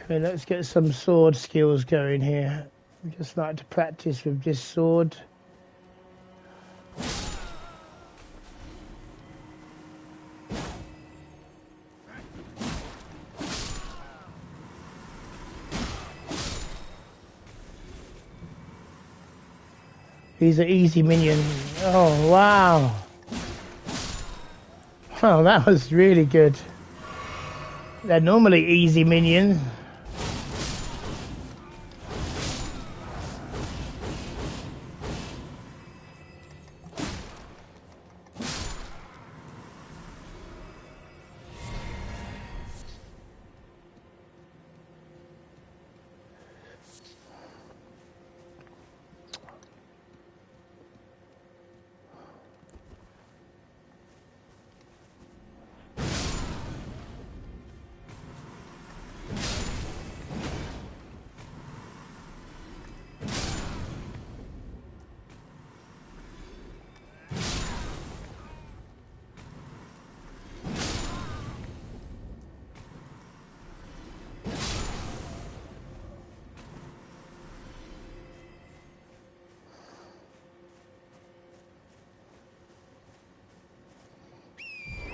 Okay, let's get some sword skills going here. I just like to practice with this sword. These are easy minions. Oh, wow. Oh, that was really good. They're normally easy minions.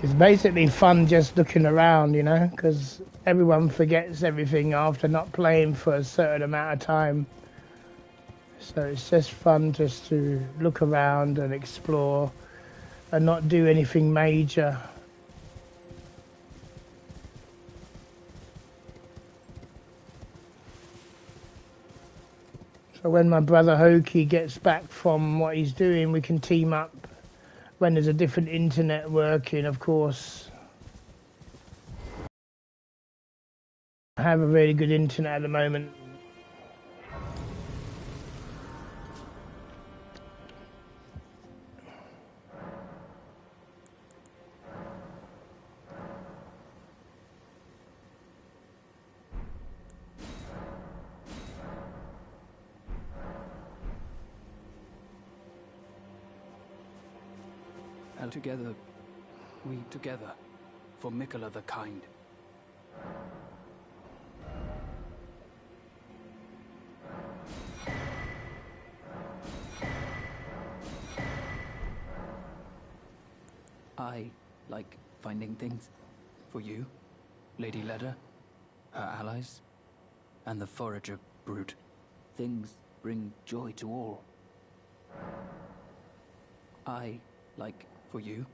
It's basically fun just looking around, you know, because everyone forgets everything after not playing for a certain amount of time. So it's just fun just to look around and explore and not do anything major. So when my brother Hoki gets back from what he's doing, we can team up when there's a different internet working, of course. I have a really good internet at the moment. And together, we together, for Mikola the Kind. I like finding things for you, Lady Leda, her allies, and the Forager brood. Things bring joy to all. I like for you.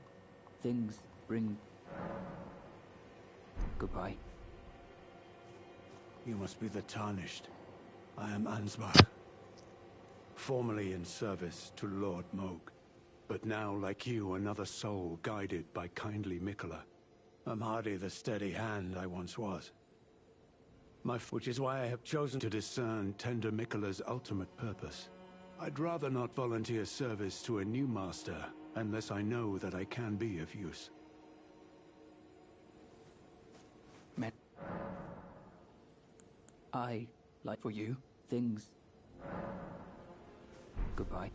Things bring... Goodbye. You must be the Tarnished. I am Ansbach. Formerly in service to Lord Moog, but now, like you, another soul guided by kindly Mikola. I'm hardly the steady hand I once was. Which is why I have chosen to discern tender Mikola's ultimate purpose. I'd rather not volunteer service to a new master unless I know that I can be of use. I like for you. Things... Goodbye.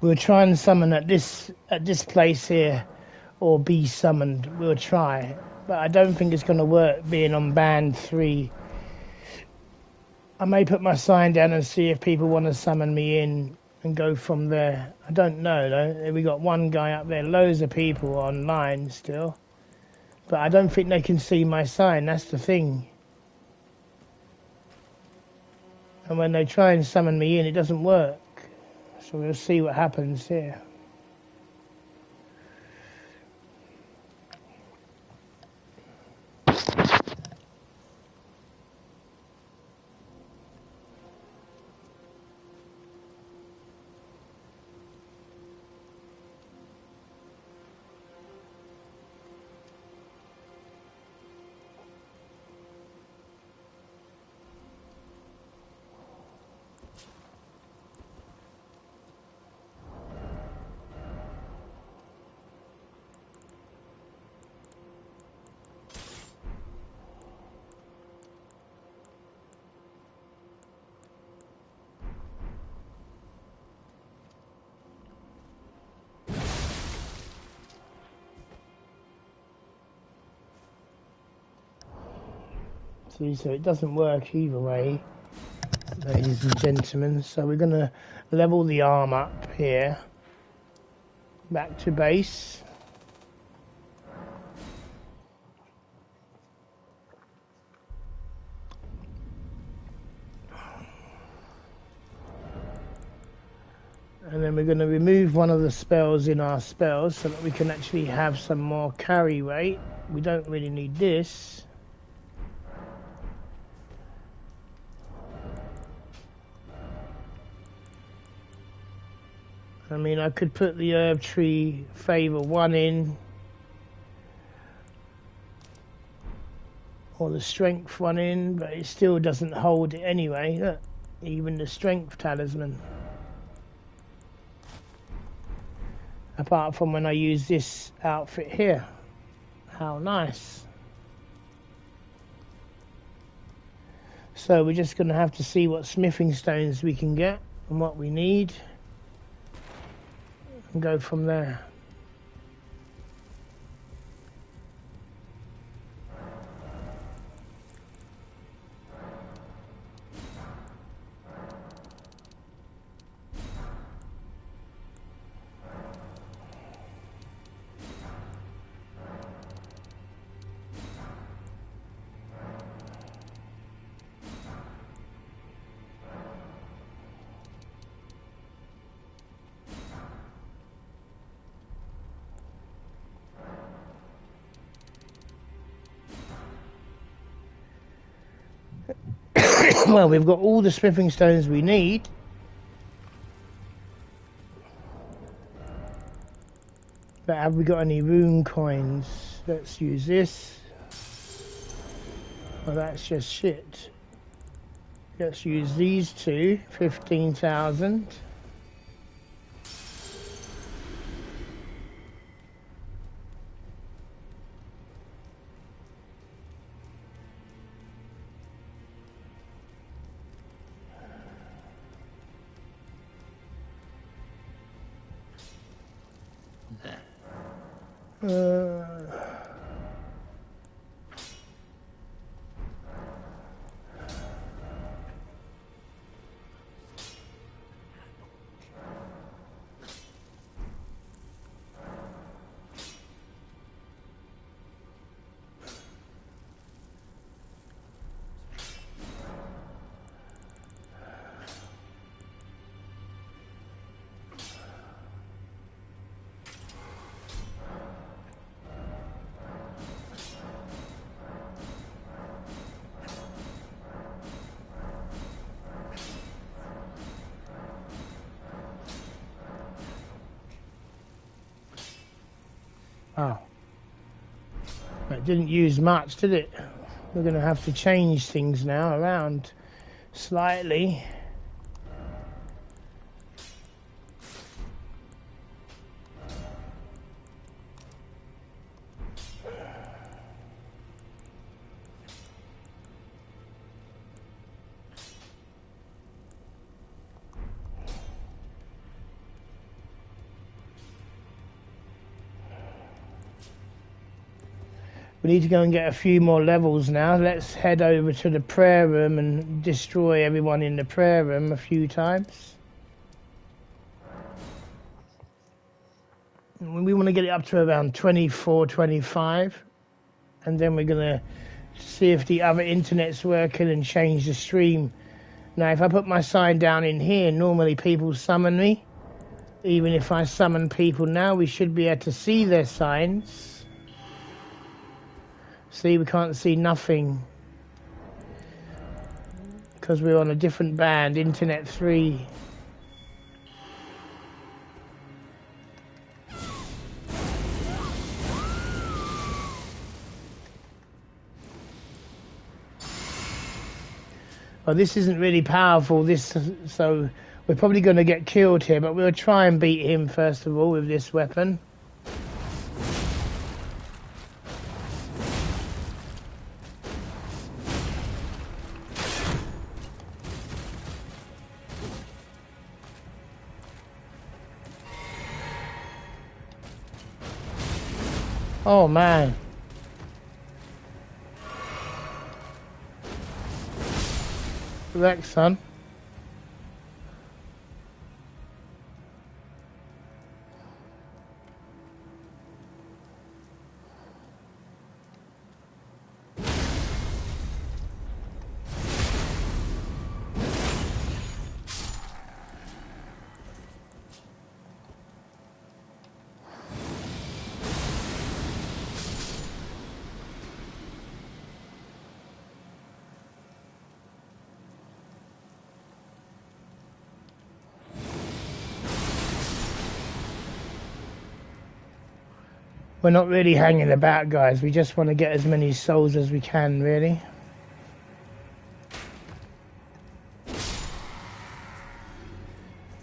We'll try and summon at this place here, or be summoned. We'll try, but I don't think it's going to work being on band 3. I may put my sign down and see if people want to summon me in and go from there. I don't know though. We got one guy up there, loads of people online still, but I don't think they can see my sign. That's the thing. And when they try and summon me in, it doesn't work. So we'll see what happens here. See, so it doesn't work either way, ladies and gentlemen. So we're going to level the arm up here. Back to base. And then we're going to remove one of the spells in our spells so that we can actually have some more carry rate. We don't really need this. I mean, I could put the herb tree favor 1 in, or the strength 1 in, but it still doesn't hold it anyway. Look, even the strength talisman. Apart from when I use this outfit here. How nice. So we're just going to have to see what smithing stones we can get and what we need. And go from there. Well, we've got all the smithing stones we need. But have we got any rune coins? Let's use this. Well, that's just shit. Let's use these two. 15,000. Oh, it didn't use much, did it? We're going to have to change things now around slightly. We need to go and get a few more levels now. Let's head over to the prayer room and destroy everyone in the prayer room a few times. We want to get it up to around 24, 25. And then we're going to see if the other internet's working and change the stream. Now, if I put my sign down in here, normally people summon me. Even if I summon people now, we should be able to see their signs. See, we can't see nothing because we're on a different band, Internet 3. Well, this isn't really powerful, so we're probably going to get killed here, but we'll try and beat him first of all with this weapon. Oh man. Relax, son. We're not really hanging about, guys. We just want to get as many souls as we can, really.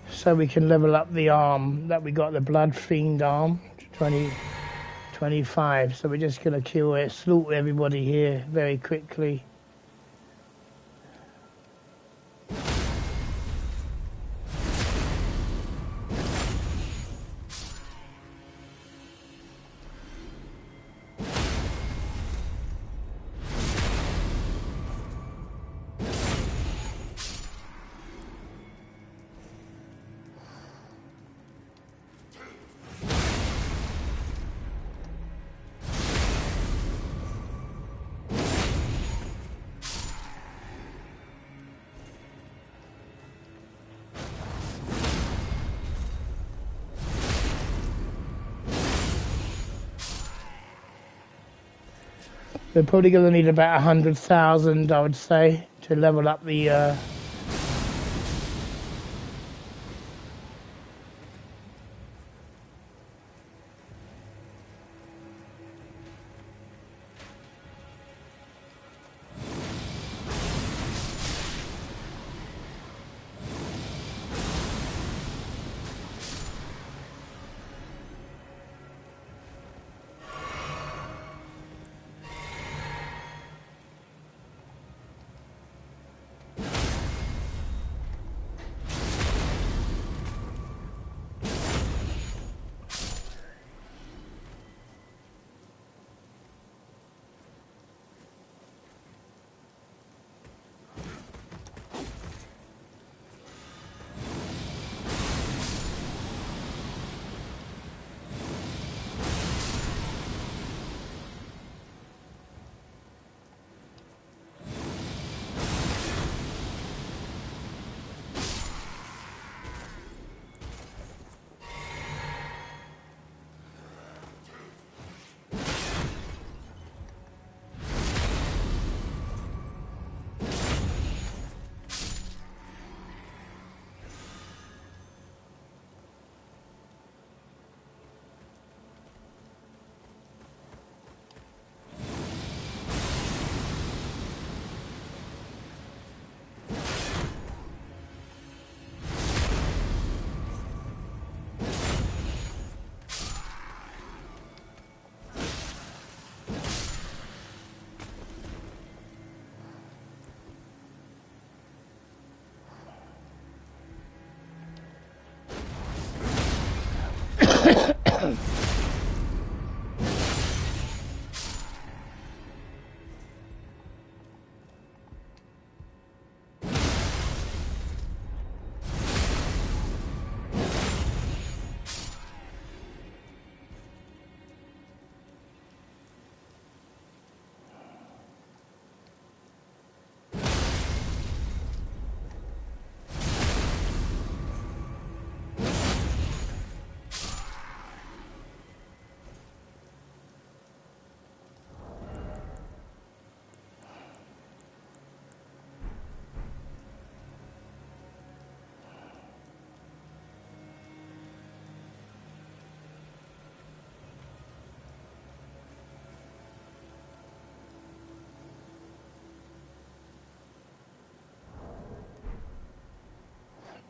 So we can level up the arm that we got, the Blood Fiend arm, 25. So we're just going to kill it, slaughter everybody here very quickly. We're probably going to need about 100,000, I would say, to level up the...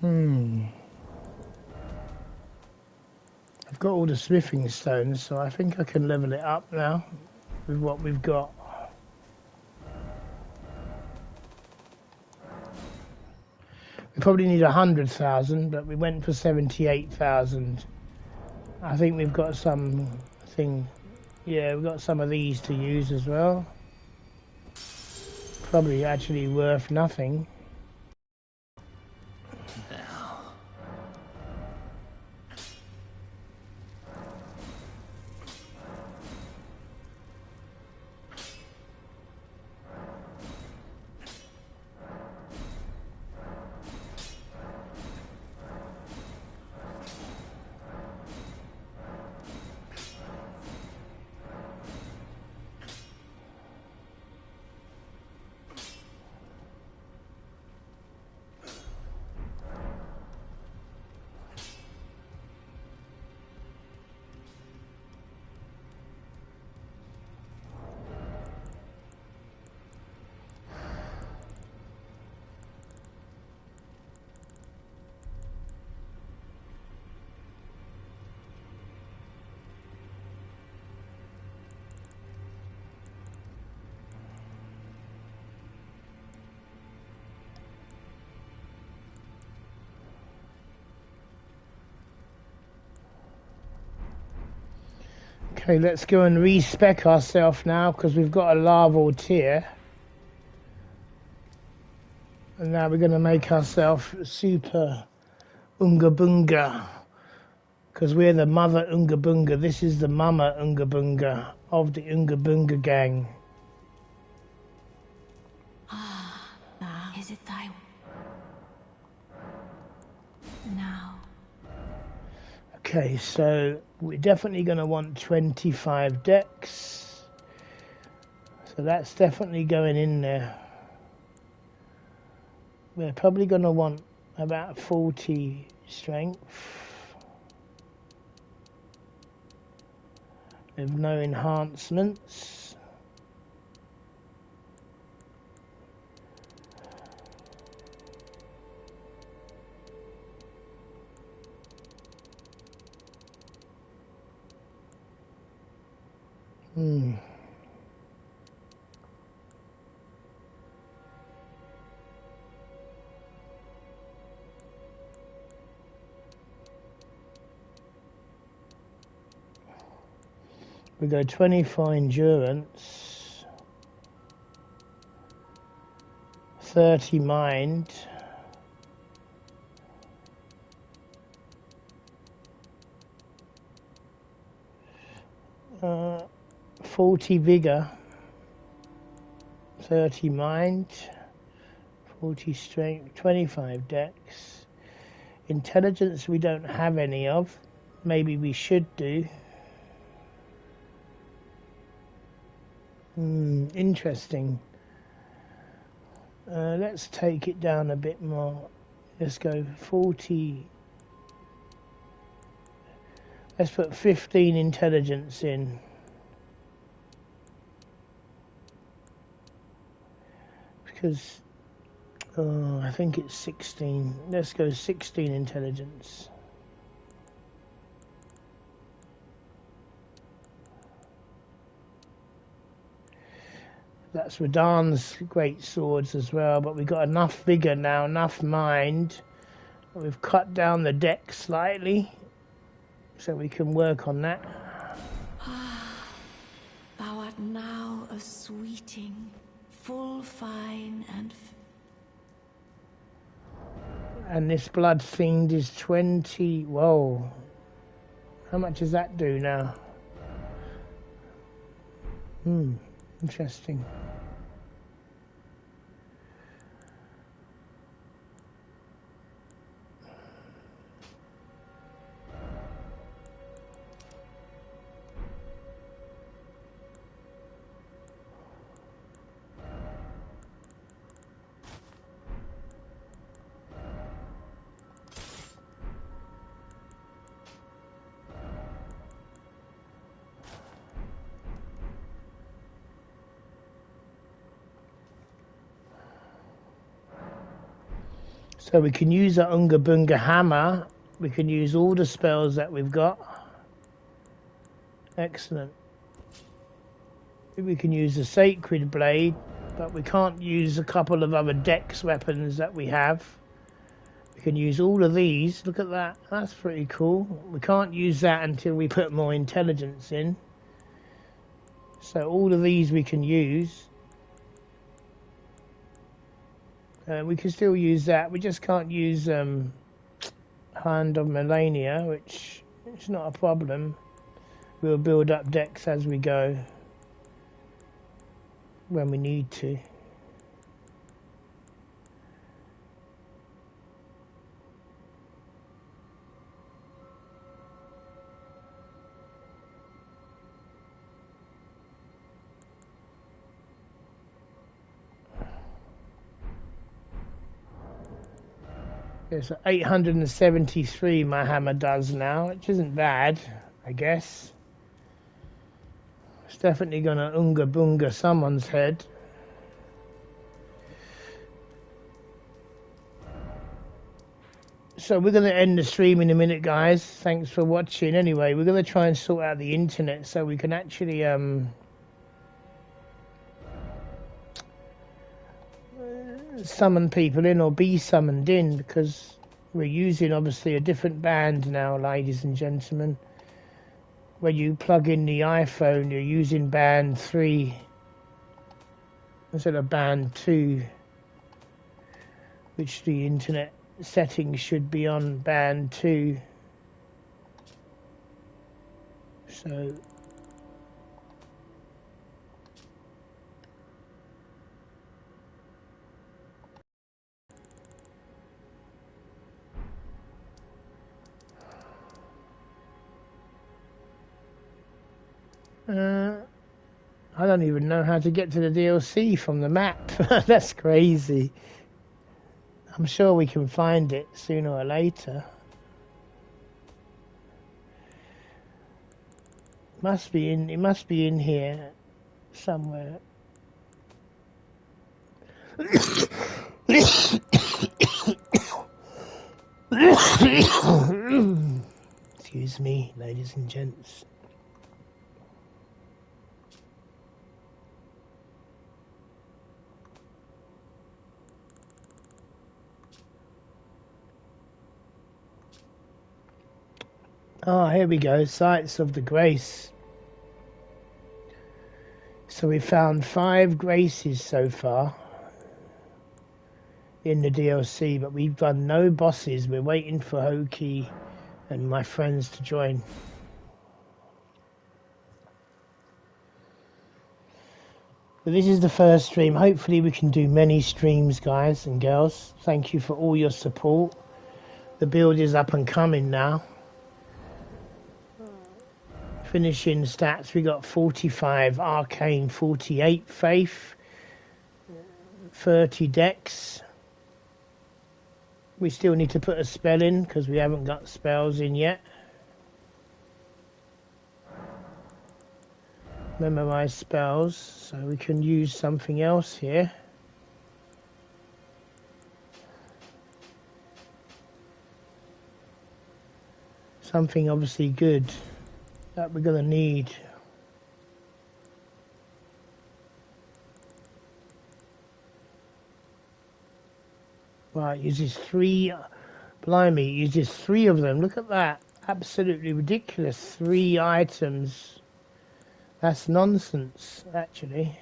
I've got all the smithing stones, so I think I can level it up now with what we've got. We probably need 100,000, but we went for 78,000. I think we've got something. Yeah, we've got some of these to use as well. Probably actually worth nothing. Okay, let's go and respec ourselves now because we've got a larval tier. And now we're going to make ourselves super Unga-Bunga. Because we're the mother Unga-Bunga. This is the mama Unga-Bunga of the Unga-Bunga gang. Is it thy... now? Okay, so we're definitely going to want 25 decks. So that's definitely going in there. We're probably going to want about 40 strength. With no enhancements. We go 24 endurance, 30 mind, 40 vigor, 30 mind, 40 strength, 25 dex. Intelligence we don't have any of. Maybe we should do. Interesting. Let's take it down a bit more. Let's go 40. Let's put 15 intelligence in. Because I think it's 16. Let's go 16 intelligence. That's Radan's great swords as well, but we've got enough vigor now, enough mind. We've cut down the deck slightly, so we can work on that. Thou art now a sweeting, full fine And this blood fiend is 20. Whoa. How much does that do now? Interesting. So we can use our Unga-Bunga hammer. We can use all the spells that we've got. Excellent. We can use the Sacred Blade, but we can't use a couple of other dex weapons that we have. We can use all of these. Look at that. That's pretty cool. We can't use that until we put more intelligence in. So all of these we can use. We can still use that. We just can't use Hand of Melania, which is not a problem. We'll build up dex as we go when we need to. It's 873 my hammer does now, which isn't bad, I guess. It's definitely gonna unga-bunga someone's head. So we're gonna end the stream in a minute, guys. Thanks for watching. Anyway, we're gonna try and sort out the internet so we can actually summon people in or be summoned in, because we're using obviously a different band now, ladies and gentlemen. When you plug in the iPhone, you're using band 3 instead of band 2, which the internet settings should be on band 2. So I don't even know how to get to the DLC from the map. That's crazy. I'm sure we can find it sooner or later. It must be in here somewhere. Excuse me, ladies and gents. Ah, here we go, Sites of the Grace. So we found 5 graces so far in the DLC, but we've done no bosses. We're waiting for Hoki and my friends to join. But this is the first stream. Hopefully we can do many streams, guys and girls. Thank you for all your support. The build is up and coming now. Finishing stats, we got 45 arcane, 48 faith, 30 dex. We still need to put a spell in because we haven't got spells in yet. Memorize spells, so we can use something else here. Something obviously good that we're going to need. Right, uses 3, blimey, uses 3 of them. Look at that, absolutely ridiculous. 3 items. That's nonsense, actually.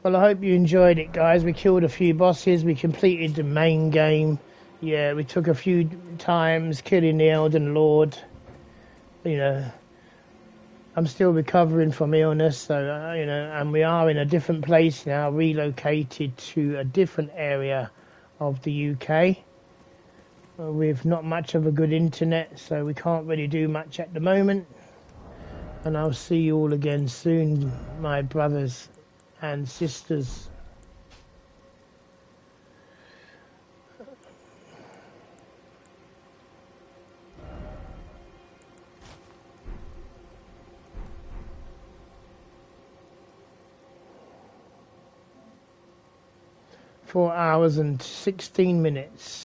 Well, I hope you enjoyed it, guys. We killed a few bosses. We completed the main game. Yeah, we took a few times killing the Elden Lord. You know, I'm still recovering from illness, so, you know, and we are in a different place now, relocated to a different area of the UK. With not much of a good internet, so we can't really do much at the moment. And I'll see you all again soon, my brothers and sisters. Four hours and 16 minutes.